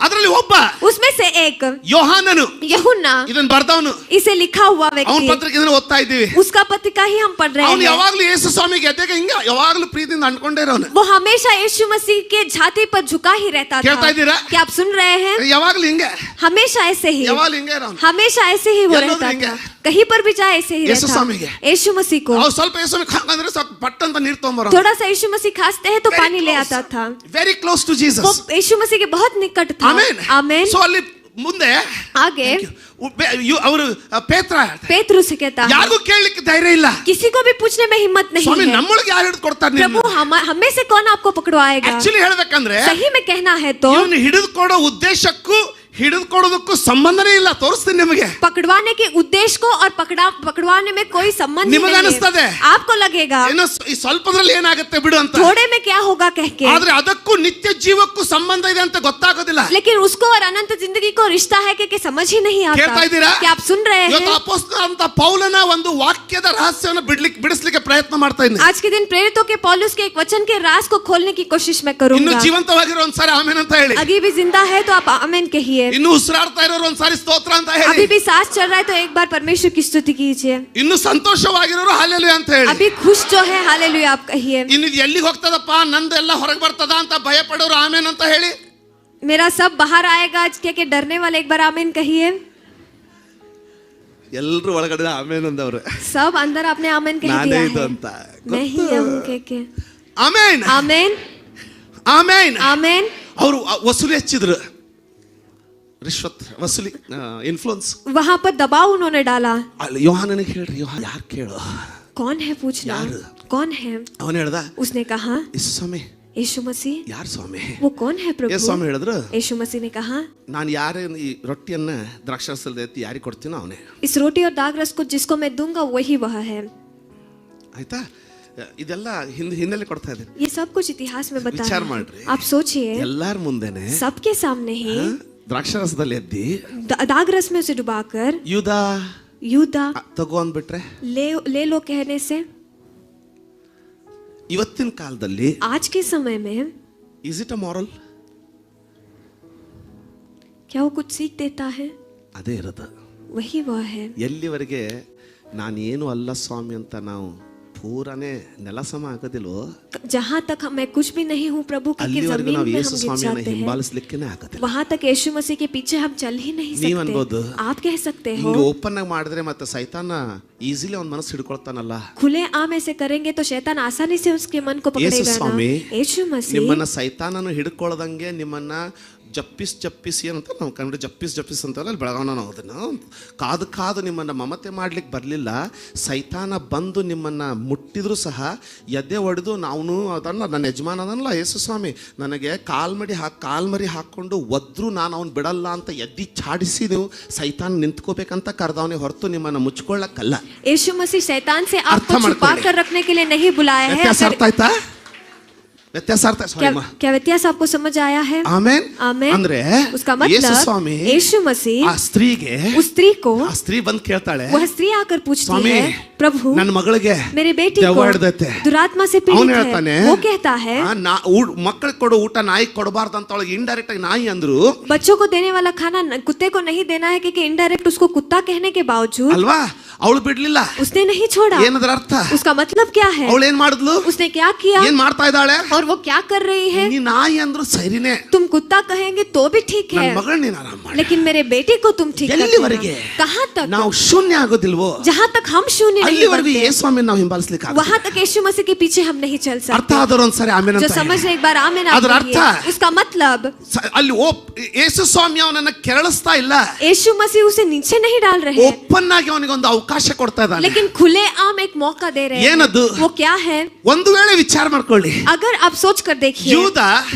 ಅದರಲ್ಲಿ ಒಬ್ಬ उसमें से एक ಯೋಹಾನನು, यूहन्ना, ಇದನ್ನ ಬರ್ದವನು, इसे लिखा हुआ ಅವನ व्यक्ति, ಪತ್ರಿಕೆ ಇದನ್ನ ಓದ್ತಾ ಇದ್ದೀವಿ. उसका पत्रिका ही हम पढ़ रहे ಅವನು हैं. ಯಾವಾಗ್ಲೂ ಯೇಸು ಸ್ವಾಮಿಗೆ ಎದೆಗೆ ಹಿಂಗ ಯಾವಾಗ್ಲೂ ಪ್ರೀತಿಯಿಂದ ಅಂಟ್ಕೊಂಡೇ ಇರೋನು. वो हमेशा यीशु मसीह के छाती पर झुका ही रहता था. ಕೇಳ್ತಾ ಇದ್ದೀರಾ? क्या आप सुन रहे हैं? ಯಾವಾಗ್ಲೂ ಹಿಂಗೆ हमेशा ऐसे ही, ಯಾವಾಗ್ಲೂ ಹಿಂಗೆ ಇರೋನು. हमेशा ऐसे ही वो ಎಲ್ಲೋದ್ರೂ रहता ಹಿಂಗೆ. था. कहीं पर भी जाए ऐसे ही ಯೇಸು रहता. ಸ್ವಾಮಿಗೆ. यीशु मसीह को ಅವ್ರು ಸ್ವಲ್ಪ ಯೇಸು ಸ್ವಾಮಿ ಅಂದ್ರೆ ಸ್ವಲ್ಪ ಪಟ್ ಅಂತ ನೀರು ತಗೊಂಬರೋ. थोड़ा सा यीशु मसीह खांसते हैं तो पानी ले आता था. ವೆರಿ ಕ್ಲೋಸ್ ಟು वो ಜೀಸಸ್. यीशु मसीह के बहुत निकट था. ಆಮೆನ್. आमेन. ಸೊ ಅಲ್ಲಿ ಮುಂದೆ आगे ಅವರು ಪೇತ್ರ पेत्रु से कहता है ಯಾರಿಗೂ ಕೇಳಲಿಕ್ಕೆ ಧೈರ್ಯ ಇಲ್ಲ. किसी को भी पूछने में हिम्मत नहीं ಸ್ವಾಮಿ है. ನಮ್ಮೊಳಗೆ ಯಾರು ಹಿಡಿದು ಕೊಡ್ತಾರೆ? प्रभु हमें से कौन आपको पकड़वाएगा? ಆಕ್ಚುಲಿ ಹೇಳ್ಬೇಕಂದ್ರೆ सही में कहना है तो ಇವನು ಹಿಡಿದು ಕೊಡೋ ಉದ್ದೇಶಕ್ಕೂ ಹಿಡಿದು ಕೊಡೋದಕ್ಕೂ ಸಂಬಂಧನೇ ಇಲ್ಲ. ತೋರಿಸ್ತೀನಿ ನಿಮಗೆ. पकड़वाने के उद्देश्य को और पकड़वाने में कोई संबंध ನಿಮಗೆ नहीं ಅನಿಸ್ತದೆ है. आपको लगेगा ಏನೋ ಈ ಸ್ವಲ್ಪದ್ರಲ್ಲಿ ಏನಾಗುತ್ತೆ ಬಿಡು ಅಂತ. थोड़े में क्या होगा कह के, ಆದ್ರೆ ಅದಕ್ಕೂ ನಿತ್ಯ ಜೀವಕ್ಕೂ ಸಂಬಂಧ ಇದೆ ಅಂತ ಗೊತ್ತಾಗೋದಿಲ್ಲ. लेकिन उसको और अनंत जिंदगी को रिश्ता है कि समझ ही नहीं आता. ಕೇಳ್ತಾ ಇದ್ದೀರಾ? क्या आप सुन रहे ಇವತ್ತು हैं? ಅಪೊಸ್ತಲ ಅಂತ ಪೌಲನ ಒಂದು ವಾಕ್ಯದ ರಹಸ್ಯವನ್ನು ಬಿಡಿಸ್ಲಿಕ್ಕೆ ಪ್ರಯತ್ನ ಮಾಡ್ತಾ ಇದ್ದೀನಿ. आज के दिन प्रेरितों के पौलुस के एक वचन के राज को खोलने की कोशिश मैं ಇನ್ನು करूंगा. ಜೀವಂತವಾಗಿರೋ ಒಂದ್ಸಾರಿ ಆಮೇನ್ ಅಂತ ಹೇಳಿ. अभी भी जिंदा है तो आप आमेन कहिए. ಇನ್ನು ಉಸಿರಾಡ್ತಾ ಇರೋರು ಒಂದ್ಸಾರಿ ಸ್ತೋತ್ರ ಅಂತ अभी ಹೇಳಿ. भी सांस चल रहा है तो एक बार परमेश्वर की स्तुति कीजिए. ಇನ್ನು ಸಂತೋಷವಾಗಿರೋರು ಹಾಲೆಲೂಯಾ ಅಂತ ಹೇಳಿ. अभी खुश जो है हालेलुया आप कहिए. ಇನ್ನು ಇದು ಎಲ್ಲಿಗೆ ಹೋಗ್ತದಪ್ಪ ನಂದು ಎಲ್ಲ ಹೊರಗೆ ಬರ್ತದ ಅಂತ ಭಯ ಪಡೋರು ಆಮೇನ್ ಅಂತ ಹೇಳಿ. मेरा सब बाहर आएगा आज के डरने वाले एक बार आमेन कहिए. ಎಲ್ಲರೂ ಒಳಗಡೆ ಆಮೇನ್ ಅಂದವ್ರು. सब अंदर आपने आमेन कह ನಾನೇ दिया ಇದು है. ಅಂತ मैं ही हूँ कह के. ಆಮೇನ್ आमेन ಆಮೇನ್. आमेन. ಅವರು ವಸೂಲಿ ಹೆಚ್ಚಿದ್ರು. ರಿಶ್ವತ್ ವಸೂಲಿ ಇನ್ಫ್ಲುಯೆನ್ಸ್. वहाँ पर दबाव उन्होंने डाला. ಅಲ್ಲಿ ಯೋಹಾನನಿಗೆ ಹೇಳ್ರಿ, ಯೋಹಾನ ಯಾರು ಕೇಳು. कौन है पूछना? यार। कौन है? ಅವನು ಹೇಳ್ದ, उसने कहा ಯೇಸು ಸ್ವಾಮಿ. यीशु मसीह. ಯಾರು ಸ್ವಾಮಿ? वो कौन है ಯೇಸು प्रभु? ಸ್ವಾಮಿ ಹೇಳಿದ್ರು, यीशु मसीह ने कहा ನಾನು ಯಾರೇ ಈ ರೊಟ್ಟಿಯನ್ನ ದ್ರಾಕ್ಷಾರಸದಲ್ಲಿ ಎತ್ತಿ ಯಾರಿಗೆ ಕೊಡ್ತೀನೋ ಅವನೇ. इस रोटी और दाग रस को जिसको मैं दूंगा वही वह है. ಆಯ್ತಾ? ಇದೆಲ್ಲ ಹಿನ್ನೆಲೆ ಕೊಡ್ತಾ ಇದ್ದೀನಿ. ये सब कुछ इतिहास में बता विचार रहा है. ಮಾಡ್ರಿ. आप सोचिए ಎಲ್ಲಾರ ಮುಂದೆನೆ सबके सामने ही ದ್ರಾಕ್ಷಾರಸದಲ್ಲಿ ಎದ್ದಿ दाग रस में उसे डुबाकर ಯೂದ यूदा ತಗೋ ಅಂದ್ಬಿಟ್ರೆ. ले लो कहने से ಇವತ್ತಿನ ಕಾಲದಲ್ಲಿ आज के समय में ಇಸ್ ಇಟ್ ಅ ಮಾರಲ್? क्या वो कुछ सीख देता है? ಅದೇ ಇರೋದು. वही वह है. ಎಲ್ಲಿವರೆಗೆ ನಾನೇನು ಅಲ್ಲ ಸ್ವಾಮಿ ಅಂತ ನಾವು ಪೂರನೇ ನೆಲಸಮ ಆಗೋದಿಲ್ವೋ जहाँ तक मैं कुछ भी नहीं हूँ प्रभु की ಅಲ್ಲಿವರೆಗೂ जमीन ನಾವು में ಯೇಸು हम गिर ಸ್ವಾಮಿಯನ್ನ जाते हैं, ಹಿಂಬಾಲಿಸ್ಲಿಕ್ಕೇನೆ ಆಗೋದಿಲ್ಲ. वहाँ तक यीशु मसीह के पीछे हम चल ही नहीं ನೀವು ಅನ್ಬೋದು, सकते. आप कह सकते हो ಹಿಂಗೆ ಓಪನ್ ಆಗಿ ಮಾಡಿದ್ರೆ ಮತ್ತೆ ಸೈತಾನ ಈಸಿಲಿ ಅವ್ನ ಮನಸ್ಸು ಹಿಡ್ಕೊಳ್ತಾನಲ್ಲ. खुले आम ऐसे करेंगे तो शैतान आसानी से उसके मन को ಯೇಸು पकड़ेगा ಸ್ವಾಮಿ ना. यीशु मसीह ನಿಮ್ಮನ್ನ ಸೈತಾನನು ಹಿಡ್ಕೊಳ್ಳದಂಗೆ ನಿಮ್ಮನ್ನ ಜಪ್ಪಿಸ್ ಏನಂತ ನಾವು ಕನ್ನಡ ಜಪ್ಪಿಸ್ ಅಂತಲ್ಲ, ಅಲ್ಲಿ ಬೆಳಗಾವನ ನಾವು ಅದನ್ನು ಕಾದು ನಿಮ್ಮನ್ನು ಮಮತೆ ಮಾಡ್ಲಿಕ್ಕೆ ಬರಲಿಲ್ಲ. ಸೈತಾನ ಬಂದು ನಿಮ್ಮನ್ನು ಮುಟ್ಟಿದ್ರು ಸಹ ಎದೆ ಹೊಡೆದು ನಾವು ಅದನ್ನು ನನ್ನ ಯಜಮಾನ ಅದನ್ನಲ್ಲ ಯೇಸು ಸ್ವಾಮಿ ನನಗೆ ಕಾಲ್ಮರಿ ಹಾಕ್ಕೊಂಡು ಒದ್ರು ನಾನು ಅವ್ನು ಬಿಡಲ್ಲ ಅಂತ ಎದ್ದಿ ಚಾಡಿಸಿ ನೀವು ಸೈತಾನ ನಿಂತ್ಕೋಬೇಕಂತ ಕರೆದವನೇ ಹೊರತು ನಿಮ್ಮನ್ನು ಮುಚ್ಕೊಳ್ಳಕ್ಕಲ್ಲ. यीशु मसीह शैतान से आपको ಅರ್ಥ छुपा ಮಾಡ್ಕೊಳ್ಳಿ. कर रखने के लिए नहीं बुलाया है. ವ್ಯತ್ಯಾಸ ಅರ್ಥ ಆಯ್ತಾ? ವ್ಯತ್ಯಾಸ ಅರ್ಥ क्या व्यत्यास आपको समझ आया है? ಆಮೇನ್. आमेन. ಅಂದ್ರೆ उसका ಯೇಸು मतलब ಸ್ವಾಮಿ यीशु मसीह ಆ ಸ್ತ್ರೀಗೆ उस स्त्री को ಆ ಸ್ತ್ರೀ ಬಂದು ಕೇಳ್ತಾಳೆ, वह स्त्री आकर पूछती स्वामी, है प्रभु ನನ್ನ ಮಗಳಿಗೆ मेरे बेटी ದೆವ್ವ को ಹಿಡ್ದೈತೆ. दुरात्मा से ಅವನು पीड़ित ಹೇಳ್ತಾನೆ, है. वो कहता है ಮಕ್ಕಳಿಗೆ ಕೊಡೋ ಊಟ ನಾಯಿ ಕೊಡಬಾರ್ದು ಅಂತ ಒಳಗೆ ಇಂಡೈರೆಕ್ಟ್ ಆಗಿ ನಾಯಿ ಅಂದ್ರು बच्चों को देने वाला खाना कुत्ते को नहीं देना है क्योंकि इनडायरेक्ट उसको कुत्ता कहने के बावजूद ಅಲ್ವಾ? ಅವಳು ಬಿಡ್ಲಿಲ್ಲ. उसने नहीं छोड़ा. ಏನದ್ರ ಅರ್ಥ? उसका मतलब क्या है? ಅವಳು ಏನ್ ಮಾಡಿದ್ಲು? उसने क्या किया ಏನ್ ಮಾಡ್ತಾ ಇದ್ದಾಳೆ? और वो क्या कर रही है? ನೀ ನಾಯಿ ಅಂದ್ರು ಸರಿನೇ, तुम कुत्ता कहेंगे तो भी ठीक है, ನನ್ನ ಮಗಳ ನೀನ್ ಆರಾಮ್ ಮಾಡಿ. लेकिन मेरे बेटे को तुम ठीक कर ಎಲ್ಲಿವರೆಗೆ देना. कहाँ तक? ನಾವು ಶೂನ್ಯ ಆಗೋದಿಲ್ವೋ जहाँ तक हम शून्य नहीं ಅಲ್ಲಿವರೆಗೂ बनते, ಯೇಸು ಸ್ವಾಮಿ ನಾವು ಹಿಂಬಾಲಿಸ್ಲಿಕ್ಕೆ ಆಗೋದಿಲ್ಲ. वहाँ तक यीशु मसीह के पीछे हम नहीं चल ಅರ್ಥ सकते. ಆದವರು ಒಂದ್ಸರಿ ಆಮೇಲೆ जो ಅಂತ समझ ಹೇಳಿ. ले एक बार आमेन आप ಅದರ कहिए. ಅರ್ಥ उसका मतलब ಅಲ್ಲಿ ಯೇಸು ಸ್ವಾಮಿ ಅವನನ್ನ ಕೆರಳಿಸ್ತಾ ಇಲ್ಲ, यीशु मसीह उसे नीचे नहीं डाल रहे हैं. ಓಪನ್ ಆಗಿ ಅವನಿಗೆ ಒಂದು ಅವಕಾಶ ಕೊಡ್ತಾ ಇದ್ದಾನೆ. लेकिन खुले आम एक मौका दे रहे हैं. ಏನದು? वो क्या है? ಒಂದು ವೇಳೆ ವಿಚಾರ ಮಾಡ್ಕೊಳ್ಳಿ, अगर आप सोच कर देखिए,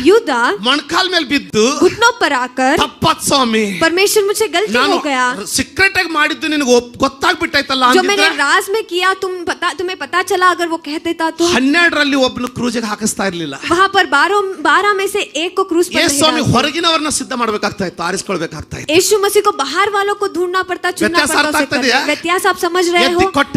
ಯೂದ ಮೊಣಕಾಲ್ ಮೇಲೆ ಬಿದ್ದು घुटनों पर आकर, ತಪ್ಪಾತ್ ಸ್ವಾಮಿ, परमेश्वर मुझसे गलती हो गया, ಸೀಕ್ರೆಟ್ ಆಗಿ ಮಾಡಿದ್ದು ನಿನಗೆ ಗೊತ್ತಾಗ್ಬಿಟ್ಟೈತಲ್ಲ जो मैंने राज में किया तुम्हें पता चला, अगर वो कह देता तो 12ರಲ್ಲಿ ಒಬ್ಬನು ಕ್ರೂಜಿಗೆ ಹಾಕಿಸ್ತಾ ಇರ್ಲಿಲ್ಲ. वहां पर 12 में से एक को क्रूज पर ಯೇಸು ಸ್ವಾಮಿ ಹೊರಗಿನವರನ್ನ ಸಿದ್ಧ ಮಾಡ್ಬೇಕಾಗ್ತಾ ಇತ್ತು, ಆರಿಸ್ಕೊಳ್ಬೇಕಾಗ್ತಾ ಇತ್ತು. यीशु मसीह को बाहर वालों को ढूंढना पड़ता, चुनना पड़ता. व्यत्यास आप समझ रहे हो? ಎತ್ತಿ ಕೊಟ್ಟ,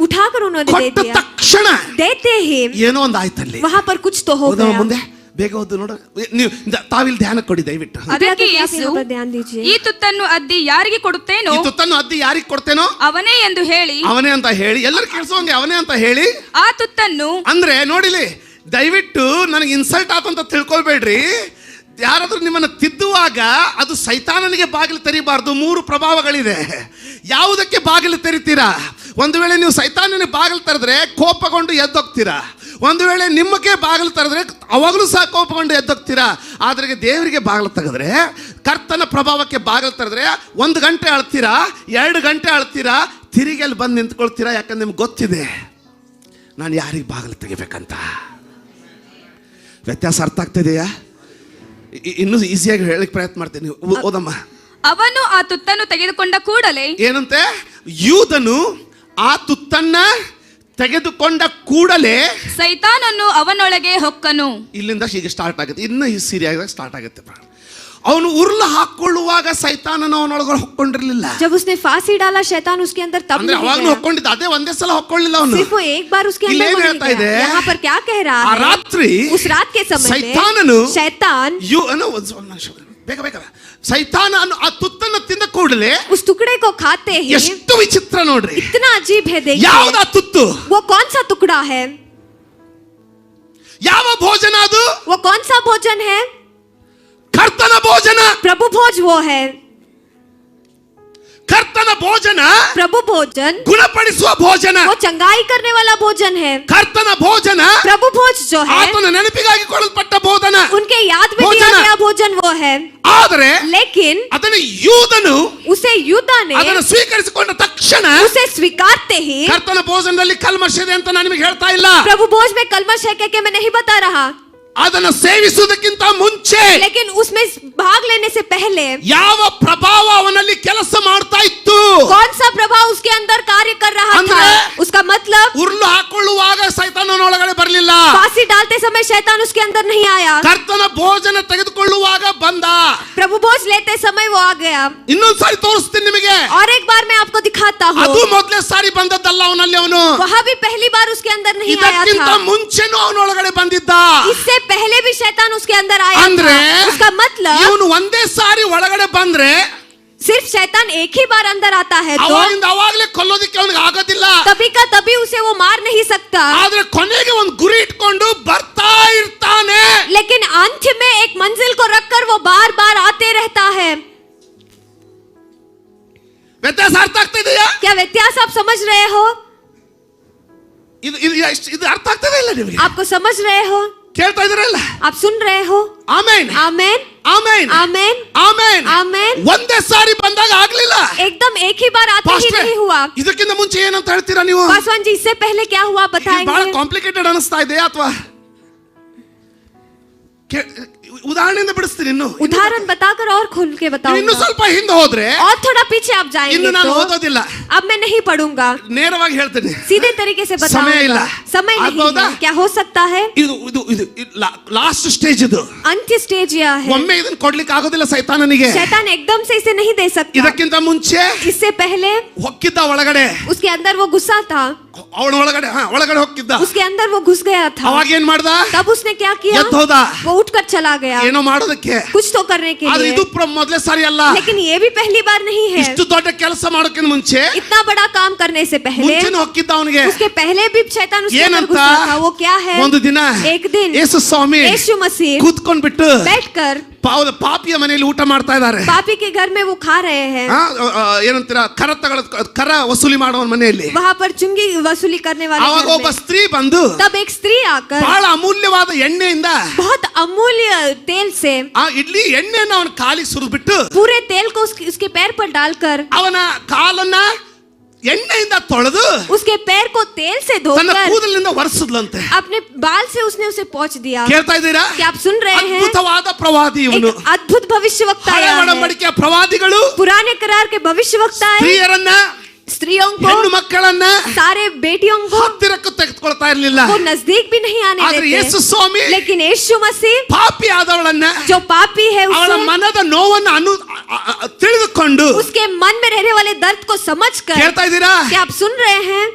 उठाकर उन्होंने दे ಕೊಟ್ಟ दिया. ತಕ್ಷಣ देते ही ಏನೋ ಒಂದು ಆಯ್ತಲ್ಲಿ. वहां पर कुछ तो हो ಹೋದವ गया. ಮುಂದೆ ಬೇಗ ಹೋದು ನೋಡು, ನೀವು ತಾವಿಲ್ ಧ್ಯಾನ ಕೊಡಿ ದಯವಿಟ್ಟು. ಅದಕ್ಕೆ आप ಯೇಸು, यहाँ पर ध्यान दीजिए. ಈ ತುತ್ತನ್ನು ಅದ್ದಿ ಯಾರಿಗೆ ಕೊಡುತ್ತೇನೋ ಈ ತುತ್ತನ್ನು ಅದ್ದಿ ಯಾರಿಗೆ ಕೊಡ್ತೇನೋ ಅವನೇ ಎಂದು ಹೇಳಿ, ಅವನೇ ಅಂತ ಹೇಳಿ, ಎಲ್ಲರೂ ಕೇಳಿಸೋಂಗೆ ಅವನೇ ಅಂತ ಹೇಳಿ, ಆ ತುತ್ತನ್ನು ಅಂದ್ರೆ ನೋಡಿಲಿ, ದಯವಿಟ್ಟು ನನಗೆ ಇನ್ಸಲ್ಟ್ ಆತಂತ ತಿಳ್ಕೊಳ್ಬೇಡ್ರಿ. ಯಾರಾದ್ರೂ ನಿಮ್ಮನ್ನ ತಿದ್ದುವಾಗ ಅದು ಸೈತಾನನಿಗೆ ಬಾಗಿಲು ತೆರಿಬಾರ್ದು. 3 ಪ್ರಭಾವಗಳಿದೆ. ಯಾವುದಕ್ಕೆ ಬಾಗಿಲು ತೆರಿತೀರಾ? ಒಂದು ವೇಳೆ ನೀವು ಸೈತಾನನಿಗೆ ಬಾಗಿಲು ತೆರೆದ್ರೆ ಕೋಪಗೊಂಡು ಎದ್ದೋಗ್ತೀರಾ. ಒಂದು ವೇಳೆ ನಿಮಗೆ ಬಾಗಿಲು ತೆರೆದ್ರೆ ಅವಾಗಲೂ ಸಹ ಕೋಪಗೊಂಡು ಎದ್ದೋಗ್ತೀರಾ. ಆದ್ರೆ ದೇವರಿಗೆ ಬಾಗಿಲು ತೆಗೆದ್ರೆ, ಕರ್ತನ ಪ್ರಭಾವಕ್ಕೆ ಬಾಗಿಲು ತೆರೆದ್ರೆ 1 ಗಂಟೆ ಅಳ್ತೀರಾ, 2 ಗಂಟೆ ಅಳ್ತೀರಾ, ತಿರುಗಿ ಅಲ್ಲಿ ಬಂದು ನಿಂತ್ಕೊಳ್ತೀರಾ. ಯಾಕಂದ್ರೆ ನಿಮ್ಗೆ ಗೊತ್ತಿದೆ ನಾನು ಯಾರಿಗೆ ಬಾಗಿಲು ತೆಗಿಬೇಕಂತ. ವ್ಯತ್ಯಾಸ ಅರ್ಥ ಆಗ್ತಿದೆಯಾ? ಇನ್ನೂ ಈಸಿಯಾಗಿ ಹೇಳಕ್ ಪ್ರಯತ್ನ ಮಾಡ್ತೀನಿ, ಓದಮ್ಮ. ಅವನು ಆ ತುತ್ತನ್ನು ತೆಗೆದುಕೊಂಡ ಕೂಡಲೇ, ಏನಂತೆ? ಯೂದನು ಆ ತುತ್ತನ್ನ ತೆಗೆದುಕೊಂಡ ಕೂಡಲೇ ಸೈತಾನನು ಅವನೊಳಗೆ ಹೊಕ್ಕನು. ಇಲ್ಲಿಂದ ಹೀಗೆ ಸ್ಟಾರ್ಟ್ ಆಗುತ್ತೆ, ಇನ್ನು ಈ ಸೀರಿಯಾಗಿ ಸ್ಟಾರ್ಟ್ ಆಗುತ್ತೆ. ಅವನು ಉರುಳು ಹಾಕೊಳ್ಳುವಾಗ ಸೈತಾನನ ಅವನೊಳಗೆ ಹೊಕ್ಕೊಂಡಿರ್ಲಿಲ್ಲ. जब उसने फांसी डाला शैतान उसके अंदर तब ಅಂದ್ರೆ नहीं ಅವಾಗ್ಲೂ गया. ಹೊಕ್ಕೊಂಡಿದ್ದ, ಅದೇ ಒಂದೇ ಸಲ ಹೊಕ್ಕೊಳ್ಳಿಲ್ಲ ಅವನು. सिर्फ वो एक बार उसके अंदर ಇಲ್ಲೇನ್ नहीं ಹೇಳ್ತಾ गया. ಇದೆ? यहाँ पर क्या कह रहा ಆ है? ರಾತ್ರಿ उस रात के समय ಸೈತಾನನು में शैतान ಬೇಗ ಬೇಗ ಸೈತಾನ ಆ ತುತ್ತನ್ನು ತಿಂದ ಕೂಡಲೇ उस टुकड़े को खाते ही, ಎಷ್ಟು ವಿಚಿತ್ರ ನೋಡ್ರಿ, इतना अजीब है. देखिए ಯಾವ್ದ ತುತ್ತು, वो कौन सा टुकड़ा है, ಯಾವ ಭೋಜನ ಅದು? वो कौन सा भोजन है? ಕರ್ತನ ಭೋಜನ. प्रभु भोज वो है. ಕರ್ತನ ಭೋಜನ प्रभु भोजन ಗುಣಪಡಿಸುವ ಭೋಜನ. वो चंगाई करने वाला भोजन है. ಕರ್ತನ ಭೋಜನ प्रभु भोज जो है ಆತನ ನೆನಪಿಗಾಗಿ ಕೊಡಲ್ಪಟ್ಟ ಬೋಧನ. उनके याद में भोजन. दिया गया भोजन वो है. ಆದರೆ लेकिन ಅದನ್ನು ಯೂದನು उसे यूदा ने ಅದನ್ನು ಸ್ವೀಕರಿಸಿಕೊಂಡ ತಕ್ಷಣ उसे स्वीकारते ही, ಕರ್ತನ ಭೋಜನದಲ್ಲಿ ಕಲ್ಮಶ ಇದೆ ಅಂತ ನಾನು ನಿಮಗೆ ಹೇಳ್ತಾ ಇಲ್ಲ, प्रभु भोज में कलमश है क्या मैं नहीं बता रहा, ಅದನ್ನು ಸೇವಿಸುವುದಕ್ಕಿಂತ ಮುಂಚೆ लेकिन उसमें भाग लेने से पहले ಯಾವ ಪ್ರಭಾವ ಅವನಲ್ಲಿ ಕೆಲಸ ಮಾಡ್ತಾ ಇತ್ತು? कौन सा प्रभाव उसके अंदर कार्य कर रहा था? ಅಂದ್ರೆ उसका मतलब ಉರುಳು ಹಾಕೊಳ್ಳುವಾಗ ಸೈತಾನನೊಳಗಡೆ ಬರಲಿಲ್ಲ, फांसी डालते समय शैतान उसके अंदर नहीं आया. ಕರ್ತನ ಭೋಜನ ತೆಗೆದುಕೊಳ್ಳುವಾಗ ಬಂದ. प्रभु भोज लेते समय वो आ गया. ಇನ್ನೊಂದ್ ಸಾರಿ ತೋರಿಸ್ತೀನಿ ನಿಮಗೆ, और एक बार मैं आपको दिखाता ಅದು हूँ, ಮೊದಲೇ ಸಾರಿ ಬಂದದ್ದಲ್ಲ ಅವನಲ್ಲಿ. ಅವನು वहाँ भी पहली बार उसके अंदर नहीं आया ಇದಕ್ಕಿಂತ था. ಮುಂಚೆನೂ ಅವನೊಳಗಡೆ ಬಂದಿದ್ದ. इससे पहले भी शैतान उसके अंदर आया ಅಂದ್ರೆ था. उसका मतलब ಇವನು ಒಂದೇ ಸಾರಿ ಒಳಗಡೆ ಬಂದ್ರೆ सिर्फ शैतान एक ही बार अंदर आता है तो ಅವಾಗಿಂದ ಅವಾಗಲೇ ಕೊಲ್ಲೋದಿಕ್ಕೆ ಅವನಿಗೆ ಆಗೋದಿಲ್ಲ. तभी का तभी उसे वो मार नहीं सकता. ಆದ್ರೆ ಕೊನೆಗೆ ಒಂದು ಗುರಿ ಇಟ್ಕೊಂಡು ಬರ್ತಾ ಇರ್ತಾನೆ. लेकिन अंत में एक मंजिल को रखकर वो बार बार आते रहता है. ವ್ಯತ್ಯಾಸ ಅರ್ಥ ಆಗ್ತಿದೆಯಾ? क्या व्यत्यास आप समझ रहे हो? ಇದು ಇದು ಇದು ಅರ್ಥ ಆಗ್ತದೆ ಇಲ್ಲ ನಿಮಗೆ? आपको समझ रहे हो? ಕೇಳ್ತಾ ಇದ್ರಲ್ಲ? आप सुन रहे हो? ಆಮೆನ್ आमेन ಆಮೆನ್ आमेन ಆಮೆನ್ आमेन. ಒಂದೇ ಸಾರಿ ಬಂದಾಗ ಆಗ್ಲಿಲ್ಲ. एकदम एक ही बार आते ही ಪಾಸ್ಟ್ರೆ, नहीं हुआ. ಇದಕ್ಕಿಂತ ಮುಂಚೆ ಏನಂತ ಹೇಳ್ತೀರಾ ನೀವು? पासवान जी, इससे पहले क्या हुआ ಇದು ಬಹಳ बताएंगे? ಕಾಂಪ್ಲಿಕೇಟೆಡ್ ಅನಿಸ್ತಾ ಇದೆ ಅಥವಾ ಉದಾಹರಣೆಯಿಂದ ಬಿಡಿಸ್ತೀನಿ. ಇನ್ನು उदाहरण बताकर और खोल के ಇನ್ನು बताऊंगा. ಸ್ವಲ್ಪ ಹಿಂದೆ ಹೋದ್ರೆ और थोड़ा पीछे आप ಇನ್ನು जाएंगे ನಾನು तो ಓದೋದಿಲ್ಲ, अब मैं नहीं पढ़ूंगा, ನೇರವಾಗಿ ಹೇಳ್ತೀನಿ. सीधे तरीके से समय ಇಲ್ಲ. बताऊंगा. समय नहीं ಆಗ್ಬೋದಾ? है. क्या हो सकता है? ಇದು ಇದು ಇದು ಲಾಸ್ಟ್ ಸ್ಟೇಜ್. ಇದು अंत्य स्टेज यह है. ಒಮ್ಮೆ ಇದನ್ನ ಕೊಡ್ಲಿಕ್ಕೆ ಆಗೋದಿಲ್ಲ ಸೈತಾನನಿಗೆ. शैतान एकदम से इसे नहीं दे सकता. ಇದಕ್ಕಿಂತ ಮುಂಚೆ इससे पहले ಹೊಕ್ಕಿದ್ದ ಒಳಗಡೆ, उसके अंदर वो गुस्सा था, ಅವಳ ಒಳಗಡೆ ಒಳಗಡೆ ಹೊಕ್ಕಿದ್ದ. उसके अंदर वो घुस गया था. ಅವಾಗ ಏನ್ ಮಾಡ್ದ? तब उसने क्या किया? ಎದ್ದು ಹೋದ. वो उठकर चला गया ಏನೋ ಮಾಡೋದಕ್ಕೆ. कुछ तो करने के ಆದ್ರೆ लिए. ಇದು ಮೊದಲೇ ಸಾರಿ ಅಲ್ಲ. लेकिन ये भी पहली बार नहीं है. ಇಷ್ಟು ದೊಡ್ಡ ಕೆಲಸ ಮಾಡೋಕ್ಕಿಂತ ಮುಂಚೆ इतना बड़ा काम करने से पहले ಮುಂಚೆನೂ ಹೊಕ್ಕಿದ್ದ ಅವನಿಗೆ. उसके पहले भी शैतान उसके अंदर ಏನಂತ? घुसा था. वो क्या है? ಒಂದು ದಿನ एक दिन ಯೇಸು ಸ್ವಾಮಿ यीशु मसीह ಕೂತ್ಕೊಂಡ್ಬಿಟ್ಟು बैठकर ಪಾಪಿಯ ಮನೆಯಲ್ಲಿ ಊಟ ಮಾಡ್ತಾ ಇದ್ದಾರೆ. पापी के घर में वो खा रहे हैं. ಏನಂತೀರಾ, ಕರ ವಸೂಲಿ ಮಾಡೋನ್ ಮನೆಯಲ್ಲಿ. वहाँ पर चुंगी वसूली करने वाले ಅವಾಗ घर ಒಬ್ಬ में. ಸ್ತ್ರೀ ಬಂದು तब एक स्त्री आकर ಬಹಳ ಅಮೂಲ್ಯವಾದ ಎಣ್ಣೆಯಿಂದ बहुत अमूल्य तेल से ಆ ಇಡ್ಲಿ ಎಣ್ಣೆಯನ್ನು ಅವನ ಕಾಲಿಗೆ ಸುರಿದ್ಬಿಟ್ಟು पूरे तेल को उसके पैर पर डालकर ಅವನ ಕಾಲನ್ನ ಎಣ್ಣೆಯಿಂದ ತೊಳೆದು उसके पैर को तेल से ತನ್ನ धोकर ಕೂದಲಿನಿಂದ ಒರೆಸಿದ್ಲಂತೆ. अपने बाल से उसने उसे पोंछ दिया। ಕೇಳ್ತಾ ಇದ್ದೀರಾ? क्या आप सुन रहे हैं? ಅದ್ಭುತವಾದ ಪ್ರವಾದಿ ಇವನು. एक अद्भुत भविष्यवक्ता ಹಳೆ आया है। ಒಡಂಬಡಿಕೆಯ ಪ್ರವಾದಿಗಳು पुराने करार के भविष्यवक्ता है, ಸ್ತ್ರೀಯರನ್ನ स्त्रियों ಹೆಣ್ಣು को, ಮಕ್ಕಳನ್ನ सारे बेटियों को ಹತ್ತಿರಕ್ಕೆ ತೆಗೆದುಕೊಳ್ತಾ ಇರಲಿಲ್ಲ. वो नजदीक भी नहीं आने ಆದ್ರೆ ಯೇಸು देते। ಸ್ವಾಮಿ लेकिन यीशु मसीह ಪಾಪಿ ಆದವಳನ್ನ जो पापी है ಅವಳ उसे ಮನದ ನೋವನ್ನು ತಿಳಿದುಕೊಂಡು उसके मन में रहने वाले दर्द को समझकर, ಕೇಳ್ತಾ ಇದ್ದೀರಾ? क्या आप सुन रहे हैं?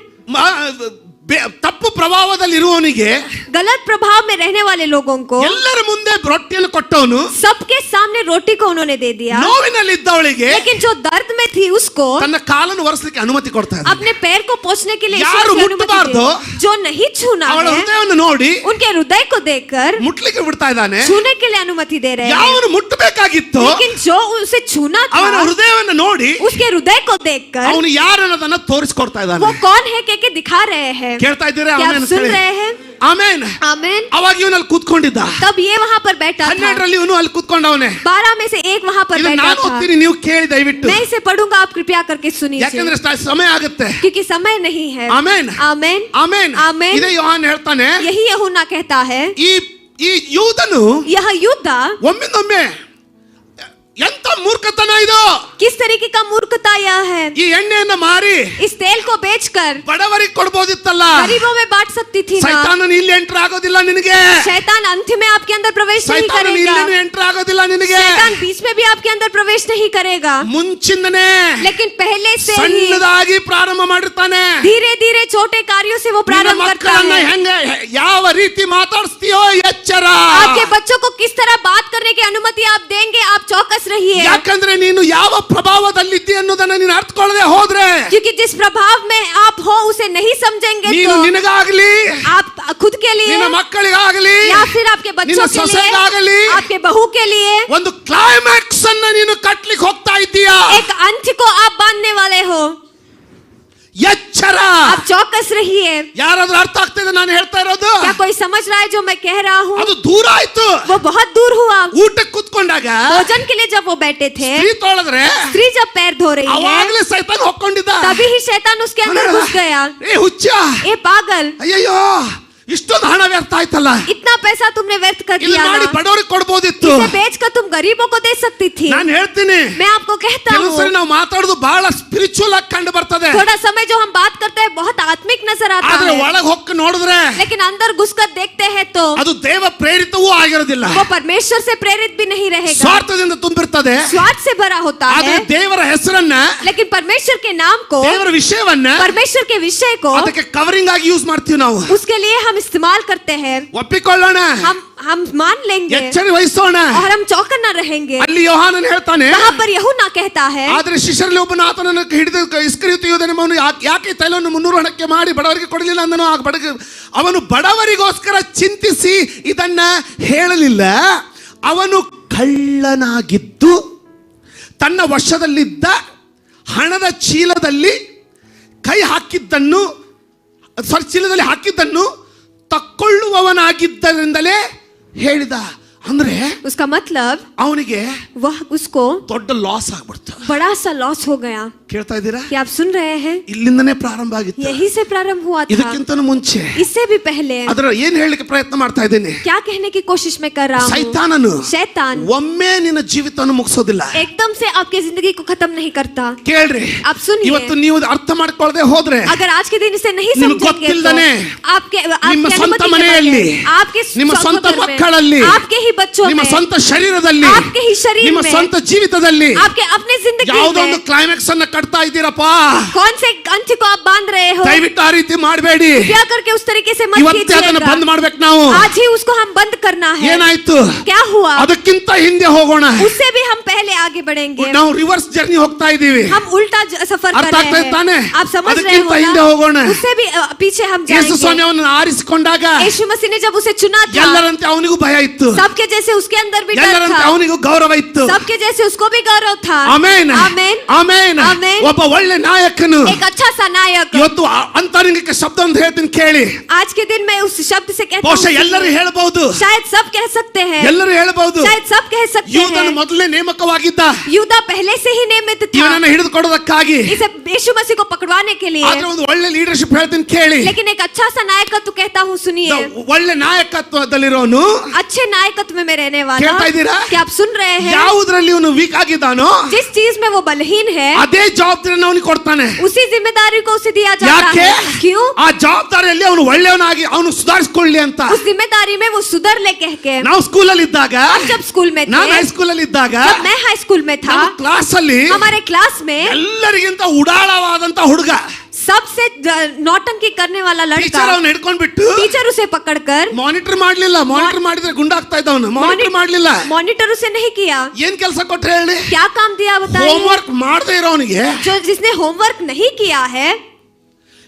ತಪ್ಪು ಪ್ರಭಾವದಲ್ಲಿ ಇರುವವನಿಗೆ गलत प्रभाव में रहने वाले लोगों को ಎಲ್ಲರ ಮುಂದೆ ರೊಟ್ಟಿಯನ್ನು ಕೊಟ್ಟವನು सबके सामने रोटी को उन्होंने दे दिया, ನೋವಿನಲ್ಲಿ ಇದ್ದವಳಿಗೆ लेकिन जो दर्द में थी उसको ತನ್ನ ಕಾಲನ್ನು ಒರೆಸಲಿಕ್ಕೆ ಅನುಮತಿ ಕೊಡ್ತಾ ಇದ್ದಾನೆ. अपने पैर को पोंछने के लिए ಯಾರು ईश्वर की अनुमति ಮುಟ್ಟಬಾರ್ದೋ, दे। जो नहीं छूना ಅವಳ है ಹೃದಯವನ್ನು ನೋಡಿ उनके हृदय को देखकर ಮುಟ್ಲಿಕ್ಕೆ ಬಿಡ್ತಾ ಇದ್ದಾನೆ. छूने के लिए अनुमति दे रहे हैं, ಯಾವನು ಮುಟ್ಟಬೇಕಾಗಿತ್ತು लेकिन जो उसे छूना ಅವನ था ಹೃದಯವನ್ನು ನೋಡಿ उसके हृदय को देखकर ಅವನು ಯಾರನ್ನೋದನ್ನ ತೋರಿಸ್ಕೊಡ್ತಾ ಇದ್ದಾನೆ. वो कौन है के दिखा रहे हैं। ಕೇಳ್ತಾ ಇದ್ದೀರಾ? क्या आप ಆಮೆನ್ सुन ಹೇಳಿ. रहे हैं? ಆಮೆನ್. आमीन। ಅವಾಗ ಇವನಲ್ಲಿ ಕೂತ್ಕೊಂಡಿದ್ದ. तब ये वहाँ पर बैठा था, 12ರಲ್ಲಿ ಇವನು ಅಲ್ಲಿ ಕೂತ್ಕೊಂಡವನೆ. 12 में से एक वहाँ पर ಇದನ್ನ बैठा ನಾನು था। ಓದ್ತೀನಿ, ನೀವು ಕೇಳಿ ದಯವಿಟ್ಟು. मैं इसे पढ़ूंगा, आप कृपया करके सुनिए, ಯಾಕಂದ್ರೆ ಸಮಯ ಆಗುತ್ತೆ. क्योंकि समय नहीं है। ಆಮೆನ್. आमीन। ಆಮೆನ್. ಆಮೆನ್. ಇದೇ ಯೋಹಾನ್ ಹೇಳ್ತಾನೆ, यही यूहन्ना कहता है, ಈ ಯೂದನು यह युद्ध ಒಮ್ಮಿಂದೊಮ್ಮೆ ಎಂತ ಮೂರ್ಖತನ ಇದು. किस तरीके का मूर्खता यह है। ಈ ಎಣ್ಣೆಯನ್ನ ಮಾರಿ इस तेल को बेचकर ಬಡವರಿಗೆ ಕೊಡ್ಬೋದಿತ್ತಲ್ಲ. गरीबों में बांट सकती थी ना। ಸೈತಾನನು ಇಲ್ಲಿ ಎಂಟರ್ ಆಗೋದಿಲ್ಲ ನಿನಗೆ. शैतान अंत में आपके अंदर प्रवेश नहीं ಸೈತಾನನು करेगा। ಇಲ್ಲೇನು ಎಂಟರ್ ಆಗೋದಿಲ್ಲ ನಿನಗೆ. शैतान बीच में भी आपके अंदर प्रवेश नहीं करेगा, ಮುಂಚಿಂದನೇ लेकिन पहले से ही ಸಣ್ಣದಾಗಿ ಪ್ರಾರಂಭ ಮಾಡಿರ್ತಾನೆ. धीरे धीरे छोटे कार्यों से वो ನಿನ್ನ प्रारंभ करता ಮಕ್ಕಳನ್ನ है। ಹೆಂಗ ಯಾವ ರೀತಿ ಮಾತಾಡಿಸ್ತೀಯೋ ಎಚ್ಚರ. आपके बच्चों को किस तरह बात करने की अनुमति आप देंगे, आप चौकस रहिए। ಯಾಕಂದ್ರೆ ನೀನು ಯಾವ ಪ್ರಭಾವದಲ್ಲಿದ್ದಿ ಅನ್ನೋದನ್ನ ನೀನು ಅರ್ಥಕೊಳ್ಳದೆ ಹೋದ್ರೆ, क्योंकि जिस प्रभाव में आप हो उसे नहीं समझेंगे ನೀನು तो ನಿನಗಾಗಲಿ, आप खुद के लिए ನಿನ್ನ ಮಕ್ಕಳಿಗಾಗಲಿ, या फिर आपके ನಿನ್ನ बच्चों के ಸೊಸೆಗಾಗಲಿ लिए, आपके बहू के लिए ಒಂದು ಕ್ಲೈಮ್ಯಾಕ್ಸ್ ಅನ್ನ ನೀನು ಕಟ್ಲಿಕ್ಕೆ ಹೋಗ್ತಾ ಇದ್ದೀಯಾ. एक अंत को आप बांधने वाले हो। ಎಚ್ಚರ. आप चौकस रहिए। ಯಾರಾದ್ರೂ ಅರ್ಥ ಆಗ್ತಿದೆ ನಾನು ಹೇಳ್ತಾ ಇರೋದು? क्या कोई समझ रहा है जो मैं कह रहा हूँ? ಅದು ದೂರ ಆಯ್ತು. वो बहुत दूर हुआ। ಊಟಕ್ಕೆ ಕೂತ್ಕೊಂಡಾಗ भोजन के लिए जब वो बैठे थे, ಸ್ತ್ರೀ ತೊಳೆದ್ರೆ स्त्री जब पैर धो रही है, ಅವಾಗಲೇ ಸೈತಾನ್ ಹೊಕ್ಕೊಂಡಿದ್ದ. तभी ही शैतान उसके अंदर घुस गया। ಏ ಹುಚ್ಚ, ए पागल, ಅಯ್ಯಯ್ಯೋ ಇಷ್ಟೊಂದು ಹಣ ವ್ಯರ್ಥ ಆಯ್ತಲ್ಲ. इतना पैसा तुमने व्यर्थ कर ಇಲ್ಲಿ दिया ಮಾಡಿ ना। ಬಡವರಿಗೆ ಕೊಡ್ಬೋದಿತ್ತು. इसे बेचकर तुम गरीबों को दे सकती थी। ನಾನು ಹೇಳ್ತೀನಿ, मैं आपको कहता ಕೆಲವು ಸರಿ हूँ, ನಾವು ಮಾತಾಡೋದು ಬಹಳ ಸ್ಪಿರಿಚುವಲ್ ಆಗಿ ಕಂಡು ಬರ್ತದೆ. थोड़ा समय जो हम बात करते हैं बहुत आत्मिक नजर आता ಆದ್ರೆ है, ಒಳಗೆ ಹೊಕ್ಕ ನೋಡಿದ್ರೆ लेकिन अंदर घुसकर देखते हैं तो ಅದು ದೇವ ಪ್ರೇರಿತವೂ ಆಗಿರೋದಿಲ್ಲ. वो परमेश्वर से प्रेरित भी नहीं रहेगा, ಸ್ವಾರ್ಥದಿಂದ ತುಂಬಿರ್ತದೆ. स्वार्थ से भरा होता ಆದ್ರೆ है। ದೇವರ ಹೆಸರನ್ನ, लेकिन परमेश्वर के नाम को, ದೇವರ ವಿಷಯವನ್ನ परमेश्वर के विषय को, ಅದಕ್ಕೆ ಕವರಿಂಗ್ ಆಗಿ ಯೂಸ್ ಮಾಡ್ತೀವಿ ನಾವು. उसके लिए हम इस्तेमाल करते हैं। ಒಪ್ಪಿಕೊಳ್ಳೋಣ, हम मान लेंगे ಎಚ್ಚರ ವಹಿಸೋಣ. और हम चौकन्ना रहेंगे। ಅಲ್ಲಿ ಯೋಹಾನನ್ ಹೇಳ್ತಾನೆ, वहाँ पर यूहन्ना कहता है, ಆದ್ರೆ ಶಿಷ್ಯರಲ್ಲಿ ಒಬ್ಬನ ಆತನನ್ನು ಹಿಡಿದು ಇಸ್ಕರಿಯೋತ ಯೂದನೆಂಬವನು ಯಾಕೆ ತೈಲವನ್ನು 300 ಹಣಕ್ಕೆ ಮಾಡಿ ಬಡವರಿಗೆ ಕೊಡಲಿಲ್ಲ ಅಂದನು. ಅವನು ಬಡವರಿಗೋಸ್ಕರ ಚಿಂತಿಸಿ ಇದನ್ನ ಹೇಳಲಿಲ್ಲ. ಅವನು ಕಳ್ಳನಾಗಿದ್ದು ತನ್ನ ವಶದಲ್ಲಿದ್ದ ಹಣದ ಚೀಲದಲ್ಲಿ ಚೀಲದಲ್ಲಿ ಹಾಕಿದ್ದನ್ನು ತಕ್ಕೊಳ್ಳುವವನಾಗಿದ್ದರಿಂದಲೇ ಹೇಳಿದ. ಅಂದ್ರೆ उसका मतलब ಅವನಿಗೆ वह उसको ದೊಡ್ಡ ಲಾಸ್ ಆಗ್ಬಿಡ್ತು. बड़ा सा लॉस हो गया। ಕೇಳ್ತಾ ಇದ್ದೀರಾ? क्या आप सुन रहे हैं? ಇಲ್ಲಿಂದನೇ ಪ್ರಾರಂಭ ಆಗಿತ್ತು. यही से प्रारंभ हुआ था, ಇದಕ್ಕಿಂತನೂ ಮುಂಚೆ इससे भी पहले। ಅದರ ಏನ್ ಹೇಳಲಿಕ್ಕೆ ಪ್ರಯತ್ನ ಮಾಡ್ತಾ ಇದ್ದೀನಿ? क्या कहने की कोशिश मैं कर रहा हूँ? ಸೈತಾನನು शैतान ಒಮ್ಮೆ ನಿನ್ನ ಜೀವಿತವನ್ನು ಮುಗಿಸೋದಿಲ್ಲ. एकदम से आपकी जिंदगी को खत्म नहीं करता। ಕೇಳ್ರಿ, आप सुनिए, ಇವತ್ತು ನೀವು ಅರ್ಥ ಮಾಡ್ಕೊಳ್ಳದೆ ಹೋದ್ರೆ, अगर आज के दिन इसे नहीं ನಿಮ್ಗೆ समझेंगे ಗೊತ್ತಿಲ್ದನೆ तो आपके ನಿಮ್ಮ आपकी ಸ್ವಂತ अनुमति के ಮನೆಯಲ್ಲಿ, बगैर, आपके ನಿಮ್ಮ ಸ್ವಂತ सहोदर में, ಮಕ್ಕಳಲ್ಲಿ, आपके ही बच्चों ನಿಮ್ಮ में, ಸ್ವಂತ ಶರೀರದಲ್ಲಿ, आपके ही शरीर ನಿಮ್ಮ में, ಸ್ವಂತ ಜೀವಿತದಲ್ಲಿ आपके अपने जिंदगी ಯಾವುದೋ ಒಂದು में ಕ್ಲೈಮ್ಯಾಕ್ಸ್ ಅನ್ನ ಕಟ್ತಾ ಇದ್ದೀರಪ್ಪ. कौन से अंत को आप बांध रहे हो? ದಯವಿಟ್ಟು ಆ ರೀತಿ ಮಾಡಬೇಡಿ. क्या करके उस तरीके से मत ಇವತ್ತೇ ಅದನ್ನ कीजिएगा। ಬಂದ್ ಮಾಡ್ಬೇಕು ನಾವು. आज ही उसको हम बंद करना है। ಏನಾಯ್ತು? क्या हुआ? ಅದಕ್ಕಿಂತ ಹಿಂದೆ ಹೋಗೋಣ. उससे भी हम पहले आगे बढ़ेंगे। ನಾವು ರಿವರ್ಸ್ ಜರ್ನಿ ಹೋಗ್ತಾ ಇದ್ದೀವಿ. हम उल्टा सफर कर ಅರ್ಥ रहे ಆಗ್ತಾ ಇದ್ದಾನೆ? हैं। आप समझ रहे ಅದಕ್ಕಿಂತ हो ಹಿಂದೆ ना? ಹೋಗೋಣ. उससे भी पीछे हम ಯೇಸು जाएंगे। ಸ್ವಾಮಿ ಅವನನ್ನು ಆರಿಸಿಕೊಂಡಾಗ यीशु मसीह ने जब उसे चुना था, ಎಲ್ಲರಂತೆ ಅವನಿಗೂ ಭಯ ಇತ್ತು, सबके जैसे उसके अंदर भी डर ಎಲ್ಲರಂತೆ था, ಅವನಿಗೂ ಗೌರವ ಇತ್ತು. सबके जैसे उसको भी गौरव था। ಆಮೆನ್, आमेन, ಆಮೆನ್. आमेन। ಆಮೆನ್. ಒಬ್ಬ ಒಳ್ಳೆ ನಾಯಕನು. एक अच्छा सा नायक. ಇವತ್ತು ಅಂತರಂಗಿಕ ಶಬ್ದ ಅಂತ ಹೇಳ್ತೀನಿ ಕೇಳಿ. आज के दिन मैं उस शब्द से कहता ಬಹುಶಃ हूँ, ಎಲ್ಲರೂ ಹೇಳಬಹುದು, शायद सब कह सकते हैं, ಎಲ್ಲರೂ ಹೇಳಬಹುದು. शायद सब कह सकते ಯೂದನು हैं, ಮೊದಲೇ ನೇಮಕವಾಗಿದ್ದ यूदा पहले से ही नियमित था ಇವನನ್ನ ಹಿಡಿದುಕೊಡೋದಕ್ಕಾಗಿ. इसे यीशु मसीह को पकड़वाने के लिए. ಆದ್ರೆ ಒಂದು ಒಳ್ಳೆ ಲೀಡರ್ಶಿಪ್ ಹೇಳ್ತೀನಿ ಕೇಳಿ. लेकिन एक अच्छा सा नायकत्व कहता हूँ, सुनिए. ಒಳ್ಳೆ ನಾಯಕತ್ವದಲ್ಲಿರೋನು अच्छे नायकत्व में रहने वाला. ಕೇಳ್ತಾ ಇದ್ದೀರಾ? क्या आप सुन रहे हैं? ಯಾವುದರಲ್ಲಿ ಇವನು ವೀಕ್ ಆಗಿದ್ದಾನೋ जिस चीज में वो बलहीन है, ಅದೇ ಜವಾಬ್ದಾರಿಯನ್ನು ಅವನಿಗೆ ಕೊಡ್ತಾನೆ. उसी जिम्मेदारी को उसे दिया जाता ಯಾಕೆ? है. क्यों? ಆ ಜವಾಬ್ದಾರಿಯಲ್ಲಿ ಅವನು ಒಳ್ಳೆಯವನಾಗಿ ಅವನು ಸುಧಾರಿಸಿಕೊಳ್ಳಿ ಅಂತ. उस जिम्मेदारी में वो सुधर ले कह के. ನಾವು ಸ್ಕೂಲಲ್ಲಿ ಇದ್ದಾಗ, हम जब स्कूल में थे, ನಾನು ಹೈಸ್ಕೂಲ್ ಅಲ್ಲಿ ಇದ್ದಾಗ, जब मैं हाई स्कूल में था, ನಮ್ಮ ಕ್ಲಾಸ್ ಅಲ್ಲಿ हमारे क्लास में ಎಲ್ಲರಿಗಿಂತ ಉಡಾಳವಾದಂತ ಹುಡುಗ सबसे नौटंकी करने वाला लड़का, ಟೀಚರ್ ಅವನು ಹಿಡ್ಕೊಂಡ್ಬಿಟ್ಟು टीचर उसे पकड़कर, ಮಾನಿಟರ್ ಮಾಡ್ಲಿಲ್ಲ. ಮಾನಿಟರ್ ಮಾಡಿದ್ರೆ ಗುಂಡಾಗ್ತಾ ಇದ್ದ ಅವನು. ಮಾನಿಟರ್ ಮಾಡ್ಲಿಲ್ಲ. मॉनिटर उसे नहीं किया. ಏನ್ ಕೆಲಸ ಕೊಟ್ರೆ ಹೇಳಿ? क्या काम दिया बताइए? ಹೋಮ್ವರ್ಕ್ ಮಾಡದೇ ಇರೋನಿಗೆ जो जिसने होमवर्क नहीं किया है,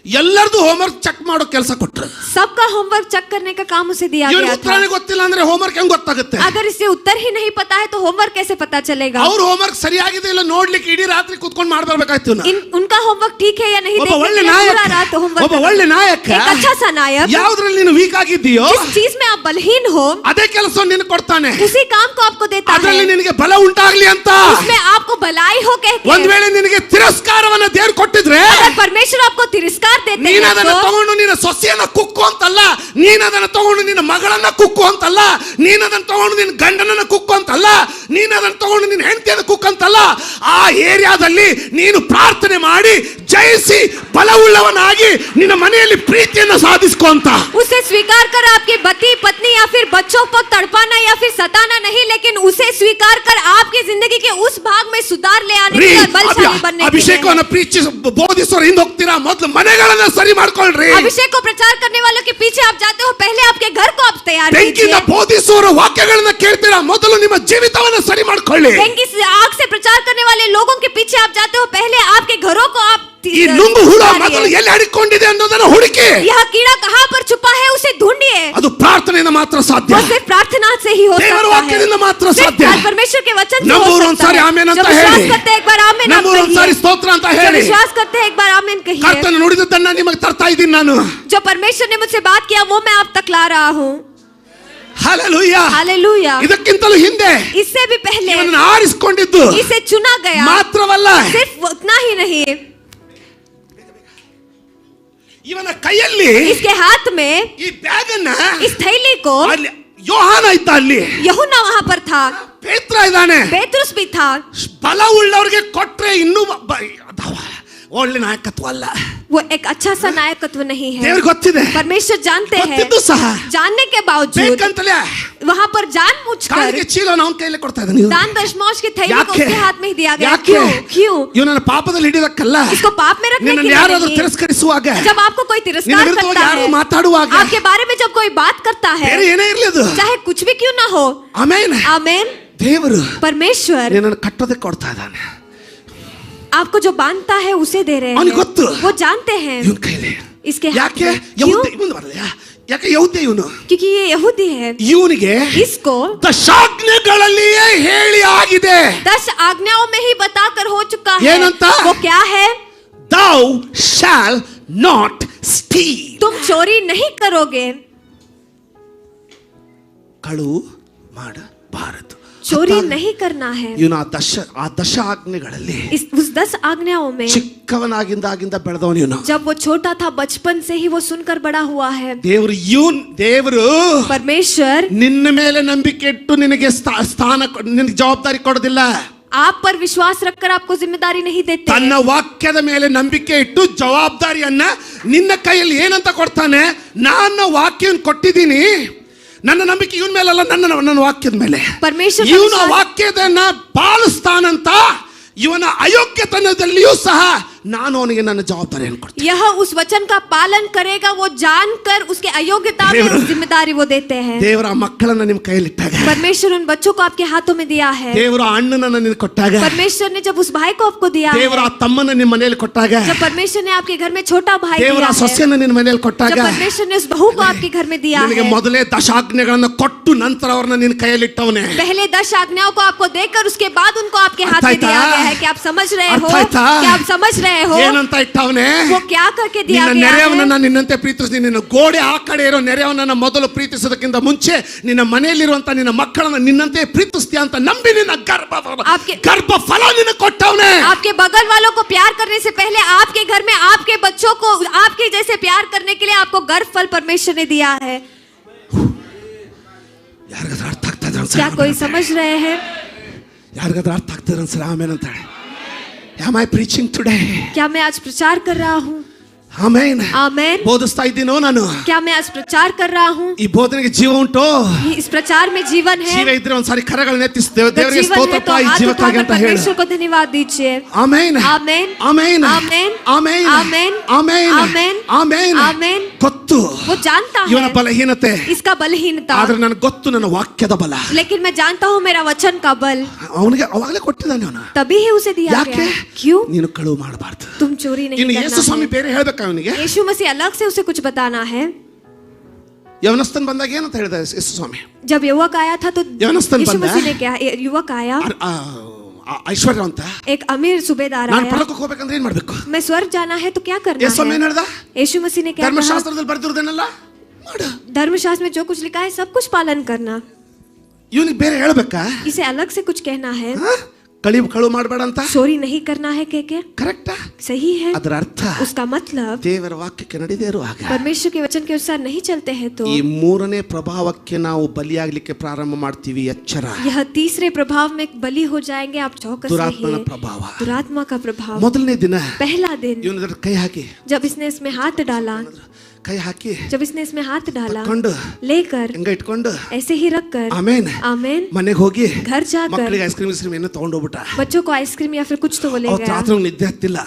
ಎಲ್ಲರದು ಹೋಮ್ವರ್ಕ್ ಚೆಕ್ ಮಾಡೋ ಕೆಲಸ ಕೊಟ್ರು. सबका होमवर्क चेक करने का काम उसे दिया ಇವನು गया था. ಉತ್ತರನೇ ಗೊತ್ತಿಲ್ಲ ಅಂದ್ರೆ ಹೋಮ್ವರ್ಕ್ ಹೆಂಗ್ ಗೊತ್ತಾಗುತ್ತೆ? अगर इसे उत्तर ही नहीं पता है तो होमवर्क कैसे पता चलेगा? ಅವ್ರ ಹೋಮ್ವರ್ಕ್ ಸರಿಯಾಗಿದೆ ಇಲ್ಲ ನೋಡ್ಲಿಕ್ಕೆ ಇಡೀ ರಾತ್ರಿ ಕೂತ್ಕೊಂಡು ಮಾಡ್ಬರ್ಬೇಕಾಯ್ತು. उनका होमवर्क ठीक है या नहीं, ಒಬ್ಬ देखने ಒಳ್ಳೆ के लिए ನಾಯಕ, पूरा रात होमवर्क ಒಬ್ಬ ಒಳ್ಳೆ ನಾಯಕ एक अच्छा सा नायक, ಯಾವ್ದ್ರಲ್ಲಿ ನೀನು ವೀಕ್ ಆಗಿದ್ದೀಯೋ जिस चीज में आप बलहीन हो, ಅದೇ ಕೆಲಸ ನಿನಗೆ ಕೊಡ್ತಾನೆ. उसी काम को आपको देता है. ಅದರಲ್ಲಿ ನಿನಗೆ ಬಲ ಉಂಟಾಗ್ಲಿ ಅಂತ. उसमें आपको भलाई हो कह ಒಂದ್ के. ವೇಳೆ ನಿನಗೆ ತಿರಸ್ಕಾರವನ್ನ ದೇವ್ರು ಕೊಟ್ಟಿದ್ರೆ अगर परमेश्वर आपको तिरस्कार देते ನೀನ್ हैं ಅದನ್ನ तो ತಗೊಂಡು ನಿನ್ನ ಸೊಸೆಯನ್ನ ಕುಕ್ಕು ಅಂತಲ್ಲ, ನೀನ್ ಅದನ್ನ ತಗೊಂಡು ನಿನ್ನ ಮಗಳನ್ನ ಕುಕ್ಕು ಅಂತಲ್ಲ, ನೀನ್ ಅದನ್ನ ತಗೊಂಡು ನಿನ್ನ ಗಂಡನನ್ನ ಕುಕ್ಕು ಅಂತಲ್ಲ, ನೀನ್ ಅದನ್ನ ತಗೊಂಡು ನಿನ್ನ ಹೆಂಡತಿಯನ್ನ ಕುಕ್ಕು ಅಂತಲ್ಲ. ಆ ಏರಿಯಾದಲ್ಲಿ ನೀನು ಪ್ರಾರ್ಥನೆ ಮಾಡಿ ಜಯಿಸಿ ಬಲವುಳ್ಳವನಾಗಿ ನಿನ್ನ ಮನೆಯಲ್ಲಿ ಪ್ರೀತಿಯನ್ನು ಸಾಧಿಸ್ಕೊ ಅಂತ. उसे स्वीकार कर आपके पति पत्नी या फिर बच्चों को तड़पाना या फिर सताना नहीं, लेकिन उसे स्वीकार कर आपकी जिंदगी के उस भाग में सुधार ले आने के लिए बलशाली बनने के लिए. ಅಭಿಷೇಕವನ್ನ ಬೋಧಿಸೋರು ಹಿಂದೆ ಹೋಗ್ತೀರಾ, ಮೊದಲು ಮನೆಗಳನ್ನ ಸರಿ ಮಾಡ್ಕೊಳ್ರಿ. अभिषेक को प्रचार करने वालों के पीछे आप जाते हो, पहले आपके घर को आप तैयार ಬೆಂಕಿಯಿಂದ कीजिए. ಬೋಧಿಸೋರ ವಾಕ್ಯಗಳನ್ನ ಕೇಳ್ತೀರಾ, ಮೊದಲು ನಿಮ್ಮ ಜೀವಿತವನ್ನ ಸರಿ ಮಾಡ್ಕೊಳ್ಳಿ. बेंकी से आग से प्रचार करने वाले लोगों के पीछे आप जाते हो, पहले आपके घरों को आप ಈ ನುಂಗು ಹುಳ ಮೊದಲು ಎಲ್ಲಿ ಅಡಿಕೊಂಡಿದೆ ಅನ್ನೋದನ್ನ ಹುಡುಕಿ. यह कीड़ा कहाँ पर छुपा है उसे ढूंढिए. ಅದು ಪ್ರಾರ್ಥನೆಯಿಂದ ಮಾತ್ರ ಸಾಧ್ಯ. वो सिर्फ प्रार्थना से ही हो ದೇವರ सकता ವಾಕ್ಯದಿಂದ है. ಮಾತ್ರ सिर्फ ಸಾಧ್ಯ. परमेश्वर के वचन से नंबर हो वन सकता सारी है. आमेन जो ಅಂತ विश्वास ಹೇಳಿ. करते हैं एक बार आमेन आप ನಂಬರ್ ಒಂದು ಸಾರಿ कहिए. ಸ್ತೋತ್ರ ಅಂತ जो ಹೇಳಿ. विश्वास करते हैं एक बार आमेन कहिए. ಕರ್ತನು ನುಡಿದದ್ದನ್ನ ನಿಮಗೆ ತರ್ತಾ ಇದ್ದೀನಿ ನಾನು. जो परमेश्वर ने मुझसे बात किया वो मैं आप तक ला रहा हूँ. ಹಲ್ಲೆಲೂಯಾ. हालेलुया. ಇದಕ್ಕಿಂತಲೂ ಹಿಂದೆ इससे भी पहले ಇವನನ್ನು ಆರಿಸಿಕೊಂಡಿದ್ದು इसे चुना गया. ಮಾತ್ರವಲ್ಲ, सिर्फ उतना ही नहीं, ಇವನ ಕೈಯಲ್ಲಿ इसके हाथ में ಈ ಬ್ಯಾಗ್ ಅನ್ನ इस थैली को, ಅಲ್ಲಿ ಯೋಹಾನ ಇದ್ದ, ಅಲ್ಲಿ यूहन्ना वहां पर था, ಪೇತ್ರ ಇದ್ದಾನೆ. पेतरुस भी था. ಬಲ ಉಳ್ಳವರಿಗೆ ಕೊಟ್ರೆ ಇನ್ನೂ ಒಳ್ಳೆ ನಾಯಕತ್ವ ಅಲ್ಲ. वो एक अच्छा सा नायकत्व नहीं है. ದೇವ್ರಿಗೆ ಗೊತ್ತಿದೆ, परमेश्वर जानते हैं, ಗೊತ್ತಿದ್ದು ಸಹ जानने के बावजूद ಬೇಕಂತಲೇ वहां पर जानबूझकर ಕಾಲಿಗೆ ಚೀಲನ ಅವನ ಕೈಯಲ್ಲಿ ಕೊಡ್ತಾ ಇದ್ದಾನೆ. दान दशमांश की थैली को ಯಾಕೆ? उसके हाथ में ही दिया गया. ಯಾಕೆ? क्यों? क्यों? ಇವನನ್ನ ಪಾಪದಲ್ಲಿ ಹಿಡಿದಕ್ಕಲ್ಲ, इसको पाप में रखने के ನಿನ್ನನ್ನು लिए ಯಾರಾದ್ರೂ नहीं. ತಿರಸ್ಕರಿಸುವಾಗ, जब आपको कोई ನಿನ್ನ तिरस्कार ವಿರುದ್ಧವಾಗಿ करता ಯಾರು है, ಮಾತಾಡುವಾಗ, आपके बारे में जब कोई बात करता है, ಬೇರೆ ಏನೇ ಇರ್ಲಿ ಅದು, चाहे कुछ भी क्यों ना हो, ಆಮೇನ್, आमेन, ದೇವರು परमेश्वर ನಿನ್ನನ್ನು ಕಟ್ಟೋದಕ್ಕೆ ಕೊಡ್ತಾ ಇದ್ದಾನೆ. आपको जो बांधता है उसे दे रहे ಅವನಿಗೆ ಗೊತ್ತು हैं. वो जानते हैं ಇವನ ಕೈಲಿ. इसके हाथ ಯಾಕೆ में. क्यों? ಯಹೂದ ಇವನು ಬರಲ್ಲ, ಯಾಕೆ ಯಹೂದ ಇವನು, क्योंकि ये यहूदी है. ಇವನಿಗೆ इसको ದಶಾಜ್ಞೆಗಳಲ್ಲಿಯೇ ಹೇಳಿ ಆಗಿದೆ. 10 आज्ञाओं में ही बताकर हो चुका है. ಏನಂತ? वो क्या है? Thou shall not steal. तुम चोरी नहीं करोगे. ಕಳು ಮಾಡಬಾರದು. चोरी नहीं करना है. ಇವನು ಆ ದಶ ಆಜ್ಞೆಗಳಲ್ಲಿ उस 10 आज्ञाओं में ಚಿಕ್ಕವನಾಗಿಂದಾಗಿಂದ ಬೆಳೆದವನು ಇವನು. जब वो छोटा था बचपन से ही वो सुनकर बड़ा हुआ है. ದೇವರು परमेश्वर ನಿನ್ನ ಮೇಲೆ ನಂಬಿಕೆ ಇಟ್ಟು ನಿನಗೆ ಸ್ಥಾನ ನಿನಗೆ ಜವಾಬ್ದಾರಿ ಕೊಡೋದಿಲ್ಲ. आप पर विश्वास रखकर आपको जिम्मेदारी नहीं देते. ತನ್ನ ವಾಕ್ಯದ ಮೇಲೆ ನಂಬಿಕೆ ಇಟ್ಟು ಜವಾಬ್ದಾರಿಯನ್ನ ನಿನ್ನ ಕೈಯಲ್ಲಿ ಏನಂತ ಕೊಡ್ತಾನೆ, ನನ್ನ ವಾಕ್ಯವನ್ನು ಕೊಟ್ಟಿದ್ದೀನಿ, ನನ್ನ ನಂಬಿಕೆ ಇವನ ಮೇಲಲ್ಲ, ನನ್ನ ವಾಕ್ಯದ ಮೇಲೆ. परमेश्वर ಇವನ ವಾಕ್ಯದನ್ನ ಪಾಲಿಸ್ತಾನಂತ ಇವನ ಅಯೋಗ್ಯತನದಲ್ಲಿಯೂ ಸಹ ನಾನು ಅವನಿಗೆ ನನ್ನ ಜವಾಬ್ದಾರಿಯನ್ನು ಕೊಡ್ತೀನಿ. यह उस वचन का पालन करेगा, वो जानकर उसके अयोग्यता में देवरा- उस जिम्मेदारी वो देते हैं. ದೇವರ ಆ ಮಕ್ಕಳನ್ನ ನಿಮ್ಮ ಕೈಯಲ್ಲಿಟ್ಟಾಗ, परमेश्वर उन बच्चों को आपके हाथों में दिया है. ದೇವರ ಅಣ್ಣನನ್ನ ನಿನಗೆ ಕೊಟ್ಟಾಗ, परमेश्वर ने जब उस भाई को आपको दिया ದೇವರ है, ಆ ತಮ್ಮನ ನಿಮ್ಮ ಮನೆಯಲ್ಲಿ ಕೊಟ್ಟಾಗ, जब परमेश्वर ने आपके घर में छोटा भाई ದೇವರ दिया ಆ है, ಸೊಸೆಯನ್ನ ನಿನ್ನ ಮನೆಯಲ್ಲಿ ಕೊಟ್ಟಾಗ, जब परमेश्वर ने उस बहू को आपके घर में दिया ನಿನಗೆ है, ಮೊದಲೇ ದಶಾಜ್ಞೆಗಳನ್ನ ಕೊಟ್ಟು ನಂತರ ಅವ್ರನ್ನ ನಿನ್ನ ಕೈಯಲ್ಲಿಟ್ಟವನೇ. पहले 10 आज्ञाओं को आपको देकर उसके बाद उनको आपके हाथ अर्थ में आयता? दिया गया है. क्या आप समझ रहे हो? अर्थ आयता? क्या आप समझ रहे हो? ಏನಂತ ಇಟ್ಟವನೇ? वो क्या करके दिया ನಿನ್ನ गया ನೆರೆಯವನನ್ನ है? ನಿನ್ನಂತೆ ಪ್ರೀತಿಸಿ, ನಿನ್ನ ಗೋಡೆ ಆ ಕಡೆ ಇರೋ ನೆರೆಯವನನ್ನ ಮೊದಲು ಪ್ರೀತಿಸೋದಕ್ಕಿಂತ ಮುಂಚೆ ನಿನ್ನ ಮನೆಯಲ್ಲಿರುವಂತ ನಿನ್ನ ಮಕ್ಕಳನ್ನ ನಿನ್ನಂತೆ ಪ್ರೀತಿಸ್ತೀಯ ಅಂತ ನಂಬಿ ನಿನ್ನ ಗರ್ಭ ಫಲ ನಿನಗೆ ಕೊಟ್ಟವನೇ. आपके बगल वालों को प्यार करने से पहले आपके घर में आपके बच्चों को आपके जैसे प्यार करने के लिए आपको गर्भ फल परमेश्वर ने दिया है. ಯಾರಿಗಾದ್ರೂ ಅರ್ಥ ಆಗ್ತಾ ಇದೆ क्या कोई समझ रहे हैं? ಯಾರಿಗಾದ್ರೂ ಅರ್ಥ ಆಗ್ತದೆ ಅನ್ಸಲ್ಲ ಆಮೇಲೆ ಅಂತಾಳೆ. Am I preaching today? क्या मैं आज प्रचार कर रहा हूँ? ಆಮೇನ್. आमेन. ಬೋಧಿಸ್ತಾ ಇದ್ದೀನೋ ನಾನು? क्या मैं आज प्रचार कर रहा हूँ? ಈ ಬೋಧನೆಗೆ ಜೀವ ಉಂಟು? इस प्रचार में जीवन है. ಜೀವ ಇದ್ರೆ ಒಂದ್ಸಾರಿ ಕರಗಳನ್ನ ಎತ್ತಿಸಿ अगर ದೇವರಿಗೆ जीवन है ಸ್ತೋತ್ರಪ್ಪ तो ಈ हाथ ಜೀವಕ್ಕಾಗಿ उठाकर ಅಂತ ಹೇಳು. परमेश्वर को धन्यवाद दीजिए. ಆಮೇನ್. आमेन. ಆಮೇನ್. आमेन. ಆಮೇನ್. आमेन. ಆಮೇನ್. आमेन. ಆಮೇನ್. आमेन. ಗೊತ್ತು वो जानता ಇವನ है ಬಲಹೀನತೆ, इसका बलहीनता, ಆದ್ರೆ ನನಗೆ ಗೊತ್ತು ನನ್ನ ವಾಕ್ಯದ ಬಲ. लेकिन मैं जानता हूँ मेरा वचन का बल. ಅವನಿಗೆ ಅವಾಗಲೇ ಕೊಟ್ಟಿದ್ದಾನೆ ಅವನು. तभी ही उसे दिया ಯಾಕೆ? गया. क्यों? ನೀನು ಕಳುವು ಮಾಡಬಾರ್ದು. तुम चोरी नहीं ಇನ್ನು ಯೇಸು करना ಸ್ವಾಮಿ है. ಬೇರೆ ಹೇಳ್ಬೇಕ ಅವನಿಗೆ. यीशु मसीह अलग से उसे कुछ बताना है. ಯವನಸ್ಥನ್ ಬಂದಾಗ ಏನಂತ ಹೇಳಿದ ಯೇಸು ಸ್ವಾಮಿ? जब युवक आया था तो यवनस्थन यीशु बंदा? मसीह ने क्या, युवक आया, ಐಶ್ವರ್ಯವಂತ, एक अमीर सूबेदार ನಾನು आया. ಪರಲೋಕಕ್ಕೆ ಹೋಗ್ಬೇಕಂದ್ರೆ ಏನ್ ಮಾಡ್ಬೇಕು? मैं स्वर्ग जाना है तो क्या करना ಯೇಸು ಸ್ವಾಮಿ ಏನ್ है? ಹೇಳ್ದ? यीशु मसीह ने क्या कहा? ಧರ್ಮಶಾಸ್ತ್ರದಲ್ಲಿ ಬರ್ದಿರೋದೇನಲ್ಲ ಮಾಡು. धर्मशास्त्र में जो कुछ लिखा है सब कुछ पालन करना. ಇವನಿಗೆ ಬೇರೆ ಹೇಳ್ಬೇಕಾ? इसे अलग से कुछ कहना है. ಕಳುವು ಮಾಡಬೇಡ ಅಂತ? चोरी नहीं करना है के ಕರೆಕ್ಟಾ? सही है. ಅದರ ಅರ್ಥ उसका मतलब ದೇವರ ವಾಕ್ಯಕ್ಕೆ ನಡೆದೇ ಇರುವಾಗ परमेश्वर के वचन के अनुसार नहीं चलते हैं तो ಈ ಮೂರನೇ ಪ್ರಭಾವಕ್ಕೆ ನಾವು ಬಲಿಯಾಗಲಿಕ್ಕೆ ಪ್ರಾರಂಭ ಮಾಡ್ತೀವಿ. ಎಚ್ಚರ. यह तीसरे प्रभाव में बलि हो जाएंगे. आप चौकस ದುರಾತ್ಮನ रहिए. ಪ್ರಭಾವ. दुरात्मा का प्रभाव. ಮೊದಲನೇ ದಿನ पहला दिन ಇವನ ಕೈ ಹಾಕಿ, जब इसने इसमें हाथ डाला, ಕೈ ಹಾಕಿ जब इसने इसमें हाथ डाला, ತಕೊಂಡು लेकर ಹೆಂಗ ಇಟ್ಕೊಂಡು ऐसे ही रखकर, ಆಮೇನ್ आमेन, ಮನೆಗೆ ಹೋಗಿ घर जाकर ಮಕ್ಕಳಿಗೆ ಐಸ್ ಕ್ರೀಮ್ ಏನೋ ತಗೊಂಡೋಗ್ಬಿಟ್ಟ. बच्चों को आइसक्रीम या फिर कुछ तो वो ले ಅವತ್ತು गया. ರಾತ್ರಿ ನಿದ್ದೆ ಹತ್ತಿಲ್ಲ.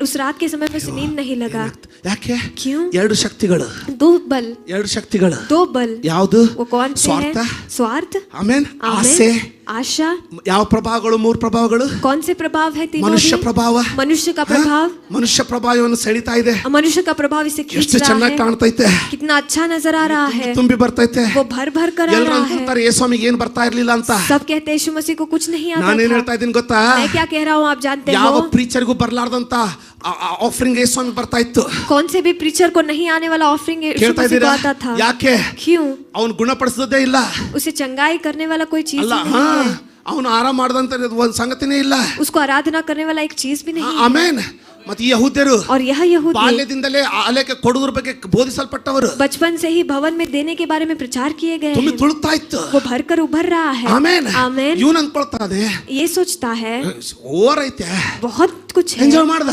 उस रात के समय में उसे नींद नहीं लगा. ಯಾಕೆ? क्यों? ಎರಡು ಶಕ್ತಿಗಳು, दो बल, ಎರಡು ಶಕ್ತಿಗಳು. दो बल. ಯಾವುದು? वो कौन से ಸ್ವಾರ್ಥ, हैं? स्वार्थ, ಆಮೇನ್, ಆಸೆ. आमेन, आशा. ಯಾವ ಪ್ರಭಾವಗಳು? ಮೂರು ಪ್ರಭಾವಗಳು. कौन से प्रभाव है? तीनों ಮನುಷ್ಯ ही? ಪ್ರಭಾವ. मनुष्य का प्रभाव. ಮನುಷ್ಯ ಪ್ರಭಾವವನ್ನು ಸೆಳಿತಾ ಇದೆ. मनुष्य का प्रभाव इसे खींच ಎಷ್ಟು रहा ಚೆನ್ನಾಗಿ है. ಕಾಣ್ತೈತೆ, कितना अच्छा नजर आ रहा है. ತುಂಬಿ ಬರ್ತೈತೆ. वो भर भर कर आ ಎಲ್ಲರೂ रहा है. ಅಂತಾರೆ ಯೇಸು ಸ್ವಾಮಿಗೆ ಏನು ಬರ್ತಾ ಇರ್ಲಿಲ್ಲ ಅಂತ. सब कहते हैं यीशु मसीह को कुछ नहीं आता ನಾನೇನ್ था. ಹೇಳ್ತಾ ಇದ್ದೀನಿ ಗೊತ್ತಾ? मैं क्या कह रहा हूँ आप जानते ಯಾವ हो? ಪ್ರೀಚರ್ಗೂ ಬರ್ಲಾರ್ದಂತ ಆಫರಿಂಗ್ ಯೇಸು ಸ್ವಾಮಿ ಬರ್ತಾ ಇತ್ತು. कौन से भी प्रीचर को नहीं आने वाला ऑफरिंग यीशु ಕೇಳ್ತಾ मसीह को ಇದ್ದೀರಾ? आता था. ಯಾಕೆ? क्यों? ಅವನು ಗುಣಪಡಿಸೋದೇ ಇಲ್ಲ. उसे चंगाई करने वाला कोई चीज ಅಲ್ಲ, ही नहीं है. ಅವನು ಆರಾಮ ಮಾಡ್ದಂತ ಒಂದ್ ಸಂಗತಿನೇ ಇಲ್ಲ. उसको आराधना करने वाला एक चीज भी नहीं है. ಆಮೇನ್. ಮತ್ತೆ ಈ ಯಹೂದ್ಯರು और यह यहूदी ಬಾಲ್ಯದಿಂದಲೇ ಆಲಯಕ್ಕೆ ಕೊಡುವುದ್ರ ಬಗ್ಗೆ ಬೋಧಿಸಲ್ಪಟ್ಟವರು. बचपन से ही भवन में देने के बारे में प्रचार किए गए ತುಂಬಿ हैं. ತುಳುತ್ತಾ ಇತ್ತು. वो भरकर उभर रहा है. ಆಮೇನ್. आमेन. ಇವನು ಅನ್ಕೊಳ್ತಾನೆ ये सोचता है ಓವರ್ ಐತೆ, बहुत कुछ है. ಎಂಜಾಯ್ ಮಾಡ್ದ.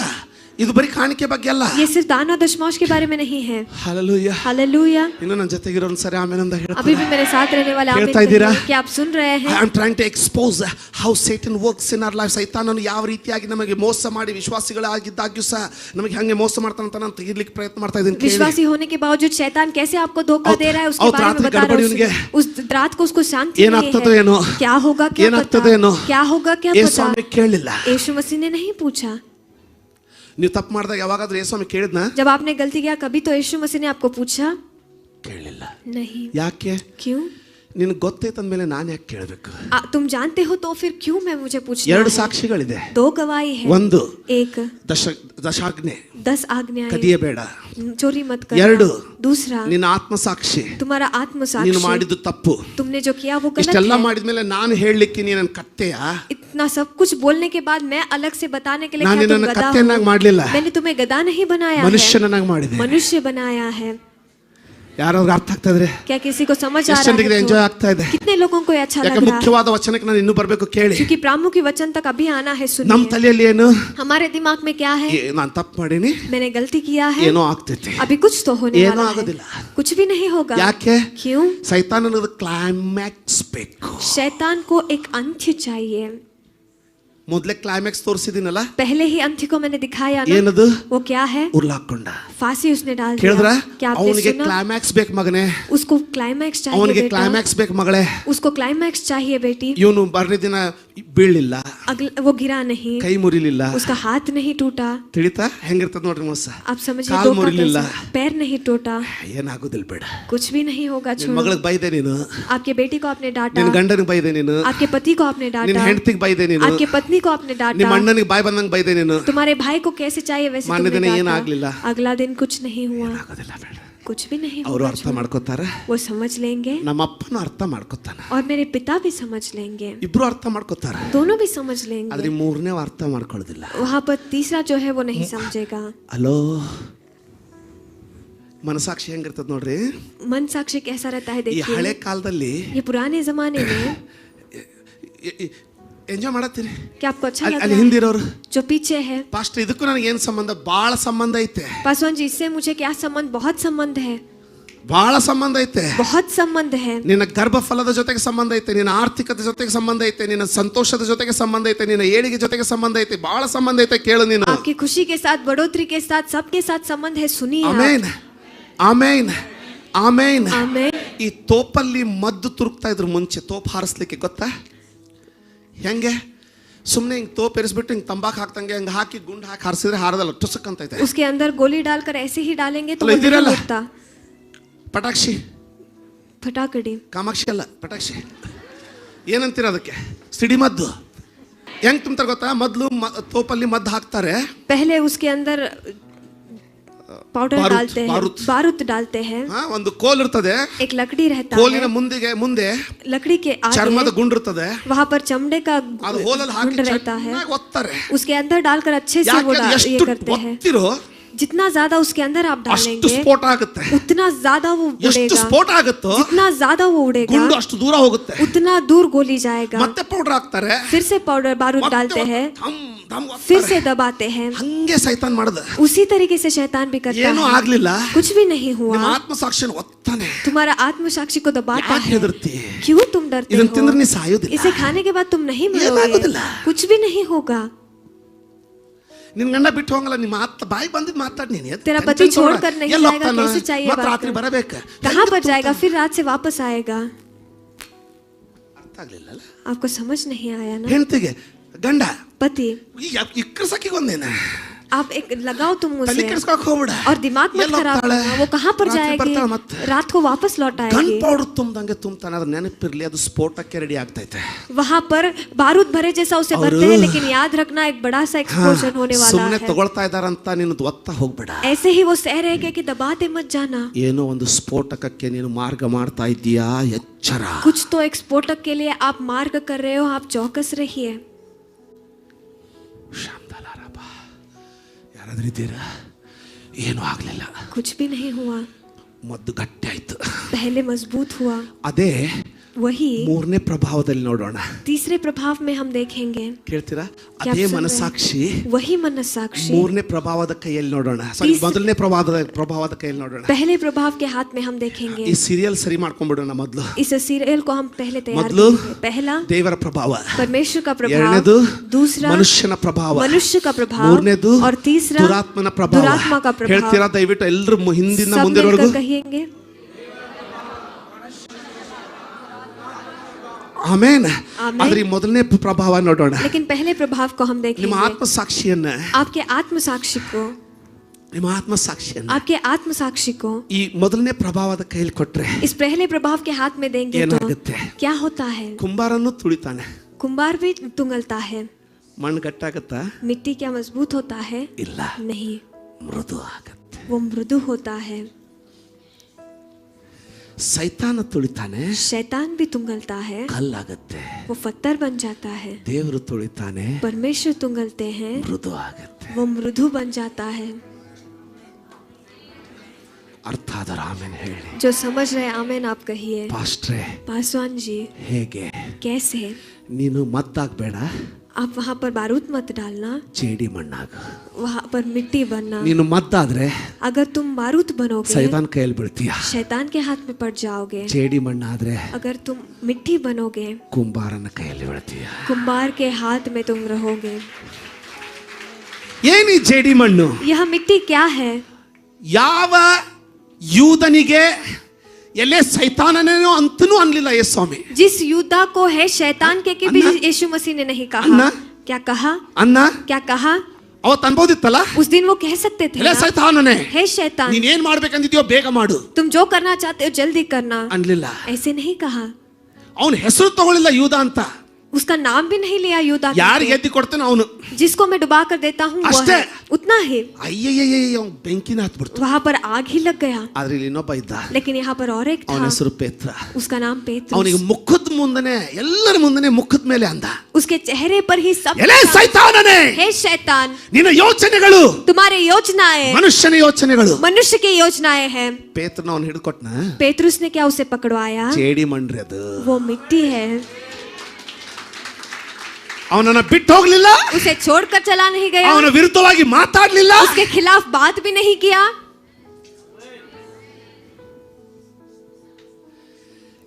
ಇದು ಬರೀ ಕಾಣಿಕೆ ಬಗ್ಗೆ ಅಲ್ಲ. ये सिर्फ दान और दशमांश के बारे में नहीं है. ಹಲ್ಲೆಲೂಯಾ. हालेलुया. ಇನ್ನು ನನ್ನ ಜೊತೆಗಿರೋ ಸರಿ ಆಮೇಲೆ ಅಂತ अभी ಹೇಳ್ತಾರೆ. भी मेरे साथ रहने वाले आमीन ಕೇಳ್ತಾ ಇದ್ದೀರಾ? कहिए. क्या आप सुन रहे I हैं? am trying to expose how Satan works in our life. ಸೈತಾನನು ಯಾವ ರೀತಿಯಾಗಿ ನಮಗೆ ಮೋಸ ಮಾಡಿ ವಿಶ್ವಾಸಿಗಳಾಗಿದ್ದಾಗ್ಯೂ ಸಹ ನಮಗೆ ಹಂಗೆ ಮೋಸ ಮಾಡ್ತಾನೆ ಅಂತ ನಾನು ತೆಗಿಲಿಕ್ಕೆ ಪ್ರಯತ್ನ ಮಾಡ್ತಾ ಇದ್ದೀನಿ. विश्वासी होने के बावजूद शैतान कैसे आपको धोखा दे रहा है उसके और बारे में रात्रि बता रहा गड़बड़ी हूँ. उस रात को उसको शांति ಏನ್ नहीं ಆಗ್ತದೋ है. ಏನೋ, क्या होगा क्या ಏನಾಗ್ತದೋ पता, ಏನೋ. क्या होगा क्या ಯೇಸು पता. ಸ್ವಾಮಿ ಕೇಳಲಿಲ್ಲ. यीशु मसीह ने नहीं पूछा. ನೀವು ತಪ್ಪು ಮಾಡಿದಾಗ ಯಾವಾಗಾದ್ರೂ ಯೇಸು ಸ್ವಾಮಿ ಕೇಳಿದ್ನ? जब आपने गलती किया कभी तो यीशु मसीह ने आपको पूछा? ಕೇಳಲಿಲ್ಲ. नहीं. ಯಾಕೆ? क्यों? ನಿನಗೆ ಗೊತ್ತೈತೆ ಅಂದಮೇಲೆ ನಾನು ಯಾಕೆ ಕೇಳಬೇಕು? तुम जानते हो तो फिर क्यों मैं मुझे पूछना ಎರಡು है? ಸಾಕ್ಷಿಗಳಿದೆ. दो गवाही है. ಒಂದು एक ದಶಾಜ್ಞೆ, 10 आज्ञाएं. ಕದಿಯಬೇಡ. चोरी मत ಎರಡು करना. दूसरा ನಿನ್ನ ಆತ್ಮಸಾಕ್ಷಿ, तुम्हारा ನೀನು आत्मसाक्षी. ಮಾಡಿದ್ದು ತಪ್ಪು. तुमने जो किया वो गलत ಇಷ್ಟೆಲ್ಲ है. ಮಾಡಿದ್ಮೇಲೆ ನಾನು ಹೇಳಲಿಕ್ಕೆ ನೀನು ಕತ್ತೆಯ? इतना सब कुछ बोलने के बाद मैं अलग से बताने के लिए ನಾನು क्या तुम ನಿನ್ನನ್ನು गधा ಕತ್ತೆಯನ್ನಾಗಿ हो? ಮಾಡಲಿಲ್ಲ, मैंने तुम्हें गधा नहीं बनाया है. ಮನುಷ್ಯನನ್ನಾಗಿ ಮಾಡಿದೆ. मनुष्य बनाया है. ಯಾರಾದ್ರೂ ಅರ್ಥ ಆಗ್ತಾ ಇದ್ರೆ? क्या किसी को समझ आ ಎಷ್ಟು रहा ಜನರಿಗೆ है ಎಂಜಾಯ್ तो? ಆಗ್ತಾ ಇದೆ? कितने लोगों को ये अच्छा ಯಾಕೆ लग रहा है? ಮುಖ್ಯವಾದ ವಚನಕ್ಕೆ ನಾನು ಇನ್ನೂ ಬರಬೇಕು, ಕೇಳಿ. क्योंकि प्रामुख्य वचन तक अभी आना है. ನಮ್ಮ सुनिए. ತಲೆಯಲ್ಲಿ ಏನು? हमारे दिमाग में क्या है? ನಾನು ತಪ್ಪು ಮಾಡೀನಿ, मैंने गलती किया है. ಏನೋ ಆಗ್ತೈತೆ. अभी कुछ तो होने ಏನೋ वाला है. ಆಗೋದಿಲ್ಲ. कुछ भी नहीं होगा. ಯಾಕೆ? क्यों? ಸೈತಾನನದು ಕ್ಲೈಮ್ಯಾಕ್ಸ್ ಬೇಕು. शैतान को एक अंत चाहिए. ಮೊದಲೇ ಕ್ಲೈಮ್ಯಾಕ್ಸ್ ತೋರಿಸಿದಿನಲ್ಲ, पहले ही अंत्य को मैंने दिखाया ना, ಏನದು वो क्या है? ಉರ್ಲಾಕೊಂಡ. फांसी उसने डाल ಕೇಳಿದ್ರ? दिया। क्या आपने ಅವನಿಗೆ सुना? ಕ್ಲೈಮ್ಯಾಕ್ಸ್ ಬೇಕು ಮಗನೇ, उसको क्लाइमैक्स चाहिए ಅವನಿಗೆ बेटा, ಕ್ಲೈಮ್ಯಾಕ್ಸ್ ಬೇಕು ಮಗಳೇ. उसको क्लाइमैक्स चाहिए बेटी। ಇವನು ಬರ್ನೇ ದಿನ ಬೀಳಲಿಲ್ಲ, वो गिरा नहीं, ಕೈ ಮುರಿಲಿಲ್ಲ, उसका हाथ नहीं टूटा। ತಿಳಿತಾ ಹೆಂಗಿರ್ತದ ನೋಡ್ರಿ ಮೋಸ. आप समझिए ಕಾಲ್ दो का ಮುರಿಲಿಲ್ಲ, कैसा, पैर नहीं टूटा, ಏನಾಗುದಿಲ್ಲ ಬೇಡ. कुछ भी नहीं होगा। ನಿನ್ छोड़ो, ಮಗಳಿಗೆ ಬೈದೆ ನೀನು, आपके बेटी को आपने डांटा, ನಿನ್ ಗಂಡನಿಗೆ ಬೈದೆ ನೀನು, आपके पति को आपने ನಿನ್ डांटा, ಹೆಂಡತಿಗೆ ಬೈದೆ ನೀನು, आपके पत्नी को आपने ನಿಮ್ಮ डांटा, ಅಣ್ಣನಿಗೆ ಬಾಯ್ ಬಂದಂಗೆ ಬೈದೆ ನೀನು. तुम्हारे भाई को कैसे चाहिए वैसे मान्य दिन तुमने ಏನ್ डांटा। ಆಗ್ಲಿಲ್ಲ. अगला दिन कुछ नहीं हुआ, ಆಗೋದಿಲ್ಲ ಬೇಡ. कुछ भी नहीं ಅವರು हुआ। ಅರ್ಥ ಮಾಡ್ಕೋತಾರ, वो समझ लेंगे ನಮ್ಮ ಅಪ್ಪನು ಅರ್ಥ ಮಾಡ್ಕೋತಾನ, और मेरे पिता भी समझ लेंगे, ಇಬ್ರು ಅರ್ಥ ಮಾಡ್ಕೋತಾರ. दोनों भी समझ लेंगे। ಆದ್ರೆ ಮೂರನೇ ಅರ್ಥ ಮಾಡ್ಕೊಳ್ಳೋದಿಲ್ಲ. वहाँ पर तीसरा जो है वो नहीं समझेगा। ಅಲೋ, ಮನಸಾಕ್ಷಿ ಹೆಂಗಿರ್ತದ ನೋಡ್ರಿ. मन साक्षी कैसा रहता है ಈ ಹಳೆ देखिए। ಕಾಲದಲ್ಲಿ ये पुराने जमाने में ಎಂಜಾಯ್ ಮಾಡತ್ತೀರಿ. क्या आपको अच्छा लग ಅಲ್ಲಿ रहा है? ಹಿಂದಿರೋರು जो पीछे है, ಪಾಸ್ಟ್ ಇದಕ್ಕೂ ನನಗೆ ಏನ್ ಸಂಬಂಧ, ಬಾಳ ಸಂಬಂಧ ಐತೆ, पासवान जी इससे मुझे क्या संबंध? बहुत संबंध है, ಬಹಳ ಸಂಬಂಧ ಐತೆ. बहुत संबंध है। ನಿನ್ನ ಗರ್ಭಫಲದ ಜೊತೆಗೆ ಸಂಬಂಧ ಐತೆ, ನಿನ್ನ ಆರ್ಥಿಕತೆ ಜೊತೆಗೆ ಸಂಬಂಧ ಐತೆ, ನಿನ್ನ ಸಂತೋಷದ ಜೊತೆಗೆ ಸಂಬಂಧ ಐತೆ, ನಿನ್ನ ಏಳಿಗೆ ಜೊತೆಗೆ ಸಂಬಂಧ ಐತೆ, ಬಹಳ ಸಂಬಂಧ ಐತೆ. ಕೇಳು ನೀನು. आपकी खुशी के साथ, बढ़ोतरी के साथ, सबके साथ संबंध है। सुनिए आप। ಆಮೇನ್, ಆಮೇನ್, ಆಮೇನ್. आमेन। ಈ ತೋಪಲ್ಲಿ ಮದ್ದು ತುರುಕ್ತಾ ಇದ್ರು ಮುಂಚೆ, ತೋಪ್ ಹಾರಿಸ್ಲಿಕ್ಕೆ ಗೊತ್ತಾ ಹೆಂಗೆ? ಸುಮ್ಮನೆ ಹಿಂಗೆ ತೋಪ್ ಎರಿಸ್ಬಿಟ್ಟು ಹಿಂಗೆ ತಂಬಾಕು ಹಾಕ್ತಂಗೆ ಹಂಗೆ ಹಾಕಿ ಗುಂಡು ಹಾಕಿ ಹಾರಿಸಿದ್ರೆ ಹಾರದಲ್ಲ, ಟುಸಕ್ ಅಂತ ಐತೆ. उसके अंदर गोली डालकर ऐसे ही डालेंगे तो ಅಲ್ಲ, वो नहीं ಇದಿರಲ್ಲ. उड़ता। ಪಟಾಕ್ಷಿ, फटाकड़ी, ಕಾಮಾಕ್ಷಿ ಅಲ್ಲ, ಪಟಾಕ್ಷಿ ಏನಂತೀರ ಅದಕ್ಕೆ? ಸಿಡಿಮದ್ದು. ಹೆಂಗ್ ತುಂಬ್ತಾರೆ ಗೊತ್ತಾ? ಮೊದಲು ತೋಪಲ್ಲಿ ಮದ್ದು ಹಾಕ್ತಾರೆ, पहले उसके अंदर पाउडर बारूद, डालते हैं, बारूद। बारूद डालते हैं। ಒಂದು ಕೋಲ್ ಇರ್ತದೆ, एक लकड़ी रहता ಕೋಲಿನ है, ಮುಂದೆ लकड़ी के ಚರ್ಮದ आगे ಗುಂಡು ಇರ್ತದೆ, वहाँ पर चमड़े का ಅದು ಹೋಲಲ್ಲಿ ಹಾಕಿ गुंड रहता है, ಚೆನ್ನಾಗಿ ಒತ್ತಾರೆ. उसके अंदर डालकर अच्छे से वो ಯಾಕೆ ये ಎಷ್ಟು करते हैं। ಒತ್ತಿರೋ जितना ज्यादा उसके अंदर आप ಅಷ್ಟು डालेंगे ಸ್ಫೋಟ ಆಗುತ್ತೆ. उतना ज्यादा वो ಎಷ್ಟು उड़ेगा, ಸ್ಫೋಟ ಆಗುತ್ತೋ जितना ज्यादा वो उड़ेगा ಗುಂಡು ಅಷ್ಟು ದೂರ ಹೋಗುತ್ತೆ. उतना दूर गोली जाएगा। ಮತ್ತೆ ಪೌಡರ್ ಹಾಕ್ತಾರೆ, फिर से पाउडर बारूद ಮತ್ತೆ डालते हैं, ಧಮ್ ಧಮ್ फिर ಒತ್ತಾರೆ. से दबाते हैं। ಹಂಗೆ ಸೈತಾನ್ ಮಾಡದ. उसी तरीके से शैतान भी करता ಏನೂ है। ಆಗ್ಲಿಲ್ಲ, कुछ भी नहीं हुआ। ನಿಮ್ಮ ಆತ್ಮಸಾಕ್ಷಿನ ಒತ್ತಾನೆ. तुम्हारा आत्मसाक्षी को दबाता ಯಾಕೆ है। ಹೆದರ್ತಿ? क्यों तुम डरते ಇದನ್ನ ತಿಂದ್ರೆ हो? ನೀ ಸಾಯೋದಿಲ್ಲ. इसे खाने के बाद तुम नहीं मरोगे, ಏನಾಗೋದಿಲ್ಲ. कुछ भी नहीं होगा। ನಿನ್ ಗಂಡ ಬಿಟ್ಟು ಹೋಗಲ್ಲ, ನಿಮ್ಮ ಬಾಯಿ ಬಂದಿದ್ದು ಮಾತಾಡ್ ನೀನು. तेरा पति छोड़कर नहीं जाएगा, कैसे चाहिए ಮತ್ತೆ बात ರಾತ್ರಿ कर? ಬರಬೇಕು. कहाँ पर जाएगा? फिर रात से वापस आएगा। ಅರ್ಥ ಆಗ್ಲಿಲ್ಲ. आपको समझ नहीं आया ना? ಹೆಂಡತಿಗೆ ಗಂಡ पति, ಇಕ್ಕರ್ಸಕ್ಕೆ ಒಂದೇನ आप एक लगाओ तुम ತಲೆ उसे ಕೆಡಿಸ್ಕೊಕ್ ಹೋಗ್ಬೇಡ. और दिमाग मत ಎಲ್ಲ खराब ಹೋಗ್ತಾಳೆ. करना। वो कहाँ पर ರಾತ್ರಿ जाएगी? ಬರ್ತಾಳೆ ಮತ್ತೆ. रात को वापस लौट ಗನ್ आएगी। ಪೌಡರ್ ತುಂಬ್ದಂಗೆ ತುಂಬ್ತಾನೆ, ಅದ್ರ ನೆನಪಿರ್ಲಿ, ಅದು ಸ್ಫೋಟಕ್ಕೆ ರೆಡಿ ಆಗ್ತೈತೆ. वहाँ पर बारूद भरे जैसा उसे और- भरते हैं, लेकिन याद रखना एक बड़ा सा एक्सप्लोजन होने वाला ಸುಮ್ಮನೆ है। ತಗೊಳ್ತಾ ಇದಾರಂತ ನೀನು ಒತ್ತ ಹೋಗ್ಬೇಡ. ऐसे ही वो सह रहे कि दबाते मत जाना। ಏನೋ ಒಂದು ಸ್ಫೋಟಕಕ್ಕೆ ನೀನು ಮಾರ್ಗ ಮಾಡ್ತಾ ಇದ್ದೀಯಾ, ಎಚ್ಚರ. कुछ तो एक स्फोटक के लिए आप मार्ग कर रहे हो, आप चौकस रहिए। ಶಾಂತಲಾರಪ್ಪ, ಯಾರಾದ್ರೂ ಇದ್ದೀರಾ? ಏನೂ ಆಗ್ಲಿಲ್ಲ, कुछ भी नहीं हुआ, ಮದ್ದು ಗಟ್ಟಿ ಆಯ್ತು. पहले मजबूत हुआ। ಅದೇ वही ಮೂರನೇ ಪ್ರಭಾವದಲ್ಲಿ ನೋಡೋಣ. तीसरे प्रभाव में हम देखेंगे। ಕೇಳ್ತೀರಾ? क्या ಅದೇ आप सुन रहे हैं? ಮನಸಾಕ್ಷಿ वही मनसाक्षी ಮೂರನೇ ಪ್ರಭಾವದ ಕೈಯಲ್ಲಿ ನೋಡೋಣ. ಮೊದಲನೇ ಪ್ರಭಾವದ ಕೈಯಲ್ಲಿ ನೋಡೋಣ. पहले प्रभाव के हाथ में हम देखेंगे। ಈ ಸೀರಿಯಲ್ ಸರಿ ಮಾಡ್ಕೊಂಡ್ಬಿಡೋಣ. ಮೊದಲು इस सीरियल को हम पहले तैयार ಮೊದಲು करेंगे। पहला ದೇವರ ಪ್ರಭಾವ, परमेश्वर का प्रभाव, ಎರಡನೇದು दूसरा ಮನುಷ್ಯನ ಪ್ರಭಾವ, मनुष्य का प्रभाव, ಮೂರನೇದು और तीसरा ದುರಾತ್ಮನ ಪ್ರಭಾವ. दुरात्मा का प्रभाव। ಹೇಳ್ತೀರಾ? ದಯವಿಟ್ಟು ಎಲ್ಲರೂ ಹಿಂದಿನ सब ಮುಂದಿನವರೆಗೂ मिलकर कहिएंगे। ಆಮೇನ್. ಆಮೇನ್. ಆದ್ರೆ ಈ ಮೊದಲನೇ ಪ್ರಭಾವ ನೋಡೋಣ. लेकिन पहले प्रभाव को हम ನಿಮ್ಮ देखेंगे। ಆತ್ಮಸಾಕ್ಷಿಯನ್ನ, आपके आत्मसाक्षी को, ನಿಮ್ಮ ಆತ್ಮಸಾಕ್ಷಿಯನ್ನ आपके आत्मसाक्षी को ಈ ಮೊದಲನೇ ಪ್ರಭಾವದ ಕೈಯಲ್ಲಿ ಕೊಟ್ರೆ इस पहले प्रभाव के हाथ में देंगे तो ಏನಾಗುತ್ತೆ? क्या होता है? ಕುಂಬಾರನ್ನು ತುಳಿತಾನೆ. कुंभार भी तुंगलता है। ಮಣ್ಣು ಗಟ್ಟಾಗತ್ತಾ? मिट्टी क्या मजबूत होता है? ಇಲ್ಲ, नहीं, ಮೃದು ಆಗತ್ತೆ. वो मृदु होता है। ಸೈತಾನ ತುಳಿತಾನೆ, शैतान भी तुंगलता है, ಕಲ್ಲಾಗತ್ತೆ. वो पत्थर बन जाता है। ದೇವರು ತುಳಿತಾನೆ, परमेश्वर तुंगलते हैं, ಮೃದು ಆಗತ್ತೆ. वो मृदु बन जाता है। ಅರ್ಥ ಆದರ ಆಮೇಲೆ ಹೇಳಿ. जो समझ रहे आमेन आप कहिए। ಪಾಸ್ಟ್ರೇ, पासवान जी, ಹೇಗೆ? कैसे? ನೀನು ಮದ್ದಾಗಬೇಡ, आप वहाँ पर बारूद मत डालना, ಜೇಡಿ ಮಣ್ಣಾಗ. वहाँ पर मिट्टी बनना. ನೀನು ಮದ್ದಾದ್ರೆ अगर तुम बारूद बनोगे ಸೈತಾನ್ ಕೈಯಲ್ಲಿ ಬೀಳ್ತೀಯ. शैतान के हाथ में पड़ जाओगे. ಜೇಡಿ ಮಣ್ಣಾದ್ರೆ अगर तुम मिट्टी बनोगे ಕುಂಬಾರನ ಕೈಯಲ್ಲಿ ಬೀಳ್ತೀಯ. कुम्हार के हाथ में तुम रहोगे. ಏನಿ ಜೇಡಿ ಮಣ್ಣು? यह मिट्टी क्या है? ಯಾವ ಯೂದನಿಗೆ ಎಲ್ಲೇ ಸೈತಾನನೇನೋ ಅಂತನೂ ಅನ್ಲಿಲ್ಲ ಯೇಸು ಸ್ವಾಮಿ. जिस युद्धा को है शैतान के भी अन्ना? यीशु मसीह ने नहीं अन्ना? कहा. क्या कहा? ಅನ್ನ क्या कहा? ಅವತ್ತು ಅನ್ಬೋದಿತ್ತಲ್ಲ, उस दिन वो कह सकते थे ಎಲ್ಲೇ ना, ಸೈತಾನನೇ हे शैतान ನೀನ್ ಏನ್ ಮಾಡ್ಬೇಕಂದಿದ್ಯೋ ಬೇಗ ಮಾಡು तुम जो करना चाहते हो जल्दी करना. ಅನ್ಲಿಲ್ಲ. ऐसे नहीं कहा. ಅವನ ಹೆಸರು ತಗೊಳ್ಳಿಲ್ಲ ಯೂದ ಅಂತ. उसका नाम भी नहीं लिया युद्धा. ಯಾರಿಗೆ ಎದ್ದಿ ಕೊಡ್ತಾನೆ ಅವನು जिसको मैं डुबा कर देता हूँ वो अष्टे। है. उतना ही. ಅಯ್ಯಯ್ಯ ಅವ್ನು ಬೆಂಕಿನ ಹತ್ಬಿಡ್ತು. वहाँ पर आग ही लग गया. ಆದ್ರೆ ಇಲ್ಲಿ ಇನ್ನೊಬ್ಬ ಇದ್ದ, लेकिन यहाँ पर और एक ಅವನ था. ಹೆಸರು ಪೇತ್ರ. उसका नाम पेतरुस. ಅವನಿಗೆ ಮುಖದ ಮುಂದನೆ ಎಲ್ಲರ ಮುಂದನೆ ಮುಖದ ಮೇಲೆ ಅಂದ, उसके चेहरे पर ही सब ಎಲೆ ಸೈತಾನನೇ, हे शैतान ನಿನ್ನ ಯೋಚನೆಗಳು तुम्हारे योजनाएं ಮನುಷ್ಯನ ಯೋಚನೆಗಳು. मनुष्य की योजनाएं हैं. ಪೇತ್ರನ ಅವನು ಹಿಡ್ಕೊಟ್ನ, पेतरुस ने क्या उसे पकड़वाया? ಜೇಡಿ ಮಣ್ರಿ ಅದು. वो मिट्टी है. ಅವನನ್ನ ಬಿಟ್ಟು ಹೋಗ್ಲಿಲ್ಲ, उसे छोड़कर चला नहीं गया. ಅವನ ವಿರುದ್ಧವಾಗಿ ಮಾತಾಡ್ಲಿಲ್ಲ. उसके खिलाफ बात भी नहीं किया.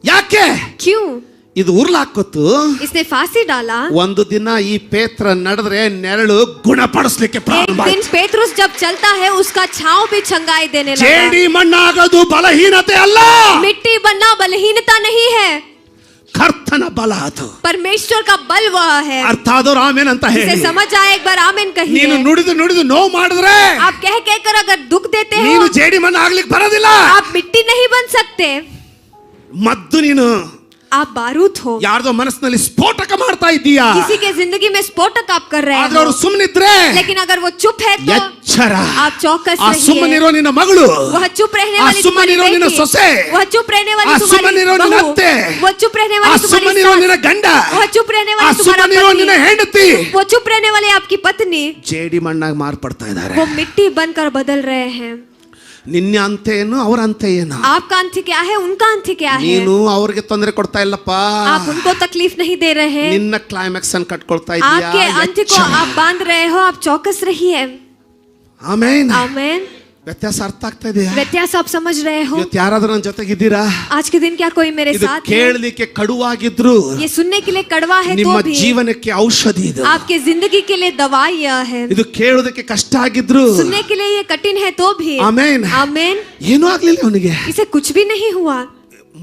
ಯಾಕೆ? क्यों? ಇದು ಉರ್ಲಾಕೊತ್ತು. इसने फांसी डाला. ಒಂದು ದಿನ ಈ ಪೇತ್ರ ನಡೆದ್ರೆ ನೆರಳು ಗುಣಪಡಿಸ್ಲಿಕ್ಕೆ एक ಪ್ರಾರಂಭ दिन ಆಯ್ತು. पेतरुस जब चलता है उसका छांव भी छंगाई देने लगा. ಜೇಡಿ ಮಣ್ಣಾಗೋದು ಬಲಹೀನತೆ ಅಲ್ಲ, मिट्टी बनना बलहीनता नहीं है, ಕರ್ತನ ಬಲ ಅದು. परमेश्वर का बल वह है. ಅರ್ಥ ಆದವ್ರು ಆಮೇನ್ ಅಂತ इसे ಹೇಳಿ. समझ आए एक बार आमेन कहिए. ನೀನು ನುಡಿದು ನೋವು ಮಾಡಿದ್ರೆ आप कह कर अगर दुख देते हो ನೀನು ಜೇಡಿ ಮಣ್ಣು ಆಗ್ಲಿಕ್ಕೆ ಬರೋದಿಲ್ಲ. आप मिट्टी नहीं बन सकते. ಮದ್ದು ನೀನು आप बारूद हो. ಯಾರ್ದೋ ಮನಸ್ಸಿನಲ್ಲಿ ಸ್ಫೋಟಕ ಮಾಡ್ತಾ ಇದ್ದೀಯಾ. किसी के जिंदगी में स्फोटक आप कर रहे ಆದ್ರೆ ಅವರು हो. ಸುಮ್ಮನಿದ್ರೆ लेकिन अगर वो चुप है तो ಎಚ್ಚರ. आप चौकस ಆ रहिए. ಸುಮ್ಮನಿರೋ ನಿನ್ನ ಮಗಳು, वह चुप रहने ಆ वाली तुम्हारी ಸುಮ್ಮನಿರೋ ನಿನ್ನ बेटी, ಸೊಸೆ, वह चुप रहने ಆ वाली तुम्हारी ಸುಮ್ಮನಿರೋ ನಿನ್ನ बहू, ಅತ್ತೆ, वह चुप रहने ಆ वाली तुम्हारी ಸುಮ್ಮನಿರೋ ನಿನ್ನ सास, ಗಂಡ, वह चुप रहने ಆ वाली तुम्हारा ಸುಮ್ಮನಿರೋ ನಿನ್ನ पति, ಹೆಂಡತಿ वो चुप रहने वाली आपकी पत्नी, ಜೇಡಿ ಮಣ್ಣಾಗಿ ಮಾರ್ಪಡ್ತಾ ಇದ್ದಾರೆ. वो मिट्टी बनकर बदल रहे हैं. ನಿನ್ನ ಅಂತೆ ಏನು, ಅವರ ಅಂತೆ ಏನು? आपका अंत क्या है, उनका अंत क्या है? ನೀನು ಅವ್ರಿಗೆ ತೊಂದರೆ ಕೊಡ್ತಾ ಇಲ್ಲಪ್ಪ, आप उनको तकलीफ नहीं दे रहे हैं. ನಿನ್ನ ಕ್ಲೈಮ್ಯಾಕ್ಸ್ ಅನ್ನು ಕಟ್ಕೊಳ್ತಾ ಇದೀಯಾ. आपके अंत को आप बांध रहे हो. आप चौकस रहिए. ಆಮೇನ್. आमेन. ವ್ಯತ್ಯಾಸ ಅರ್ಥ ಆಗ್ತಾ ಇದೆಯಾ? व्यत्यास आप समझ रहे हो? ಇವತ್ತು ಯಾರಾದ್ರೂ ನನ್ನ ಜೊತೆಗಿದ್ದೀರಾ? आज के दिन क्या कोई मेरे ಇದು साथ है? ಕೇಳಲಿಕ್ಕೆ ಕಡುವಾಗಿದ್ರು ये सुनने के लिए कड़वा है तो ನಿಮ್ಮ भी ಜೀವನಕ್ಕೆ ಔಷಧಿ ಇದು. आपके जिंदगी के लिए दवाई यह है. ಇದು ಕೇಳೋದಕ್ಕೆ ಕಷ್ಟ ಆಗಿದ್ರು सुनने के लिए ये कठिन है तो भी ಆಮೇನ್. आमेन. ಏನೂ ಆಗ್ಲಿಲ್ಲ ಅವನಿಗೆ. इसे कुछ भी नहीं हुआ.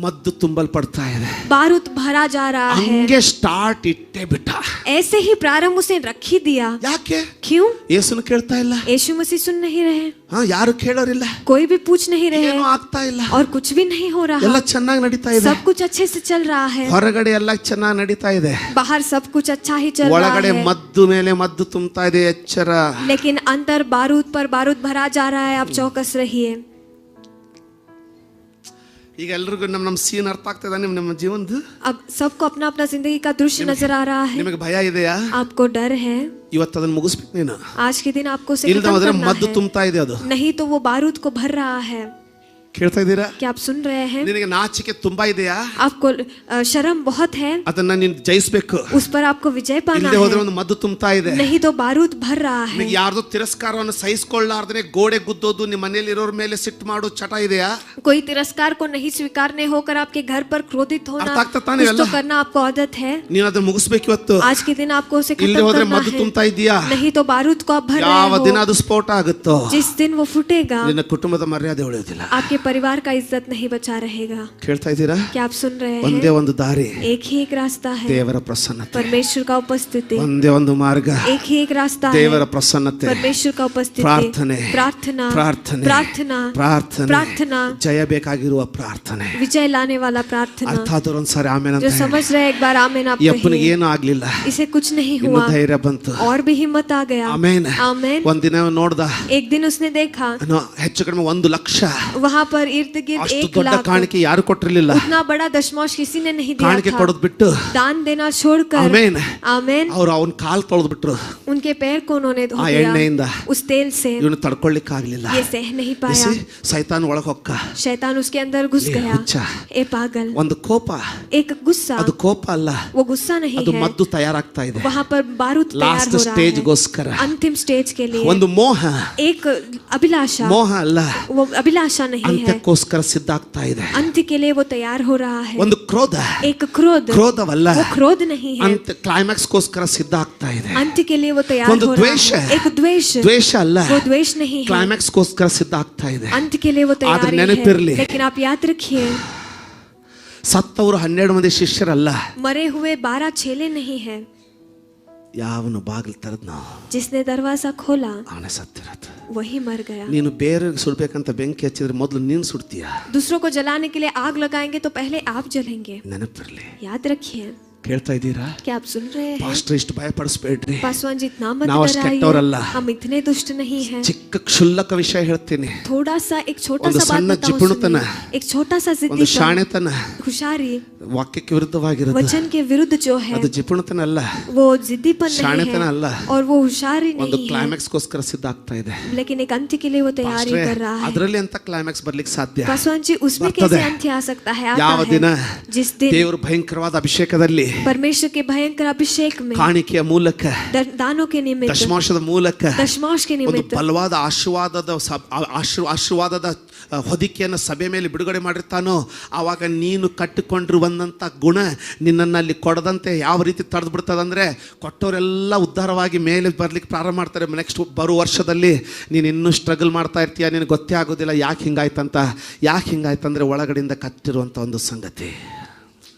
ಮದ್ದು ತುಂಬಲ್ಪಡ್ತಾ ಇದೆ. बारूद भरा जा रहा है. ಹಂಗೆ ಸ್ಟಾರ್ಟ್ ಇಟ್ಟೇ ಬಿಟ್ಟ. ऐसे ही प्रारंभ उसे रख ही दिया. ಯಾಕೆ? क्यों? ಯೇಸುನ ಕೇಳ್ತಾ ಇಲ್ಲ, यीशु मसीह सुन नहीं रहे, ಯಾರು ಕೇಳೋರಿಲ್ಲ, कोई भी पूछ नहीं रहे ಏನೂ ಆಗ್ತಾ ಇಲ್ಲ, और कुछ भी नहीं हो रहा. ಎಲ್ಲ ಚೆನ್ನಾಗಿ ನಡೀತಾ ಇದೆ. सब कुछ अच्छे से चल रहा है. ಹೊರಗಡೆ ಎಲ್ಲ ಚೆನ್ನಾಗಿ ನಡೀತಾ ಇದೆ, बाहर सब कुछ अच्छा ही चल रहा ಒಳಗಡೆ है. ಮದ್ದು ಮೇಲೆ ಮದ್ದು ತುಂಬ್ತಾ ಇದೆ. ಎಚ್ಚರ. लेकिन अंदर बारूद पर बारूद भरा जा रहा है. आप चौकस रहिए. ಈಗ ಎಲ್ರಿಗೂ ನಮ್ಮ ಸೀನ್ ಅರ್ಥ ಆಗ್ತದ ನಿಮ್ಮ ಜೀವನದ? अब सबको अपना अपना जिंदगी का दृश्य नजर आ रहा है. ನಿಮಗೆ ಭಯ ಇದೆಯಾ? आपको डर है? ಇವತ್ತು ಅದನ್ನ ಮುಗಿಸ್ಬೇಕು ನೀನು. आज के दिन आपको उसे ಇಲ್ದ खत्म ಹೋದ್ರೆ करना ಮದ್ದು है. ತುಂಬ್ತಾ ಇದೆ ಅದು. नहीं तो वो बारूद को भर रहा है. ಕೇಳ್ತಾ ಇದ್ದೀರಾ? क्या आप सुन रहे हैं? ನಿನಗೆ ನಾಚಿಕೆ ತುಂಬಾ ಇದೆಯಾ? आपको शर्म बहुत है. ಅದನ್ನ ನೀನು ಜಯಿಸಬೇಕು. उस पर आपको विजय पाना ಇಲ್ಲದೆ ಹೋದ್ರೆ है. ಒಂದು ಮದ್ದು ತುಂಬ್ತಾ ಇದೆ. नहीं तो बारूद भर रहा है. ನಿಮಗೆ ಯಾರ್ದೋ ತಿರಸ್ಕಾರವನ್ನು ಸಹಿಸಿಕೊಳ್ಳಾರ್ದೇ ಗೋಡೆ ಗುದ್ದೋದು, ನಿಮ್ಮ ಮನೆಯಲ್ಲಿ ಇರೋರ ಮೇಲೆ ಸಿಟ್ಟು ಮಾಡೋ ಚಟ ಇದೆಯಾ? कोई तिरस्कार को नहीं स्वीकारने होकर आपके घर पर क्रोधित होना, अर्थ ಆಗ್ತಾ ತಾನೇ कुछ तो ಎಲ್ಲ? करना आपको आदत है. ನೀನು ಅದನ್ನ ಮುಗಿಸ್ಬೇಕು ಇವತ್ತು. आज के दिन आपको उसे ಇಲ್ಲದೆ खत्म ಹೋದ್ರೆ करना ಮದ್ದು ತುಂಬ್ತಾ है. ಇದೀಯಾ? नहीं तो बारूद को आप भर ಯಾವ रहे ದಿನ हो. ಅದು ಸ್ಫೋಟ ಆಗುತ್ತೋ जिस दिन वो फूटेगा ನಿನ್ನ ಕುಟುಂಬದ ಮರ್ಯಾದೆ ಉಳಿಯೋದಿಲ್ಲ. आपके परिवार का इज्जत नहीं बचा रहेगा. ಕೇಳ್ತಾ ಇದ್ದೀರಾ? क्या आप सुन रहे ಒಂದೇ हैं? ಒಂದು ದಾರಿ, एक ही एक रास्ता है, ದೇವರ ಪ್ರಸನ್ನತೆ. परमेश्वर का उपस्थिति. ಒಂದೇ ಒಂದು ಮಾರ್ಗ, एक ही एक रास्ता है, ದೇವರ ಪ್ರಸನ್ನತೆ. परमेश्वर का उपस्थिति. ಪ್ರಾರ್ಥನೆ, प्रार्थना, ಪ್ರಾರ್ಥನೆ, प्रार्थना, ಪ್ರಾರ್ಥನೆ, प्रार्थना, ಜಯ ಬೇಕಾಗಿರುವ ಪ್ರಾರ್ಥನೆ. विजय लाने वाला प्रार्थना. ಅರ್ಥ ಆದವ್ರು ಒಂದ್ಸಾರಿ ಆಮೇಲೆ जो ಅಂತ समझ रहे एक बार आमेन आप ಈ ಅಪ್ಪನಿಗೆ कहिए. ಏನು ಆಗ್ಲಿಲ್ಲ, इसे कुछ नहीं ಇನ್ನು हुआ ಧೈರ್ಯ ಬಂತು. और भी हिम्मत आ गया. ಆಮೇನ್. आमेन. ಒಂದಿನ ನೋಡ್ದ, एक दिन उसने देखा ಹೆಚ್ಚು ಕಡಿಮೆ 1 ಲಕ್ಷ वहां पर इर्द गिर्द ಅಷ್ಟು 1 ದೊಡ್ಡ लाख ಕಾಣಿಕೆ ಯಾರು ಕೊಟ್ಟಿರಲಿಲ್ಲ. उतना बड़ा दशमांश किसी ने नहीं दिया ಕಾಣಿಕೆ था. ಕೊಡೋದು ಬಿಟ್ಟು दान देना छोड़कर ಆಮೇನ್ आमेन ಅವ್ರು ಅವನ ಕಾಲ್ ತೊಳೆದು ಬಿಟ್ರು. उनके पैर को उन्होंने धो ಆ दिया ಎಣ್ಣೆಯಿಂದ उस तेल से. ಇವನು ತಡ್ಕೊಳ್ಳಿಕ್ಕೆ ಆಗ್ಲಿಲ್ಲ. ये सह नहीं पाया. ಸೈತಾನ್ ಒಳಗೆ ಹೊಕ್ಕ. शैतान उसके अंदर घुस ये गया. हुच्चा. ए पागल. ಒಂದು ಕೋಪ, एक गुस्सा. ಅದು ಕೋಪ ಅಲ್ಲ, वो गुस्सा नहीं ಅದು है. ಮದ್ದು ತಯಾರಾಗ್ತಾ ಇದೆ. वहाँ पर बारूद तैयार ಲಾಸ್ಟ್ हो रहा ಸ್ಟೇಜ್ है. ಗೋಸ್ಕರ अंतिम स्टेज के लिए. ಒಂದು ಮೋಹ, एक अभिलाषा. ಮೋಹ ಅಲ್ಲ, वो अभिलाषा नहीं है. ಅಂತ್ಯಕ್ಕೋಸ್ಕರ ಸಿದ್ಧ ಆಗ್ತಾ ಇದೆ. अंत के लिए वो तैयार हो रहा है. ಒಂದು ಕ್ರೋಧ, एक क्रोध. ಕ್ರೋಧವಲ್ಲ, वो क्रोध नहीं है. ಅಂತ ಕ್ಲೈಮ್ಯಾಕ್ಸ್ ಗೋಸ್ಕರ ಸಿದ್ಧ ಆಗ್ತಾ ಇದೆ. अंत के लिए वो तैयार ಒಂದು हो रहा ದ್ವೇಷ, है. एक द्वेष. ದ್ವೇಷ ಅಲ್ಲ, वो द्वेष नहीं है. ಕ್ಲೈಮ್ಯಾಕ್ಸ್ ಗೋಸ್ಕರ ಸಿದ್ಧ ಆಗ್ತಾ ಇದೆ. अंत के लिए वो ಆದ್ರೆ तैयारी ನೆನಪಿರ್ಲಿ, है. लेकिन आप याद रखिए, ಸತ್ತವರು 12 ಮಂದಿ ಶಿಷ್ಯರಲ್ಲ, मरे हुए 12 चेले नहीं है. ಯಾವನು ಬಾಗಿಲು ತೆರೆದ್ನೋ जिसने दरवाजा खोला ಅವನೇ ಸತ್ತಿರತ್ತೆ. वही मर गया. ನೀನು ಬೇರೆಯವ್ರಿಗೆ ಸುಡ್ಬೇಕಂತ ಬೆಂಕಿ ಹಚ್ಚಿದ್ರೆ ಮೊದಲು ನೀನು ಸುಡ್ತೀಯ. दूसरों को जलाने के लिए आग लगाएंगे तो पहले आप जलेंगे. ನೆನಪಿರ್ಲಿ. याद रखिए. ಕೇಳ್ತಾ ಇದ್ದೀರಾ? क्या आप सुन रहे हैं? ಪಾಸ್ಟರ್ ಇಷ್ಟು ಭಯಪಡಿಸ್ಬೇಡ್ರಿ, पासवान जी इतना मत ನಾವು ಅಷ್ಟು ಕೆಟ್ಟವರಲ್ಲ. डराइए. हम इतने दुष्ट नहीं हैं. ಚಿಕ್ಕ ಕ್ಷುಲ್ಲಕ ವಿಷಯ ಹೇಳ್ತೀನಿ. थोड़ा सा एक छोटा ಒಂದು सा बात ಸಣ್ಣ बताऊं ಜಿಪುಣತನ, सुनिए. एक छोटा सा ಒಂದು जिद्दीपन, ಶಾಣೆತನ हुशारी ವಾಕ್ಯಕ್ಕೆ ವಿರುದ್ಧವಾಗಿರೋದು. वचन के विरुद्ध जो है ಅದು ಜಿಪುಣತನ ಅಲ್ಲ, वो जिद्दीपन नहीं ಶಾಣೆತನ है ಅಲ್ಲ, और वो हुशारी ಒಂದು नहीं है. ಕ್ಲೈಮ್ಯಾಕ್ಸ್ ಗೋಸ್ಕರ ಸಿದ್ಧ ಆಗ್ತಾ ಇದೆ. लेकिन एक अंत के लिए वो तैयारी ಪಾಸ್ಟ್ರೇ, कर रहा है. ಅದರಲ್ಲಿ ಅಂತ ಕ್ಲೈಮ್ಯಾಕ್ಸ್ ಬರ್ಲಿಕ್ಕೆ ಸಾಧ್ಯ? पासवान जी उसमें ಬರ್ತದೆ. कैसे अंत आ सकता है? ಯಾವ आता ದಿನ है जिस दिन ದೇವರು ಭಯಂಕರವಾದ ಅಭಿಷೇಕದಲ್ಲಿ परमेश्वर के भयंकर अभिषेक में ಕಾಣಿಕೆಯ ಮೂಲಕ, दानों के निमित्त, ದಶಮಾಂಶದ ಮೂಲಕ दशमांश के ಒಂದು निमित्त ಬಲವಾದ ಆಶೀರ್ವಾದದ ಹೊದಿಕೆಯನ್ನು ಸಭೆ ಮೇಲೆ ಬಿಡುಗಡೆ ಮಾಡಿರ್ತಾನೋ, ಆವಾಗ ನೀನು ಕಟ್ಟಿಕೊಂಡಿರುವಂಥ ಗುಣ ನಿನ್ನನ್ನು ಅಲ್ಲಿ ಕೊಡದಂತೆ ಯಾವ ರೀತಿ ತಡೆದು ಬಿಡ್ತದಂದರೆ, ಕೊಟ್ಟವರೆಲ್ಲ ಉದ್ಧಾರವಾಗಿ ಮೇಲೆ ಬರ್ಲಿಕ್ಕೆ ಪ್ರಾರಂಭ ಮಾಡ್ತಾರೆ. ನೆಕ್ಸ್ಟ್ ಬರೋ ವರ್ಷದಲ್ಲಿ ನೀನು ಇನ್ನೂ ಸ್ಟ್ರಗಲ್ ಮಾಡ್ತಾ ಇರ್ತೀಯ, ನಿನಗೆ ಗೊತ್ತೇ ಆಗೋದಿಲ್ಲ ಯಾಕೆ ಹಿಂಗಾಯ್ತಂತ. ಯಾಕೆ ಹಿಂಗಾಯ್ತಂದರೆ ಒಳಗಡೆಯಿಂದ ಕಟ್ಟಿರುವಂಥ ಒಂದು ಸಂಗತಿ.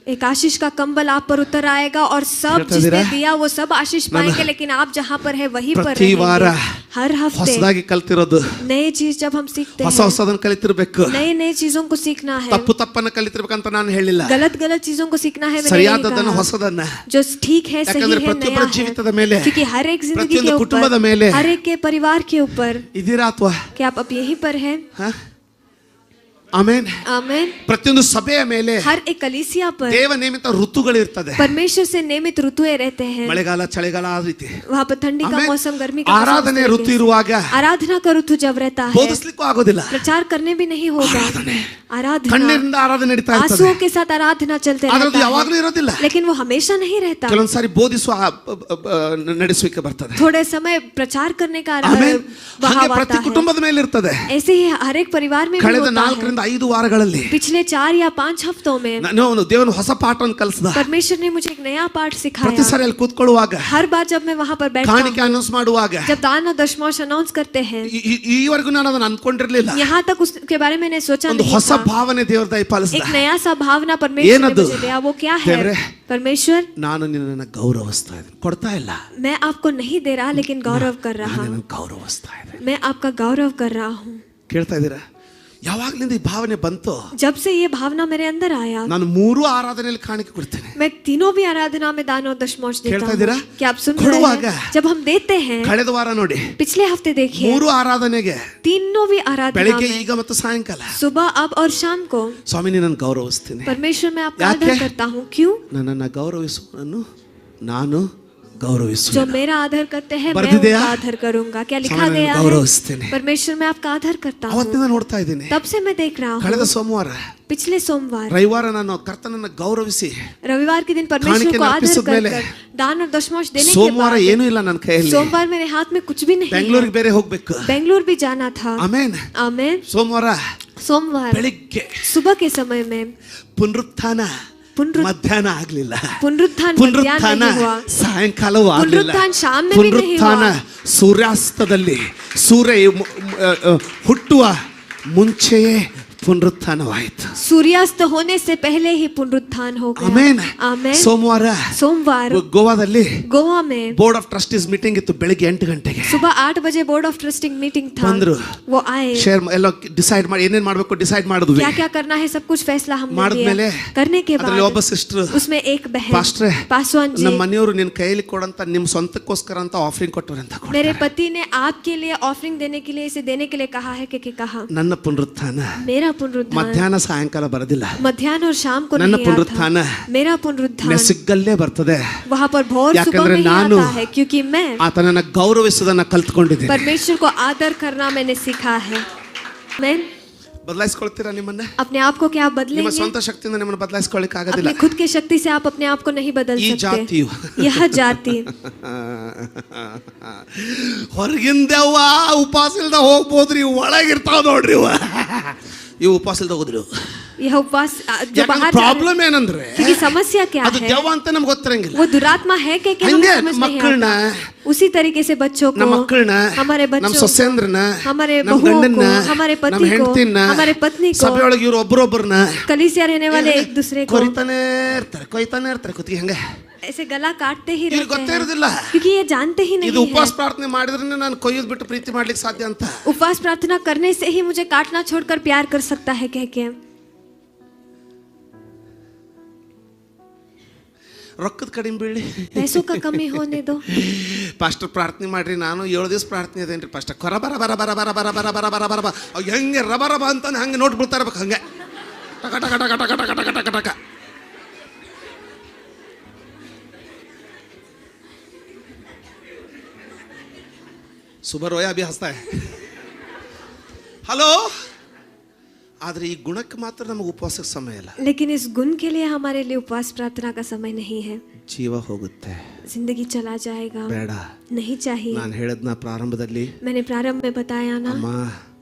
एक आशीष का कंबल आप पर उतर आएगा और सब जिसने दिया वो सब आशीष पाएंगे, लेकिन आप जहाँ पर है वहीं पर ಪ್ರತಿ ವಾರ रहेंगे. हर हफ्ते ಹೊಸದಾಗಿ ಕಲ್ತಿರೋದು, नए चीज जब हम सीखते ಹೊಸ हैं, ಹೊಸದನ್ನು ಕಲಿತಿರ್ಬೇಕು. नए नए चीजों को सीखना है. ತಪ್ಪನ್ನು ಕಲಿತಿರ್ಬೇಕಂತ ನಾನು ಹೇಳಿಲ್ಲ, गलत गलत चीजों को सीखना है. मैंने नहीं ಸರಿಯಾದದನ್ನು कहा. ಹೊಸದನ್ನ. जो ठीक है, सही ಯಾಕಂದ್ರೆ है, ಪ್ರತಿಯೊಬ್ಬರ नया ಜೀವಿತದ है. ಮೇಲೆ, क्योंकि हर एक जिंदगी ಪ್ರತಿಯೊಂದು के ಕುಟುಂಬದ ऊपर, ಮೇಲೆ, हर एक के परिवार के ऊपर. ಇದೀರಾ ಅಥವಾ क्या आप अब यहीं पर हैं? ಆಮೇನ್. आमेन. ಪ್ರತಿಯೊಂದು ಸಭೆಯ ಮೇಲೆ, हर एक कलीसिया पर ದೇವ ನೇಮಿತ ಋತುಗಳಿರ್ತದೆ. परमेश्वर से नियमित ऋतुएं रहते हैं. ಮಳೆಗಾಲ, ಚಳಿಗಾಲ ಆ ರೀತಿ. वहाँ पर ठंडी का ಆಮೇನ್. मौसम, गर्मी का ಆರಾಧನೆ मौसम, ಋತು ಇರುವಾಗ आराधना का ऋतु जब रहता है, ಬೋಧಿಸ್ಲಿಕ್ಕೂ ಆಗೋದಿಲ್ಲ. प्रचार करने भी नहीं होगा. आराधना, ಕಣ್ಣೀರಿಂದ ಆರಾಧನೆ ನಡೀತಾ ಇರ್ತದೆ. आंसुओं के साथ आराधना चलते ಆದ್ರೆ रहता ಯಾವಾಗಲೂ है, ಇರೋದಿಲ್ಲ. लेकिन वो हमेशा नहीं रहता. ಕೆಲವೊಂದ್ಸಾರಿ ಬೋಧಿಸುವ ನಡೆಸುವಿಕೆ ಬರ್ತದೆ. थोड़े समय प्रचार करने का ಆಮೇನ್. ಹಾಗೆ बहाव ಪ್ರತಿ आता है. ಕುಟುಂಬದ ಮೇಲೆ ಇರ್ತದೆ. ऐसे ही हर एक परिवार में भी ಕಳೆದ होता 4 है. ರಿಂದ 5 ವಾರಗಳಲ್ಲಿ पिछले 4 या 5 हफ्तों में ನಾನು ದೇವನ ಹೊಸ ಪಾಠವನ್ನು ಕಲಿಸಿದ. परमेश्वर ने मुझे एक नया पाठ ಪ್ರತಿ सिखाया. ಸಾರಿ ಅಲ್ಲಿ ಕೂತ್ಕೊಳ್ಳುವಾಗ, हर बार जब मैं वहाँ पर बैठता ಕಾಣಿಕೆ हूँ, ಅನೌನ್ಸ್ ಮಾಡುವಾಗ, जब दान और दशमांश अनाउंस करते हैं, ಈವರೆಗೂ ನಾನು ಅದನ್ನು ಅನ್ಕೊಂಡಿರ್ಲಿಲ್ಲ. यहाँ तक उसके बारे में मैंने सोचा ಒಂದು नहीं ಹೊಸ था. ಭಾವನೆ ದೇವರ ದಯಪಾಲಿಸಿದ. एक नया सा भावना परमेश्वर ने ಏನದು? मुझे दिया. वो क्या ದೇವ್ರೇ, है? परमेश्वर, ನಾನು ನಿನ್ನನ್ನು ಗೌರವಿಸ್ತಾ ಇದ್ದೀನಿ. ಕೊಡ್ತಾ ಇಲ್ಲ, मैं आपको नहीं दे रहा, लेकिन गौरव कर रहा ನಾನು हूँ. ನಿನ್ನನ್ನು ಗೌರವಿಸ್ತಾ ಇದ್ದೀನಿ. मैं आपका गौरव कर रहा हूँ. ಕೇಳ್ತಾ ಇದ್ದೀರಾ? ಯಾವಾಗ್ಲಿಂದ ಈ ಭಾವನೆ ಬಂತು? जब से ये भावना मेरे अंदर आया, ನಾನು 3 ಆರಾಧನೆಯಲ್ಲಿ ಕಾಣಿಕೆ ಕೊಡ್ತೇನೆ. मैं तीनों भी आराधना में दान और दशमांश देता ಕೇಳ್ತಾ हूँ. ಇದ್ದೀರಾ? क्या आप सुन रहे ಕೊಡುವಾಗ, हैं? जब हम देते हैं, ಕಳೆದ ವಾರ ನೋಡಿ, पिछले हफ्ते देखिए, 3 ಆರಾಧನೆಗೆ तीनों भी आराधना ಬೆಳಿಗ್ಗೆ में, ಈಗ ಮತ್ತು ಸಾಯಂಕಾಲ, सुबह अब और शाम को, ಸ್ವಾಮಿ ನಿನ್ನನ್ನು ಗೌರವಿಸ್ತೀನಿ. परमेश्वर मैं आपका ಯಾಕೆ? आदर करता हूँ. क्यों? ನನ್ನನ್ನು ಗೌರವಿಸುವನು ನಾನು ಗೌರವಿಸುವೆ. जो मेरा आदर करते हैं मैं ಬರ್ದಿದೆಯಾ? उनका आदर करूंगा. क्या लिखा ಸ್ವಾಮಿ गया ನಿನ್ನನ್ನು है? ಗೌರವಿಸ್ತೀನಿ. परमेश्वर मैं आपका आदर करता हूँ. ಅವತ್ತಿಂದ ನೋಡ್ತಾ ಇದ್ದೀನಿ. तब से मैं देख रहा ಕಳೆದ हूँ. ಸೋಮವಾರ, पिछले सोमवार, ರವಿವಾರ ನಾನು ಕರ್ತನನ್ನು ಗೌರವಿಸಿ रविवार के दिन परमेश्वर ಕಾಣಿಕೆ को आदर ಅರ್ಪಿಸಿದ ಮೇಲೆ, कर दान और दशमांश देने के ಸೋಮವಾರ बाद, ಏನೂ ಇಲ್ಲ ನನ್ನ ಕೈಯಲ್ಲಿ. सोमवार मेरे हाथ में कुछ भी नहीं है. ಬೆಂಗಳೂರಿಗೆ ಬೇರೆ ಹೋಗ್ಬೇಕು. बेंगलुरु भी जाना था. ಆಮೇನ್. आमेन. ಸೋಮವಾರ सोमवार ಬೆಳಿಗ್ಗೆ सुबह के समय में ಪುನರುತ್ಥಾನ ಮಧ್ಯಾಹ್ನ ಆಗ್ಲಿಲ್ಲ. पुनरुत्थान ಪುನರುತ್ಥಾನ नहीं हुआ. ಸಾಯಂಕಾಲವೂ ಆಗ್ಲಿಲ್ಲ. पुनरुत्थान शाम में भी नहीं ಪುನರುತ್ಥಾನ हुआ. ಸೂರ್ಯಾಸ್ತದಲ್ಲಿ, ಸೂರ್ಯ ಹುಟ್ಟುವ ಮುಂಚೆಯೇ ಪುನರುತ್ಥಾನವಾಯಿತು. सूर्यास्त होने से पहले ही पुनरुत्थान हो गया. ಆಮೇನ್. आमेन. ಸೋಮವಾರ सोमवार ಗೋವಾದಲ್ಲಿ गोवा में ಬೋರ್ಡ್ ಆಫ್ ಟ್ರಸ್ಟೀಸ್ ಮೀಟಿಂಗ್ ಇತ್ತು ಬೆಳಿಗ್ಗೆ 8 ಗಂಟೆಗೆ. सुबह 8 बजे बोर्ड ऑफ ट्रस्टिंग मीटिंग था. ಬಂದ್ರು. वो आए. ಶೇರ್ ಎಲ್ಲ ಡಿಸೈಡ್ ಮಾಡಿ ಏನೇನ್ ಮಾಡಬೇಕು ಡಿಸೈಡ್ ಮಾಡಿದ್ವಿ. क्या क्या करना है सब कुछ फैसला हमने ಮಾಡಿದ್ಮೇಲೆ लिया. करने के ಅದರಲ್ಲಿ ಒಬ್ಬ बाद ಸಿಸ್ಟರ್, उसमें एक बहन, ಪಾಸ್ಟ್ರೆ, पासवान जी, ನಮ್ಮ ಮನೆಯವರು ನಿನ್ನ ಕೈಯಲ್ಲಿ ಕೊಡಂತ ನಿಮ್ಮ ಸ್ವಂತಕ್ಕೋಸ್ಕರ ಅಂತ ಆಫರಿಂಗ್ ಕೊಟ್ಟರು ಅಂತ ಕೊಡ್ತಾರೆ. मेरे पति ने आपके लिए ऑफरिंग देने के लिए, इसे देने के लिए कहा है कि कहा ನನ್ನ ಪುನರುತ್ಥಾನ मेरा पुनरुत्थान ಮಧ್ಯಾಹ್ನ ಸಾಯಂಕಾಲ ಬರೋದಿಲ್ಲ. मध्याह्न और शाम को ನನ್ನ नहीं ಪುನರುತ್ಥಾನ आता। मेरा पुनरुत्थान ಮೆಸಿಗಲ್ಲೇ ಬರ್ತದೆ. वहाँ पर भोर सुबह ಯಾಕಂದ್ರೆ में ही ನಾನು आता है, क्योंकि मैं ಆತನನ್ನ ಗೌರವಿಸುವುದನ್ನ ಕಲ್ತ್ಕೊಂಡಿದ್ದೀನಿ. परमेश्वर को आदर करना मैंने सीखा है। मैं ಬದಲಾಯಿಸ್ಕೊಳ್ತೀರಾ ನಿಮ್ಮನ್ನ? अपने आप को क्या आप ನಿಮ್ಮ बदलेंगे? ಸ್ವಂತ ಶಕ್ತಿಯಿಂದ ನಿಮ್ಮನ್ನ ಬದಲಾಯಿಸ್ಕೊಳ್ಳಿಕ್ಕೆ ಆಗೋದಿಲ್ಲ. अपनी खुद की शक्ति से आप अपने आप को नहीं बदल ಈ सकते। ಜಾತಿಯು यह जाति ಹೊರಗಿಂದವ್ವ ಉಪವಾಸ ಇಲ್ದ ಹೋಗ್ಬೋದ್ರಿ, ಒಳಗಿರ್ತಾವ ನೋಡ್ರಿ ಇವು ಉಪವಾಸ ಇಲ್ದ ಹೋದ್ರು. यह उपवास जो बाहर जा रहे ಪ್ರಾಬ್ಲಮ್ ಏನಂದ್ರೆ हैं, क्योंकि समस्या क्या ಅದು है, ದೆವ್ವ ಅಂತ ನಮ್ಗೆ ಗೊತ್ತಿರಂಗಿಲ್ಲ. वो दुरात्मा है कि हमें ಹಂಗೆ समझ नहीं ಮಕ್ಕಳನ್ನ, आता। उसी तरीके से बच्चों ನಮ್ಮ को, ಮಕ್ಕಳನ್ನ, हमारे ನಮ್ಮ बच्चों ಸೊಸೆಂದ್ರನ್ನ, हमारे ನಮ್ಮ बहुओं ಗಂಡನ್ನ, को, हमारे ನಮ್ಮ पति को, ಹೆಂಡತಿನ, हमारे पत्नी को, ಸಭೆಯೊಳಗೆ ಇವ್ರು ಒಬ್ಬರೊಬ್ಬರನ್ನ कलीसिया रहने वाले एक दूसरे को ಕೊಯ್ತಾನೆ ಇರ್ತಾರೆ ಕುತ್ತಿಗೆ ಹಂಗೆ. ऐसे गला काटते ही ಇವ್ರಿಗೆ रहते ಗೊತ್ತೇ हैं, ಇರೋದಿಲ್ಲ क्योंकि ये जानते ही ಇದು नहीं ಉಪವಾಸ है। ಪ್ರಾರ್ಥನೆ ಮಾಡಿದ್ರೆ ನಾನು ಕೊಯ್ಯೋದು ಬಿಟ್ಟು ಪ್ರೀತಿ ಮಾಡ್ಲಿಕ್ಕೆ ಸಾಧ್ಯ ಅಂತ. उपवास प्रार्थना करने से ही मुझे काटना छोड़कर प्यार कर सकता है कह के। ರೊಕ್ಕದ ಕಡಿಮೆ ಬೀಳಿ, पैसों का कमी होने दो। ಪಾಸ್ಟರ್ ಪ್ರಾರ್ಥನೆ ಮಾಡ್ರಿ, ನಾನು 7 ದಿವಸ ಪ್ರಾರ್ಥನೆ ಅದೇನ್ರಿ ಪಾಸ್ಟರ್, ಕೊರ ಬರ ಬರ ಬರ ಬರ ಬರ ಬರ ಬರ ಬರ ಬರ ಅವ್ ಹೆಂಗೆ ರಬ ರಬ ಅಂತ ಹಂಗೆ ನೋಟ್ ಬಿಡ್ತಾ ಇರ್ಬೇಕು, ಹಂಗೆ ಟಕ ಟಕ ಟಕ ಟಕ ಟಕ ಟಕ ಟಕ ಟಕ. ಸುಬರ್ ರೋಯ ಅಭಿ ಹಸ್ತಾ ಹಲೋ. ಆದ್ರೆ ಈ ಗುಣಕ್ಕೆ ಮಾತ್ರ ನಮಗೆ ಉಪವಾಸಕ್ಕೆ ಸಮಯ ಇಲ್ಲ. लेकिन इस गुण के लिए हमारे लिए उपवास प्रार्थना का समय नहीं है। ಜೀವ ಹೋಗುತ್ತೆ, जिंदगी चला जाएगा, ಬೇಡ. नहीं चाहिए। ನಾನು ಹೇಳದ್ನ ಪ್ರಾರಂಭದಲ್ಲಿ, मैंने प्रारंभ में बताया ना, ಅಮ್ಮ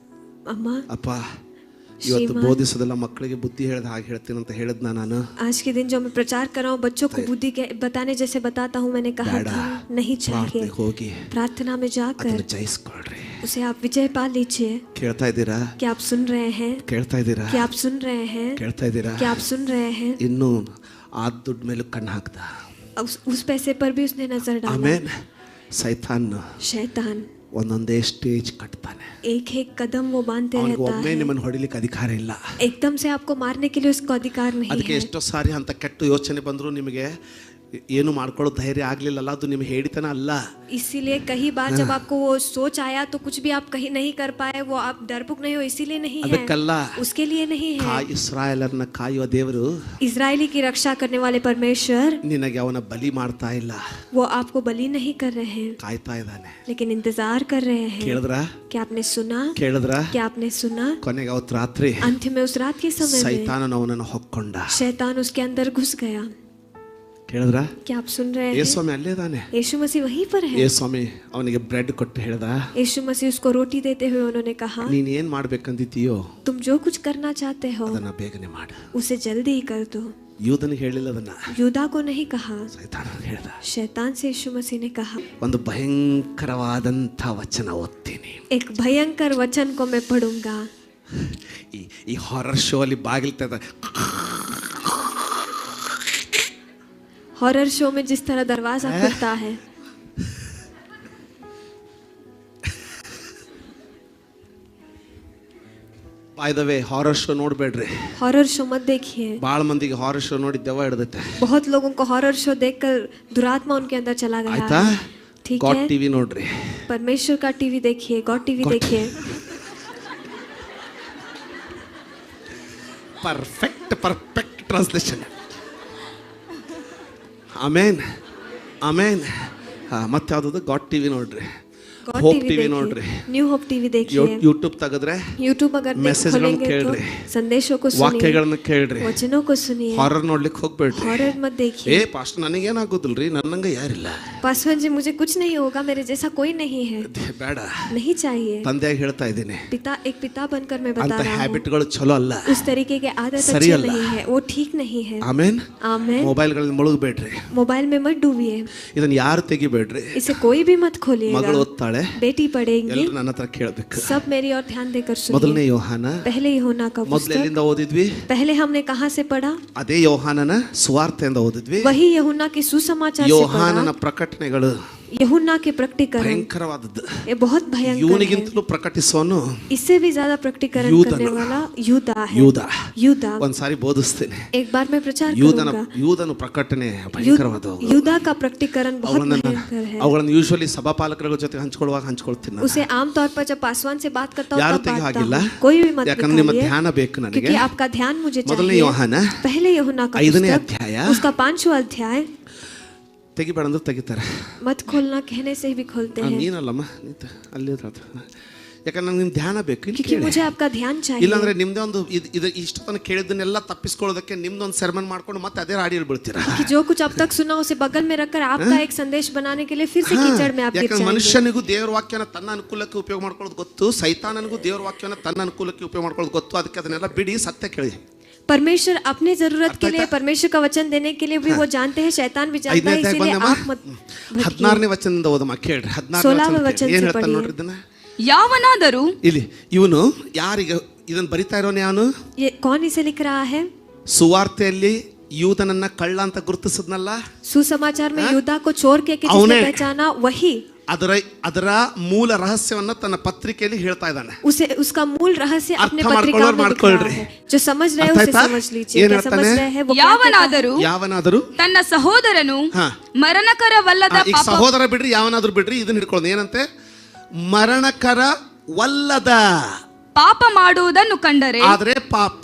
अम्मा ಅಪ್ಪ ಇವತ್ತು ಬೋಧಿಸೋದಲ್ಲ, ಮಕ್ಕಳಿಗೆ ಬುದ್ಧಿ ಹೇಳ್ದ ಹಾಗೆ ಹೇಳ್ತೀನಿ ಅಂತ ಹೇಳದ್ನ ನಾನು. आज के दिन जो मैं प्रचार कर रहा हूँ बच्चों को बुद्धि के बताने जैसे बताता हूँ, मैंने कहा था नहीं चाहिए। ಹೋಗಿ प्रार्थना में जाकर ಅದನ್ನ ಜಯಿಸ್ಕೊಳ್ರಿ. उसे आप विजय पा लीजिए। ಕೇಳ್ತಾ ಇದ್ದೀರಾ? क्या आप सुन रहे हैं? ಕೇಳ್ತಾ ಇದ್ದೀರಾ? क्या आप सुन रहे हैं? ಕೇಳ್ತಾ ಇದ್ದೀರಾ? क्या आप सुन रहे हैं? ಇನ್ನು ಆ ದುಡ್ಡು ಮೇಲೆ ಕಣ್ಣು ಹಾಕ್ದ. उस पैसे पर भी उसने नजर डाला। ಆಮೇಲೆ ಸೈತಾನ್ शैतान ಒಂದೊಂದೇ ಸ್ಟೇಜ್ ಕಟ್ತಾನೆ. एक एक कदम वो बांधते ಅವನಿಗೆ रहता ಒಮ್ಮೆ है। ನಿಮ್ಮನ್ನು ಹೊಡಿಲಿಕ್ಕೆ ಅಧಿಕಾರ ಇಲ್ಲ. एकदम से आपको मारने के लिए उसको अधिकार नहीं ಅದಕ್ಕೆ है। ಎಷ್ಟೋ ಸಾರಿ ಅಂತ ಕೆಟ್ಟ ಯೋಚನೆ ಬಂದರೂ ನಿಮಗೆ ಏನು ಮಾಡ್ಕೊಳ್ಳೋ ಧೈರ್ಯ ಆಗ್ಲಿಲ್ಲಲ್ಲ, ಅದು ನಿಮ್ಗೆ ಹೇಳಿತನ ಅಲ್ಲ. इसीलिए कई बार जब आपको वो सोच आया तो कुछ भी आप कहीं नहीं कर पाए, वो आप डरपोक नहीं हो, इसीलिए नहीं है, ಅದಕ್ಕಲ್ಲ. उसके लिए नहीं है। ಇಸ್ರಾಯೇಲರನ್ನ ಕಾಯುವ ದೇವರು इजरायली की रक्षा करने वाले परमेश्वर ನಿನಗೆ ಅವನ ಬಲಿ ಮಾಡ್ತಾ ಇಲ್ಲ, वो आपको बलि नहीं कर रहे हैं, ಕಾಯ್ತಾ ಇದ್ದಾನೆ. लेकिन इंतजार कर रहे हैं। ಕೇಳಿದ್ರ? क्या आपने सुना? ಕೇಳಿದ್ರ? क्या आपने सुना? ಕೊನೆಗೆ ಅವತ್ತು ರಾತ್ರಿ अंत में उस रात के समय में ಸೈತಾನನು ಅವನನ್ನು ಹೊಕ್ಕೊಂಡ. शैतान उसके अंदर घुस गया। ಕೇಳಿದ್ರ? क्या आप सुन रहे हैं? ಯೇಸುಸ್ವಾಮಿ ಅಲ್ಲೇ ಇದ್ದಾನೆ. यीशु मसीह वहीं पर है। ಯೇಸುಸ್ವಾಮಿ ಅವನಿಗೆ ಬ್ರೆಡ್ ಕೊಟ್ಟು ಹೇಳ್ದ, यीशु मसीह उसको रोटी देते हुए उन्होंने कहा, ನೀನ್ ಏನ್ ಮಾಡ್ಬೇಕಂದಿದ್ದೀಯೋ तुम जो कुछ करना चाहते हो ಅದನ್ನ ಬೇಗನೆ ಮಾಡು. उसे जल्दी ही कर दो। ಯೂದನಿಗೆ ಹೇಳಿಲ್ಲ ಅದನ್ನ, यूदा को नहीं कहा, ಸೈತಾನನಿಗೆ ಹೇಳ್ದ. शैतान से यीशु मसीह ने कहा। ಒಂದು ಭಯಂಕರವಾದಂಥ ವಚನ ಓದ್ತೀನಿ. एक भयंकर वचन को मैं पढ़ूंगा। ಈ ಹಾರರ್ ಶೋ ಅಲ್ಲಿ ಬಾಗಿಲು ತೆಗೆದ हॉरर शो में जिस तरह दरवाजा खुलता है, by the way horror show ನೋಡ್ಬೇಡ್ರಿ. हॉरर शो मत देखिए। ಭಾಳ ಮಂದಿಗೆ ಹಾರರ್ ಶೋ ನೋಡಿ ದೆವ್ವ ಹಿಡ್ದೈತೆ. बहुत लोगों को हॉरर शो देखकर दुरात्मा उनके अंदर चला गया ಆಯ್ತಾ? है। ठीक ಗಾಡ್ है, ಟಿವಿ ನೋಡ್ರಿ. परमेश्वर का टीवी देखिए, गॉड टीवी देखिए। Perfect translation. Amen amen. ಮತ್ತೆ ಯಾವ್ದು? ಗಾಡ್ ಟಿವಿ ನೋಡ್ರಿ, गॉड ಹೋಪ್ टीवी ಟಿವಿ ನೋಡ್ರಿ, देखिए, न्यू होप टीवी देखिए। ಯೂಟ್ಯೂಬ್ ತೆಗೆದ್ರೆ यूट्यूब अगर ಮೆಸೇಜ್ಗಳನ್ನು खोलेंगे तो ಕೇಳ್ರಿ, संदेशों को सुनिए, ವಾಕ್ಯಗಳನ್ನ ಕೇಳ್ರಿ, वचनों को सुनिए। ಹಾರರ್ ನೋಡ್ಲಿಕ್ಕೆ ಹೋಗ್ಬೇಡ್ರಿ. हॉरर मत देखिए। ಪಾಸ್ಟ್ ನನಗೇನಾಗೋದಿಲ್ರಿ, ನನ್ನಂಗ ಯಾರಿಲ್ಲ. पासवान जी मुझे कुछ नहीं होगा, मेरे जैसा कोई नहीं है, ಬೇಡ. नहीं चाहिए। ತಂದೆಯಾಗಿ ಹೇಳ್ತಾ ಇದ್ದೀನಿ, एक पिता बनकर मैं बता ಅಂತ रहा हूँ, ಹ್ಯಾಬಿಟ್ಗಳು ಚಲೋ ಅಲ್ಲ. उस तरीके के आदत सही अच्छी अल्ला। नहीं है, वो ठीक नहीं है। ಆಮೇನ್. आमेन। ಮೊಬೈಲ್ಗಳಲ್ಲಿ ಮುಳುಗಬೇಡ್ರಿ. मोबाइल में मत डूबिए, ಇದನ್ನ ಯಾರು ತೆಗಿಬೇಡ್ರಿ. इसे कोई भी मत खोलिएगा। ಮಗಳು ಓದ್ತಾಳೆ, बेटी पढ़ेगी, ಎಲ್ಲರೂ ನನ್ನ ಹತ್ರ ಕೇಳಬೇಕು. सब मेरी और ध्यान देकर ಮೊದಲನೇ सुनिए। ಯೋಹಾನ, पहले यूहन्ना का ಮೊದಲು पुस्तक, ಎಲ್ಲಿಂದ ಓದಿದ್ವಿ? पहले हमने कहाँ से पढ़ा? ಅದೇ ಯೋಹಾನನ ಸುವಾರ್ತೆಯಿಂದ ಓದಿದ್ವಿ. वही यूहन्ना की सुसमाचार से ಯೋಹಾನನ पढ़ा। ಪ್ರಕಟಣೆಗಳು यूहन्ना के प्रकटीकरण ಭಯಂಕರವಾದದ್ದು. ये बहुत भयंकर है। ಇವನಿಗಿಂತಲೂ ಪ್ರಕಟಿಸೋನು इससे भी ज्यादा प्रकटीकरण यूदा करने ना। वाला यूदा है। ಯೂದ. यूदा ಒಂದ್ಸಾರಿ ಬೋಧಿಸ್ತೇನೆ. एक बार मैं प्रचार ಯೂದನ करूंगा। ಯೂದನ ಪ್ರಕಟಣೆ ಭಯಂಕರವಾದವು. यूदा का प्रकटीकरण बहुत भयंकर है। ಅವುಗಳನ್ನು ಯೂಶುವಲಿ ಸಭಾಪಾಲಕರ ಜೊತೆ ಹಂಚ್ಕೊಳ್ಳುವಾಗ ಹಂಚ್ಕೊಳ್ತೀನಿ ನಾನು. उसे आमतौर पर जब पासवान से बात करता हूँ ಯಾರು तब ತೆಗೆ बांटता ಹಾಗಿಲ್ಲ. हूँ। कोई भी मत ಯಾಕಂದ್ರೆ ನಿಮ್ಮ निकालिए, ಧ್ಯಾನ ಬೇಕು ನನಗೆ. क्योंकि आपका ध्यान मुझे ಮೊದಲನೇ चाहिए। ಯೋಹಾನ पहले यूहन्ना का 5ನೇ पुस्तक ಅಧ್ಯಾಯ उसका 5वां अध्याय। ತೆಗಿಬೇಡ ಅಂದ್ರೆ ತೆಗಿತಾರೆ. मत खोलना कहने से भी खोलते हैं, ನೀನಲ್ಲಮ್ಮ ಅಲ್ಲಿ ಯಾಕಂದ್ರೆ ನಂಗೆ ನಿಮ್ ಧ್ಯಾನ ಬೇಕು. ಇಲ್ಲಿ क्योंकि ಕೇಳಿ. मुझे आपका ध्यान चाहिए। ಇಲ್ಲಾಂದ್ರೆ ನಿಮ್ದೇ ಒಂದು ಇದು ಇಷ್ಟೊತ್ತನ ಕೇಳಿದ್ದನ್ನೆಲ್ಲ ತಪ್ಪಿಸ್ಕೊಳ್ಳೋದಕ್ಕೆ ನಿಮ್ದೊಂದು ಸರ್ಮನ್ ಮಾಡ್ಕೊಂಡು ಮತ್ತೆ ಅದೇ ರಾಡಿಯಲ್ಲಿ ಬೀಳ್ತೀರಾ. कि जो कुछ अब तक सुना उसे बगल में रखकर आपका एक संदेश बनाने के लिए फिर से कीचड़ में आप गिर ಯಾಕಂದ್ರೆ जाएंगे। ಮನುಷ್ಯನಿಗೂ ದೇವರ ವಾಕ್ಯನ ತನ್ನ ಅನುಕೂಲಕ್ಕೆ ಉಪಯೋಗ ಮಾಡ್ಕೊಳ್ಳೋದು ಗೊತ್ತು, ಸೈತಾನನಿಗೂ ದೇವರ ವಾಕ್ಯನ ತನ್ನ ಅನುಕೂಲಕ್ಕೆ ಉಪಯೋಗ ಮಾಡ್ಕೊಳ್ಳೋದು ಗೊತ್ತು. ಅದಕ್ಕೆ ಅದನ್ನೆಲ್ಲ ಬಿಡಿ, ಸತ್ಯ ಕೇಳಿ. परमेश्वर अपने जरूरत के लिए परमेश्वर का वचन देने के लिए भी वो जानते हैं, शैतान भी जानता है, इसीलिए आप मत भटकिए। 16ನೇ ವಚನದಿಂದ ಓದಮ್ಮ ಕೇಳ್ರಿ. 16ನೇ ವಚನ ಏನ್ से ಹೇಳ್ತಾನೆ पढ़िए। ನೋಡ್ರಿ ಇದನ್ನ. ಯಾವನಾದರೂ ಇಲ್ಲಿ ಇವನು ಯಾರಿಗೆ ಇದನ್ನ ಬರಿತಾ ಇರೋನು ಯಾವನು? ये कौन इसे लिख रहा है? ಸುವಾರ್ತೆಯಲ್ಲಿ ಯೂದನನ್ನ ಕಳ್ಳ ಅಂತ ಗುರುತಿಸಿದ್ನಲ್ಲ, सुसमाचार में यूदा को चोर के जिसने ಅವನೇ पहचाना वही ಅದರ ಮೂಲ ರಹಸ್ಯವನ್ನ ತನ್ನ ಪತ್ರಿಕೆಯಲ್ಲಿ ಹೇಳ್ತಾ ಇದ್ದಾನೆ. उसे उसका मूल रहस्य अपने ಅರ್ಥ पत्रिका में लिख ಮಾಡ್ಕೊಳ್ಳ್ರಿ. रहा है। जो समझ रहे हैं ಅರ್ಥ उसे ಆಯ್ತಾ? समझ लीजिए। ಏನ್ क्या समझ ಹೇಳ್ತಾನೆ? रहे हैं वो क्या कहता है? ಯಾವನಾದರೂ ತನ್ನ ಸಹೋದರನು ಹಾ. ಮರಣಕರವಲ್ಲದ ಈಗ ಪಾಪ ಸಹೋದರ ಬಿಡ್ರಿ, ಯಾವನಾದ್ರೂ ಬಿಡ್ರಿ, ಇದನ್ನ ಹಿಡ್ಕೊಳ್ಳೋದು ಏನಂತೆ? ಮರಣಕರವಲ್ಲದ ಪಾಪ ಮಾಡುವುದನ್ನು ಕಂಡರೆ ಆದ್ರೆ ಪಾಪ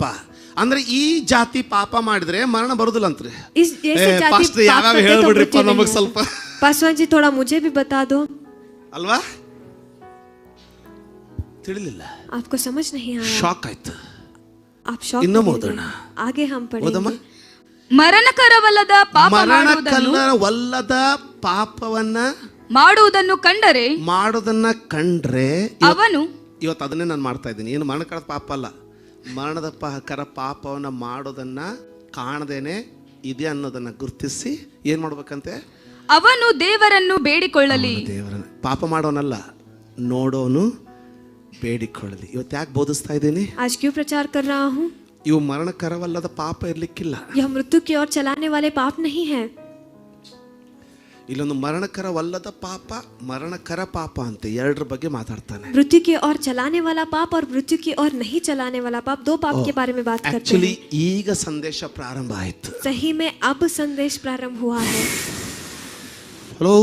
ಅಂದ್ರೆ ಈ ಜಾತಿ ಪಾಪ ಮಾಡಿದ್ರೆ ಮರಣ ಬರುದಿಲ್ಲ ಅಂತ್ರಿ. इस जैसे जाति ಪಾಸ್ಟರ್ पाप ಯಾವ್ಯಾವ करते तो ಹೇಳ್ಬಿಡ್ರಿಪ್ಪ मृत्यु नहीं ನಮಗ್ है। ಸ್ವಲ್ಪ पासवान जी थोड़ा मुझे भी बता दो। ಅಲ್ವಾ? ತಿಳಿಲಿಲ್ಲ, आपको समझ नहीं आया, ಶಾಕ್ ಆಯ್ತು. आप शॉक ಇನ್ನು में गिर ಓದೋಣ. गए। आगे हम ಓದಮ್ಮ. पढ़ेंगे। ಮರಣಕರವಲ್ಲದ ಪಾಪ ಮರಣಕರವಲ್ಲದ ಪಾಪವನ್ನ ಮಾಡುವುದನ್ನು ಕಂಡರೆ ಮಾಡೋದನ್ನ ಕಂಡ್ರೆ ಅವನು ಇವತ್ತು ಅದನ್ನೇ ನಾನು ಮಾಡ್ತಾ ಇದ್ದೀನಿ. ಏನು ಮರಣಕರದ ಪಾಪ ಅಲ್ಲ, ಮರಣದ ಕರ ಪಾಪವನ್ನ ಮಾಡೋದನ್ನ ಕಾಣದೇನೆ ಇದೆ ಅನ್ನೋದನ್ನ ಗುರುತಿಸಿ ಏನ್ ಮಾಡ್ಬೇಕಂತೆ? ಅವನು ದೇವರನ್ನು ಬೇಡಿಕೊಳ್ಳಲಿ. ದೇವರನ್ನ ಪಾಪ ಮಾಡೋನಲ್ಲ, ನೋಡೋನು ಬೇಡಿಕೊಳ್ಳಲಿ. ಇವತ್ತು ಯಾಕೆ ಬೋಧಿಸ್ತಾ ಇದ್ದೀನಿ? आज क्यों प्रचार कर रहा हूँ? ಇವು ಮರಣಕರವಲ್ಲದ ಪಾಪ ಇರ್ಲಿಕ್ಕಿಲ್ಲ. यह मृत्यु की ओर चलाने वाले पाप नहीं है। ಇಲ್ಲೊಂದು ಮರಣಕರವಲ್ಲದ ಪಾಪ, ಮರಣಕರ ಪಾಪ ಅಂತ ಎರಡರ ಬಗ್ಗೆ ಮಾತಾಡ್ತಾನೆ. मृत्यु की ओर चलाने वाला पाप और मृत्यु की ओर नहीं चलाने वाला पाप, दो पाप के बारे में बात करते ಆಕ್ಚುಲಿ हैं। ಈಗ ಸಂದೇಶ ಪ್ರಾರಂಭ ಆಯ್ತು. सही में अब संदेश प्रारंभ हुआ है। ಹಲೋ,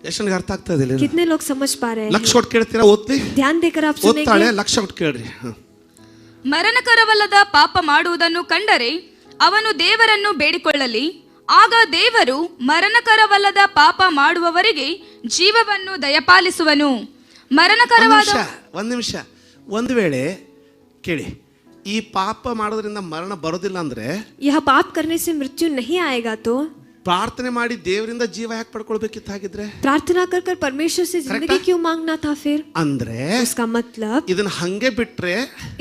ಎಷ್ಟು ಜನಕ್ಕೆ ಅರ್ಥ ಆಗ್ತಾ ಇದೆ? कितने लोग समझ पा रहे हैं? ಲಕ್ಷ ಕೊಟ್ಟು ಕೇಳ್ತೀರಾ? ಓದ್ಲಿ, ध्यान देकर आप ಓದ್ತಾಳೆ. सुनेंगे। ಲಕ್ಷ ಕೊಟ್ಟು ಕೇಳ್ರಿ. ಮರಣಕರವಲ್ಲದ ಪಾಪ ಮಾಡುವುದನ್ನು ಕಂಡರೆ ಅವನು ದೇವರನ್ನು ಬೇಡಿಕೊಳ್ಳಲಿ. ಆಗ ದೇವರು ಮರಣಕರವಲ್ಲದ ಪಾಪ ಮಾಡುವವರಿಗೆ ಜೀವವನ್ನು ದಯಪಾಲಿಸುವನು. ಮರಣಕರವಾದ ಒಂದ್ ನಿಮಿಷ. ಒಂದು ವೇಳೆ ಕೇಳಿ, ಈ ಪಾಪ ಮಾಡೋದ್ರಿಂದ ಮರಣ ಬರೋದಿಲ್ಲ ಅಂದ್ರೆ यह पाप करने से मृत्यु नहीं आएगा तो ಪ್ರಾರ್ಥನೆ ಮಾಡಿ ದೇವರಿಂದ ಜೀವ ಯಾಕೆ ಪಡ್ಕೊಳ್ಬೇಕಿತ್ತು? ಹಾಗಿದ್ರೆ प्रार्थना कर कर परमेश्वर से जिंदगी क्यों मांगना था? फिर ಅಂದ್ರೆ उसका मतलब ಇದನ್ನ ಹಂಗೆ ಬಿಟ್ರೆ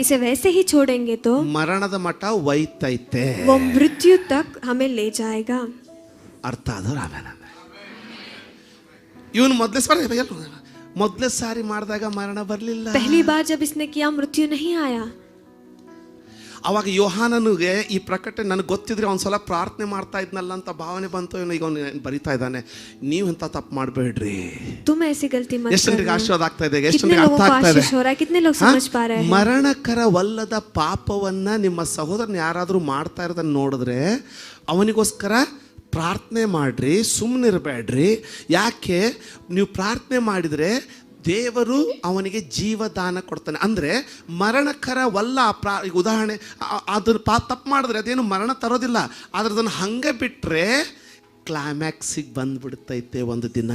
इसे वैसे ही छोड़ेंगे तो ಮರಣದ ಮಠ ಒಯ್ತೈತೆ. वो मृत्यु तक हमें ले जाएगा। ಅರ್ಥ ಆದ್ರೆ ಆಮೇಲೆ ಇವನು ಮೊದಲೇ ಸಾರಿ ಮಾಡಿದಾಗ ಮರಣ ಬರ್ಲಿಲ್ಲ. पहली बार जब इसने किया मृत्यु नहीं आया। ಅವಾಗ ಯೋಹಾನನಿಗೆ ಈ ಪ್ರಕಟಣೆ ನನಗೆ ಗೊತ್ತಿದ್ರೆ ಒಂದ್ಸಲ ಪ್ರಾರ್ಥನೆ ಮಾಡ್ತಾ ಇದ್ನಲ್ಲ ಅಂತ ಭಾವನೆ ಬಂತು. ಈಗ ಅವನು ಬರಿತಾ ಇದ್ದಾನೆ, ನೀವು ಎಂತ ತಪ್ಪು ಮಾಡಬೇಡ್ರಿ. तुम ऐसी गलती मत ಎಷ್ಟು ಜನರಿಗೆ ಆಶೀರ್ವಾದ ಆಗ್ತಾ ಇದೆ? ಎಷ್ಟು कितने ಜನರಿಗೆ लोगों ಅರ್ಥ को ಆಗ್ತಾ ಇದೆ? आशीष हो रहा है? कितने लोग समझ पा रहे हैं? ಮರಣಕರವಲ್ಲದ ಪಾಪವನ್ನ ನಿಮ್ಮ ಸಹೋದರನ ಯಾರಾದರೂ ಮಾಡ್ತಾ ಇರೋದನ್ನ ನೋಡಿದ್ರೆ ಅವನಿಗೋಸ್ಕರ ಪ್ರಾರ್ಥನೆ ಮಾಡ್ರಿ, ಸುಮ್ಮನಿರಬೇಡ್ರಿ. ಯಾಕೆ? ನೀವು ಪ್ರಾರ್ಥನೆ ಮಾಡಿದ್ರೆ ದೇವರು ಅವನಿಗೆ ಜೀವದಾನ ಕೊಡ್ತಾನೆ. ಅಂದರೆ ಮರಣಕರವಲ್ಲ. ಈಗ ಉದಾಹರಣೆ, ಅದನ್ನು ತಪ್ಪು ಮಾಡಿದ್ರೆ ಅದೇನು ಮರಣ ತರೋದಿಲ್ಲ, ಆದ್ರೆ ಅದನ್ನು ಹಂಗೆ ಬಿಟ್ಟರೆ ಕ್ಲೈಮ್ಯಾಕ್ಸಿಗೆ ಬಂದ್ಬಿಡ್ತೈತೆ ಒಂದು ದಿನ.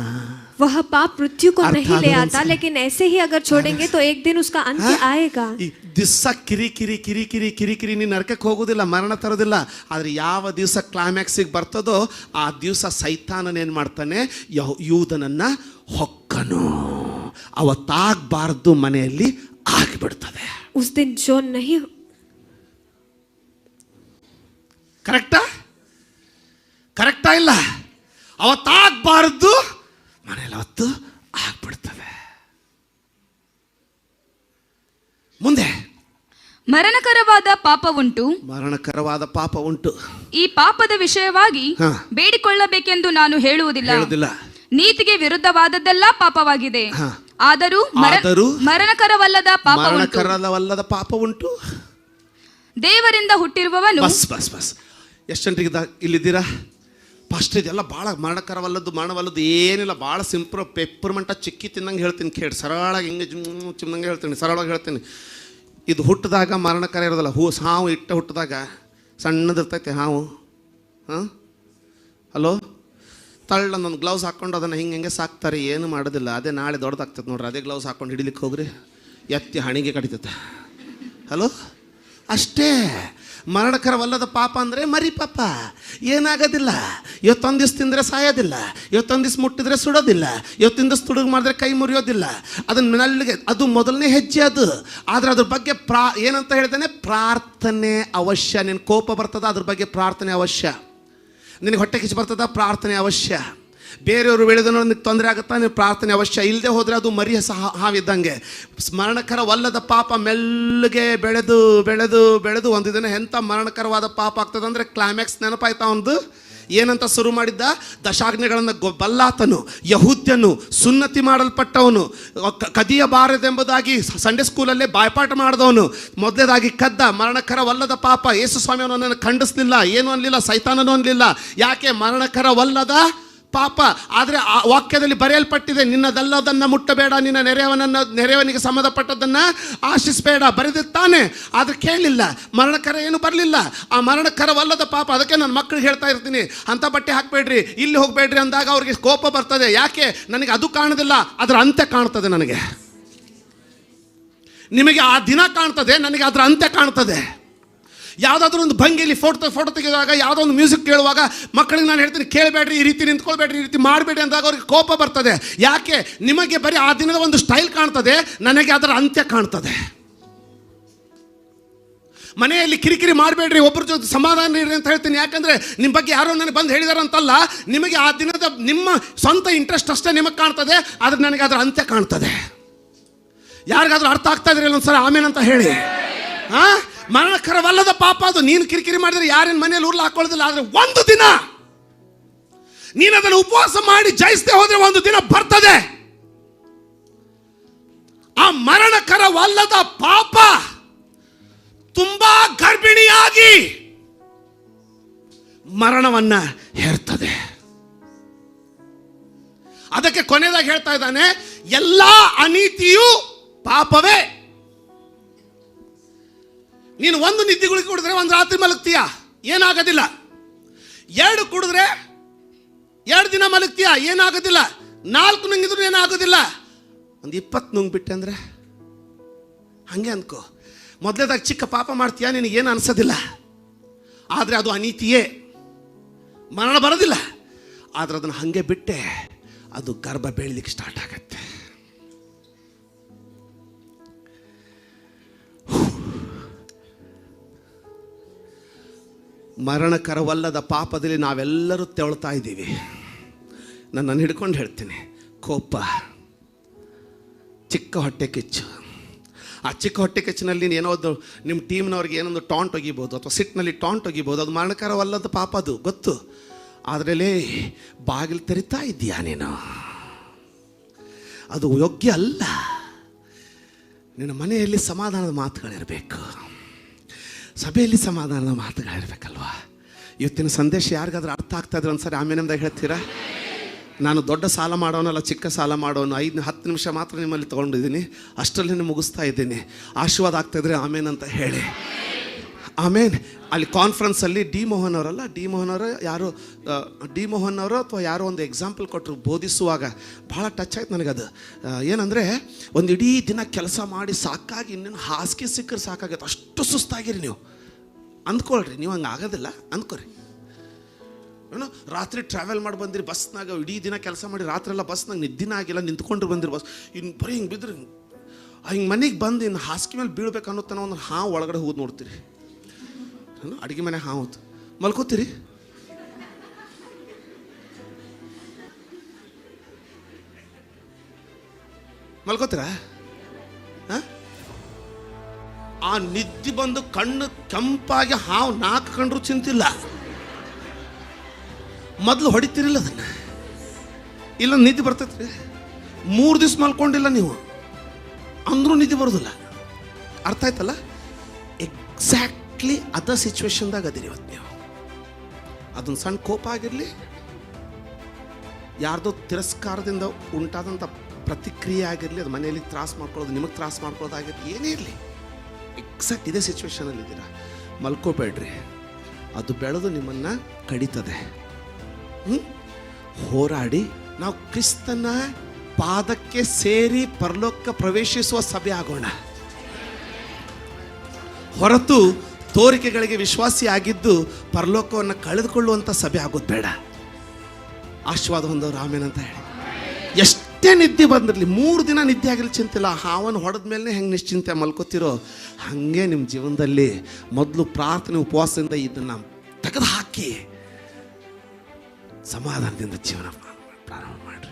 वह पाप मृत्यु को नहीं ले आता, लेकिन ऐसे ही अगर छोड़ेंगे तो एक दिन उसका अंत आएगा। ಈ ದಿವಸ ಕಿರಿಕಿರಿ ಕಿರಿಕಿರಿ ಕಿರಿಕಿರಿ ನೀನು ನರಕಕ್ಕೆ ಹೋಗೋದಿಲ್ಲ, ಮರಣ ತರೋದಿಲ್ಲ. ಆದರೆ ಯಾವ ದಿವಸ ಕ್ಲೈಮ್ಯಾಕ್ಸಿಗೆ ಬರ್ತದೋ ಆ ದಿವಸ ಸೈತಾನನ ಏನು ಮಾಡ್ತಾನೆ? ಯೂದನನ್ನ ಹೊಕ್ಕನು. ಅವತ್ತಾಗಬಾರ್ದು ಮನೆಯಲ್ಲಿ ಆಗಿಬಿಡ್ತದೆ. उस दिन जो नहीं, ಕರೆಕ್ಟಾ ಇಲ್ಲ? ಅವತ್ತಾಗಬಾರ್ದು ಮನೆಯಲ್ಲಿ ಅವತ್ತು ಆಗ್ಬಿಡ್ತದೆ. ಮುಂದೆ ಮರಣಕರವಾದ ಪಾಪವುಂಟು. ಮರಣಕರವಾದ ಪಾಪ ಉಂಟು. ಈ ಪಾಪದ ವಿಷಯವಾಗಿ ಬೇಡಿಕೊಳ್ಳಬೇಕೆಂದು ನಾನು ಹೇಳುವುದಿಲ್ಲ. ನೀತಿಗೆ ವಿರುದ್ಧವಾದದ್ದೆಲ್ಲ ಪಾಪವಾಗಿದೆ. ಹಾ. ಆದರೂ ಮರಣಕರವಲ್ಲದ ಪಾಪ ಉಂಟು. ಮರಣಕರವಲ್ಲದ ಪಾಪ ಉಂಟು. ದೇವರಿಂದ ಹುಟ್ಟಿರುವವನು ಬಸ್ ಎಷ್ಟು ಜನರಿಗೆ ಇಲ್ಲಿದ್ದೀರಾ? ಫಸ್ಟ್ ಇದೆಲ್ಲ ಭಾಳ ಮರಣವಲ್ಲದ್ದು ಏನಿಲ್ಲ, ಭಾಳ ಸಿಂಪಲ್ ಪೆಪ್ಪರ್ಮೆಂಟ ಚಿಕ್ಕಿ ತಿನ್ನಂಗೆ ಹೇಳ್ತೀನಿ, ಕೇಳಿ ಸರಳಾಗಿ ಹಿಂಗೆ ಚಿಮ್ಮಂಗೆ ಹೇಳ್ತೀನಿ, ಸರಳವಾಗಿ ಹೇಳ್ತೀನಿ. ಇದು ಹುಟ್ಟಿದಾಗ ಮರಣಕರ ಇರೋದಲ್ಲ, ಹಾವು ಇಟ್ಟ ಹುಟ್ಟಿದಾಗ ಸಣ್ಣದಿರ್ತೈತೆ ಹಾವು. ಹಾಂ, ಹಲೋ, ತಳ್ಳ ಒಂದು ಗ್ಲೌಸ್ ಹಾಕ್ಕೊಂಡು ಅದನ್ನು ಹಿಂಗೆ ಸಾಕ್ತಾರೆ, ಏನು ಮಾಡೋದಿಲ್ಲ. ಅದೇ ನಾಳೆ ದೊಡ್ಡದಾಗ್ತದೆ ನೋಡ್ರಿ, ಅದೇ ಗ್ಲೌಸ್ ಹಾಕ್ಕೊಂಡು ಹಿಡಿಲಿಕ್ಕೆ ಹೋಗ್ರಿ, ಎತ್ತಿ ಹಣಿಗೆ ಕಡಿತೈತೆ. ಹಲೋ, ಅಷ್ಟೇ. ಮರಣಕರವಲ್ಲದ ಪಾಪ ಅಂದರೆ ಮರಿ ಪಾಪ, ಏನಾಗೋದಿಲ್ಲ. ಇವತ್ತೊಂದು ದಿವ್ಸ ತಿಂದರೆ ಸಾಯೋದಿಲ್ಲ, ಇವತ್ತೊಂದು ದಿವ್ಸ ಮುಟ್ಟಿದ್ರೆ ಸುಡೋದಿಲ್ಲ, ಇವತ್ತಿನ ದಿವ್ಸ ತುಡುಗು ಮಾಡಿದ್ರೆ ಕೈ ಮುರಿಯೋದಿಲ್ಲ. ಅದನ್ನ ನಲ್ಲಿಗೆ ಅದು ಮೊದಲನೇ ಹೆಜ್ಜೆ ಅದು. ಆದರೆ ಅದ್ರ ಬಗ್ಗೆ ಏನಂತ ಹೇಳ್ತಾನೆ, ಪ್ರಾರ್ಥನೆ ಅವಶ್ಯ. ನಿನ್ನ ಕೋಪ ಬರ್ತದ, ಅದ್ರ ಬಗ್ಗೆ ಪ್ರಾರ್ಥನೆ ಅವಶ್ಯ. ನಿನಗೆ ಹೊಟ್ಟೆ ಕಿಚ್ಚು ಬರ್ತದ, ಪ್ರಾರ್ಥನೆ ಅವಶ್ಯ. ಬೇರೆಯವರು ಬೆಳೆದನೋ ನಿನಗೆ ತೊಂದರೆ ಆಗುತ್ತಾ, ನೀವು ಪ್ರಾರ್ಥನೆ ಅವಶ್ಯ. ಇಲ್ಲದೆ ಹೋದರೆ ಅದು ಮರಿ ಹಾವಿದ್ದಂಗೆ. ಮರಣಕರವಲ್ಲದ ಪಾಪ ಮೆಲ್ಲಗೆ ಬೆಳೆದು ಬೆಳೆದು ಬೆಳೆದು ಒಂದು ದಿನ ಎಂಥ ಮರಣಕರವಾದ ಪಾಪ ಆಗ್ತದೆ ಅಂದರೆ, ಕ್ಲೈಮ್ಯಾಕ್ಸ್ ನೆನಪಾಯ್ತಾ ಒಂದು ಏನಂತ ಶುರು ಮಾಡಿದ್ದ? ದಶಾಜ್ಞೆಗಳನ್ನು ಬಲ್ಲಾತನು, ಯಹೂದ್ಯನು, ಸುನ್ನತಿ ಮಾಡಲ್ಪಟ್ಟವನು, ಕದಿಯಬಾರದೆಂಬುದಾಗಿ ಸಂಡೇ ಸ್ಕೂಲಲ್ಲೇ ಬಾಯ್ಪಾಠ ಮಾಡಿದವನು, ಮೊದಲೇದಾಗಿ ಕದ್ದ. ಮರಣಕರವಲ್ಲದ ಪಾಪ. ಯೇಸು ಸ್ವಾಮಿ ಅವನನ್ನು ಖಂಡಿಸಲಿಲ್ಲ, ಏನು ಅನ್ನಲಿಲ್ಲ, ಸೈತಾನನು ಅನ್ನಲಿಲ್ಲ. ಯಾಕೆ? ಮರಣಕರವಲ್ಲದ ಪಾಪ. ಆದರೆ ಆ ವಾಕ್ಯದಲ್ಲಿ ಬರೆಯಲ್ಪಟ್ಟಿದೆ, ನಿನ್ನದಲ್ಲದನ್ನು ಮುಟ್ಟಬೇಡ, ನಿನ್ನ ನೆರೆಯವನಿಗೆ ಸಂಬಂಧಪಟ್ಟದ್ದನ್ನು ಆಶಿಸಬೇಡ ಬರೆದಿರ್ತಾನೆ. ಆದರೆ ಕೇಳಲಿಲ್ಲ, ಮರಣಕರ ಏನು ಬರಲಿಲ್ಲ. ಆ ಮರಣಕರವಲ್ಲದ ಪಾಪ. ಅದಕ್ಕೆ ನನ್ನ ಮಕ್ಕಳಿಗೆ ಹೇಳ್ತಾ ಇರ್ತೀನಿ, ಅಂಥ ಬಟ್ಟೆ ಹಾಕಬೇಡ್ರಿ, ಇಲ್ಲಿ ಹೋಗಬೇಡ್ರಿ ಅಂದಾಗ ಅವ್ರಿಗೆ ಕೋಪ ಬರ್ತದೆ. ಯಾಕೆ? ನನಗೆ ಅದು ಕಾಣೋದಿಲ್ಲ, ಅದರ ಅಂತ್ಯ ಕಾಣ್ತದೆ. ನನಗೆ ನಿಮಗೆ ಆ ದಿನ ಕಾಣ್ತದೆ, ನನಗೆ ಅದರ ಅಂತ್ಯ ಕಾಣ್ತದೆ. ಯಾವುದಾದ್ರೂ ಒಂದು ಭಂಗಿಯಲ್ಲಿ ಫೋಟೋ ತೆಗೆದಾಗ, ಯಾವುದೋ ಒಂದು ಮ್ಯೂಸಿಕ್ ಕೇಳುವಾಗ ಮಕ್ಕಳಿಗೆ ನಾನು ಹೇಳ್ತೀನಿ, ಕೇಳಬೇಡ್ರಿ, ಈ ರೀತಿ ನಿಂತ್ಕೊಳ್ಬೇಡ್ರಿ, ಈ ರೀತಿ ಮಾಡಬೇಡಿ ಅಂದಾಗ ಅವ್ರಿಗೆ ಕೋಪ ಬರ್ತದೆ. ಯಾಕೆ? ನಿಮಗೆ ಬರೀ ಆ ದಿನದ ಒಂದು ಸ್ಟೈಲ್ ಕಾಣ್ತದೆ, ನನಗೆ ಅದರ ಅಂತ್ಯ ಕಾಣ್ತದೆ. ಮನೆಯಲ್ಲಿ ಕಿರಿಕಿರಿ ಮಾಡಬೇಡ್ರಿ, ಒಬ್ಬರ ಜೊತೆ ಸಮಾಧಾನ ಇರ್ರಿ ಅಂತ ಹೇಳ್ತೀನಿ. ಯಾಕಂದರೆ ನಿಮ್ಮ ಬಗ್ಗೆ ಯಾರೋ ನನಗೆ ಬಂದು ಹೇಳಿದಾರಂತಲ್ಲ, ನಿಮಗೆ ಆ ದಿನದ ನಿಮ್ಮ ಸ್ವಂತ ಇಂಟ್ರೆಸ್ಟ್ ಅಷ್ಟೇ ನಿಮಗೆ ಕಾಣ್ತದೆ, ಆದರೆ ನನಗೆ ಅದರ ಅಂತ್ಯ ಕಾಣ್ತದೆ. ಯಾರಿಗಾದ್ರೂ ಅರ್ಥ ಆಗ್ತಾ ಇದ್ರಿ ಒಂದ್ಸಲ ಆಮೇಲೆ ಅಂತ ಹೇಳಿ. ಹಾಂ, ಮರಣಕರವಲ್ಲದ ಪಾಪ ಅದು. ನೀನು ಕಿರಿಕಿರಿ ಮಾಡಿದ್ರೆ ಯಾರೇನು ಮನೆಯಲ್ಲಿ ಉರ್ಲು ಹಾಕೊಳ್ಳೋದಿಲ್ಲ. ಆದರೆ ಒಂದು ದಿನ ನೀನು ಅದನ್ನು ಉಪವಾಸ ಮಾಡಿ ಜಯಿಸದೆ ಹೋದ್ರೆ ಒಂದು ದಿನ ಬರ್ತದೆ. ಆ ಮರಣಕರವಲ್ಲದ ಪಾಪ ತುಂಬಾ ಗರ್ಭಿಣಿಯಾಗಿ ಮರಣವನ್ನ ಹೇರ್ತದೆ. ಅದಕ್ಕೆ ಕೊನೆಯದಾಗಿ ಹೇಳ್ತಾ ಇದ್ದಾನೆ, ಎಲ್ಲಾ ಅನೀತಿಯು ಪಾಪವೇ. ನೀನು ಒಂದು ನಿದ್ದೆಗುಳಿಗೆ ಕುಡಿದ್ರೆ ಒಂದು ರಾತ್ರಿ ಮಲಗ್ತೀಯ, ಏನಾಗೋದಿಲ್ಲ. 2 ಕುಡಿದ್ರೆ 2 ದಿನ ಮಲಗ್ತೀಯ, ಏನಾಗೋದಿಲ್ಲ. 4 ನುಂಗಿದ್ರು ಏನಾಗೋದಿಲ್ಲ. ಒಂದು 20 ನುಂಗ್ಬಿಟ್ಟೆ ಅಂದರೆ ಹಂಗೆ ಅಂದ್ಕೋ. ಮೊದಲೇದಾಗ ಚಿಕ್ಕ ಪಾಪ ಮಾಡ್ತೀಯ, ನಿನಗೇನು ಅನ್ಸೋದಿಲ್ಲ. ಆದರೆ ಅದು ಅನೀತಿಯೇ, ಮರಣ ಬರೋದಿಲ್ಲ. ಆದರೆ ಅದನ್ನು ಹಾಗೆ ಬಿಟ್ಟೆ, ಅದು ಗರ್ಭ ಬೆಳಲಿಕ್ಕೆ ಸ್ಟಾರ್ಟ್ ಆಗತ್ತೆ. ಮರಣಕರವಲ್ಲದ ಪಾಪದಲ್ಲಿ ನಾವೆಲ್ಲರೂ ತೆವಳ್ತಾ ಇದ್ದೀವಿ. ನನ್ನನ್ನು ಹಿಡ್ಕೊಂಡು ಹೇಳ್ತೀನಿ, ಕೋಪ, ಚಿಕ್ಕ ಹೊಟ್ಟೆ ಕಿಚ್ಚು. ಆ ಚಿಕ್ಕ ಹೊಟ್ಟೆ ಕಿಚ್ಚಿನಲ್ಲಿ ಏನೋದು ನಿಮ್ಮ ಟೀಮ್ನವ್ರಿಗೆ ಏನೊಂದು ಟಾಂಟ್ ಒಗಿಬೋದು, ಅಥವಾ ಸಿಟ್ಟಿನಲ್ಲಿ ಟಾಂಟ್ ಒಗಿಬೋದು. ಅದು ಮರಣಕರವಲ್ಲದ ಪಾಪ, ಅದು ಗೊತ್ತು. ಅದರಲ್ಲಿ ಬಾಗಿಲು ತೆರಿತಾ ಇದ್ದೀಯಾ ನೀನು, ಅದು ಯೋಗ್ಯ ಅಲ್ಲ. ನಿನ್ನ ಮನೆಯಲ್ಲಿ ಸಮಾಧಾನದ ಮಾತುಗಳಿರಬೇಕು, ಸಭೆಯಲ್ಲಿ ಸಮಾಧಾನದ ಮಾತುಗಳಿರ್ಬೇಕಲ್ವಾ. ಇವತ್ತಿನ ಸಂದೇಶ ಯಾರಿಗಾದ್ರೂ ಅರ್ಥ ಆಗ್ತಾ ಇದ್ರೆ ಒಂದ್ಸರಿ ಆಮೇಲೆ ನಮ್ದಾಗ ಹೇಳ್ತೀರಾ? ನಾನು ದೊಡ್ಡ ಸಾಲ ಮಾಡೋನಲ್ಲ, ಚಿಕ್ಕ ಸಾಲ ಮಾಡೋನು. 5-10 ನಿಮಿಷ ಮಾತ್ರ ನಿಮ್ಮಲ್ಲಿ ತೊಗೊಂಡಿದ್ದೀನಿ, ಅಷ್ಟರಲ್ಲಿ ಮುಗಿಸ್ತಾ ಇದ್ದೀನಿ. ಆಶೀರ್ವಾದ ಆಗ್ತಾಯಿದ್ರೆ ಆಮೇನ್ ಅಂತ ಹೇಳಿ. ಆಮೇನ್. ಅಲ್ಲಿ ಕಾನ್ಫರೆನ್ಸಲ್ಲಿ ಡಿ ಮೋಹನ್ ಅವರು ಅಥವಾ ಯಾರೋ ಒಂದು ಎಕ್ಸಾಂಪಲ್ ಕೊಟ್ಟರು ಬೋಧಿಸುವಾಗ. ಭಾಳ ಟಚ್ ಆಯ್ತು ನನಗದು. ಏನಂದರೆ, ಒಂದು ಇಡೀ ದಿನ ಕೆಲಸ ಮಾಡಿ ಸಾಕಾಗಿ ಇನ್ನೇನು ಹಾಸಿಗೆ ಸಿಕ್ಕರೆ ಸಾಕಾಗತ್ತೆ, ಅಷ್ಟು ಸುಸ್ತಾಗಿರಿ ನೀವು. ಅಂದ್ಕೊಳ್ರಿ, ನೀವು ಹಂಗೆ ಆಗೋದಿಲ್ಲ ಅಂದ್ಕೊರಿ. ಏನೋ ರಾತ್ರಿ ಟ್ರಾವೆಲ್ ಮಾಡಿ ಬಂದಿರಿ ಬಸ್ನಾಗ, ಇಡೀ ದಿನ ಕೆಲಸ ಮಾಡಿ ರಾತ್ರಿ ಎಲ್ಲ ಬಸ್ನಾಗ ನಿದ್ದಿನ ಆಗಿಲ್ಲ, ನಿಂತ್ಕೊಂಡ್ರು ಬಂದಿರಿ ಬಸ್. ಇನ್ನು ಬರೀ ಹಿಂಗೆ ಬಿದ್ದರೆ ಹಿಂಗೆ ಮನೆಗೆ ಬಂದು ಇನ್ನು ಹಾಸಿಗೆ ಮೇಲೆ ಬೀಳ್ಬೇಕು ಅನ್ನೋತನ ಒಂದು ಹಾವು ಒಳಗಡೆ ಹೋಗಿ ನೋಡ್ತೀರಿ. ಅಡುಗೆ ಮನೆ ಹಾವು ಮಲ್ಕೋತೀರಿ. ಮಲ್ಕೋತೀರಾ? ಆ ನಿದ್ದೆ ಬಂದು ಕಣ್ಣು ಕೆಂಪಾಗಿ ಹಾವು 4 ಕಂಡ್ರು ಚಿಂತಿಲ್ಲ. ಮೊದಲು ಹೊಡಿತಿರಿಲ್ಲ ಅದನ್ನು. ಇಲ್ಲ ನಿದ್ದೆ ಬರ್ತೈತ್ರಿ. 3 ದಿವ್ಸ ಮಲ್ಕೊಂಡಿಲ್ಲ ನೀವು ಅಂದ್ರೂ ನಿದ್ದೆ ಬರೋದಿಲ್ಲ. ಅರ್ಥ ಆಯ್ತಲ್ಲ? ಎಕ್ಸಾಕ್ಟ್ಲಿ ಅದ ಸಿಚುವೇಶನ್ದಾಗ ಅದಿರಿ ಇವತ್ತು ನೀವು. ಅದೊಂದು ಸಣ್ಣ ಕೋಪ ಆಗಿರಲಿ, ಯಾರ್ದೋ ತಿರಸ್ಕಾರದಿಂದ ಉಂಟಾದಂಥ ಪ್ರತಿಕ್ರಿಯೆ ಆಗಿರಲಿ, ಅದು ಮನೆಯಲ್ಲಿ ತ್ರಾಸು ಮಾಡ್ಕೊಳ್ಳೋದು, ನಿಮಗೆ ತ್ರಾಸು ಮಾಡ್ಕೊಳ್ಳೋದಾಗಿರಲಿ, ಏನೇ ಇರಲಿ, ಎಕ್ಸಾಕ್ಟ್ ಇದೇ ಸಿಚುವೇಶನಲ್ಲಿ ಇದ್ದೀರಾ. ಮಲ್ಕೋಬೇಡ್ರಿ, ಅದು ಬೆಳೆದು ನಿಮ್ಮನ್ನು ಕಡಿತದೆ. ಹೋರಾಡಿ ನಾವು ಕ್ರಿಸ್ತನ ಪಾದಕ್ಕೆ ಸೇರಿ ಪರಲೋಕ ಪ್ರವೇಶಿಸುವ ಸಭೆ ಆಗೋಣ ಹೊರತು ತೋರಿಕೆಗಳಿಗೆ ವಿಶ್ವಾಸಿ ಆಗಿದ್ದು ಪರಲೋಕವನ್ನು ಕಳೆದುಕೊಳ್ಳುವಂಥ ಸಭೆ ಆಗೋದು ಬೇಡ. ಆಶೀರ್ವಾದ ಹೊಂದವ್ರು ಆಮೇನಂತ ಹೇಳಿ. ಎಷ್ಟೇ ನಿದ್ದೆ ಬಂದಿರಲಿ, 3 ದಿನ ನಿದ್ದೆ ಆಗಿರಲಿ ಚಿಂತಿಲ್ಲ. ಹಾವನ್ನು ಹೊಡೆದ ಮೇಲೆ ಹೆಂಗೆ ನಿಶ್ಚಿಂತೆ ಮಲ್ಕೋತಿರೋ ಹಾಗೆ ನಿಮ್ಮ ಜೀವನದಲ್ಲಿ ಮೊದಲು ಪ್ರಾರ್ಥನೆ ಉಪವಾಸದಿಂದ ಇದನ್ನು ತೆಗೆದು ಹಾಕಿ ಸಮಾಧಾನದಿಂದ ಜೀವನ ಪ್ರಾರಂಭ ಮಾಡಿ.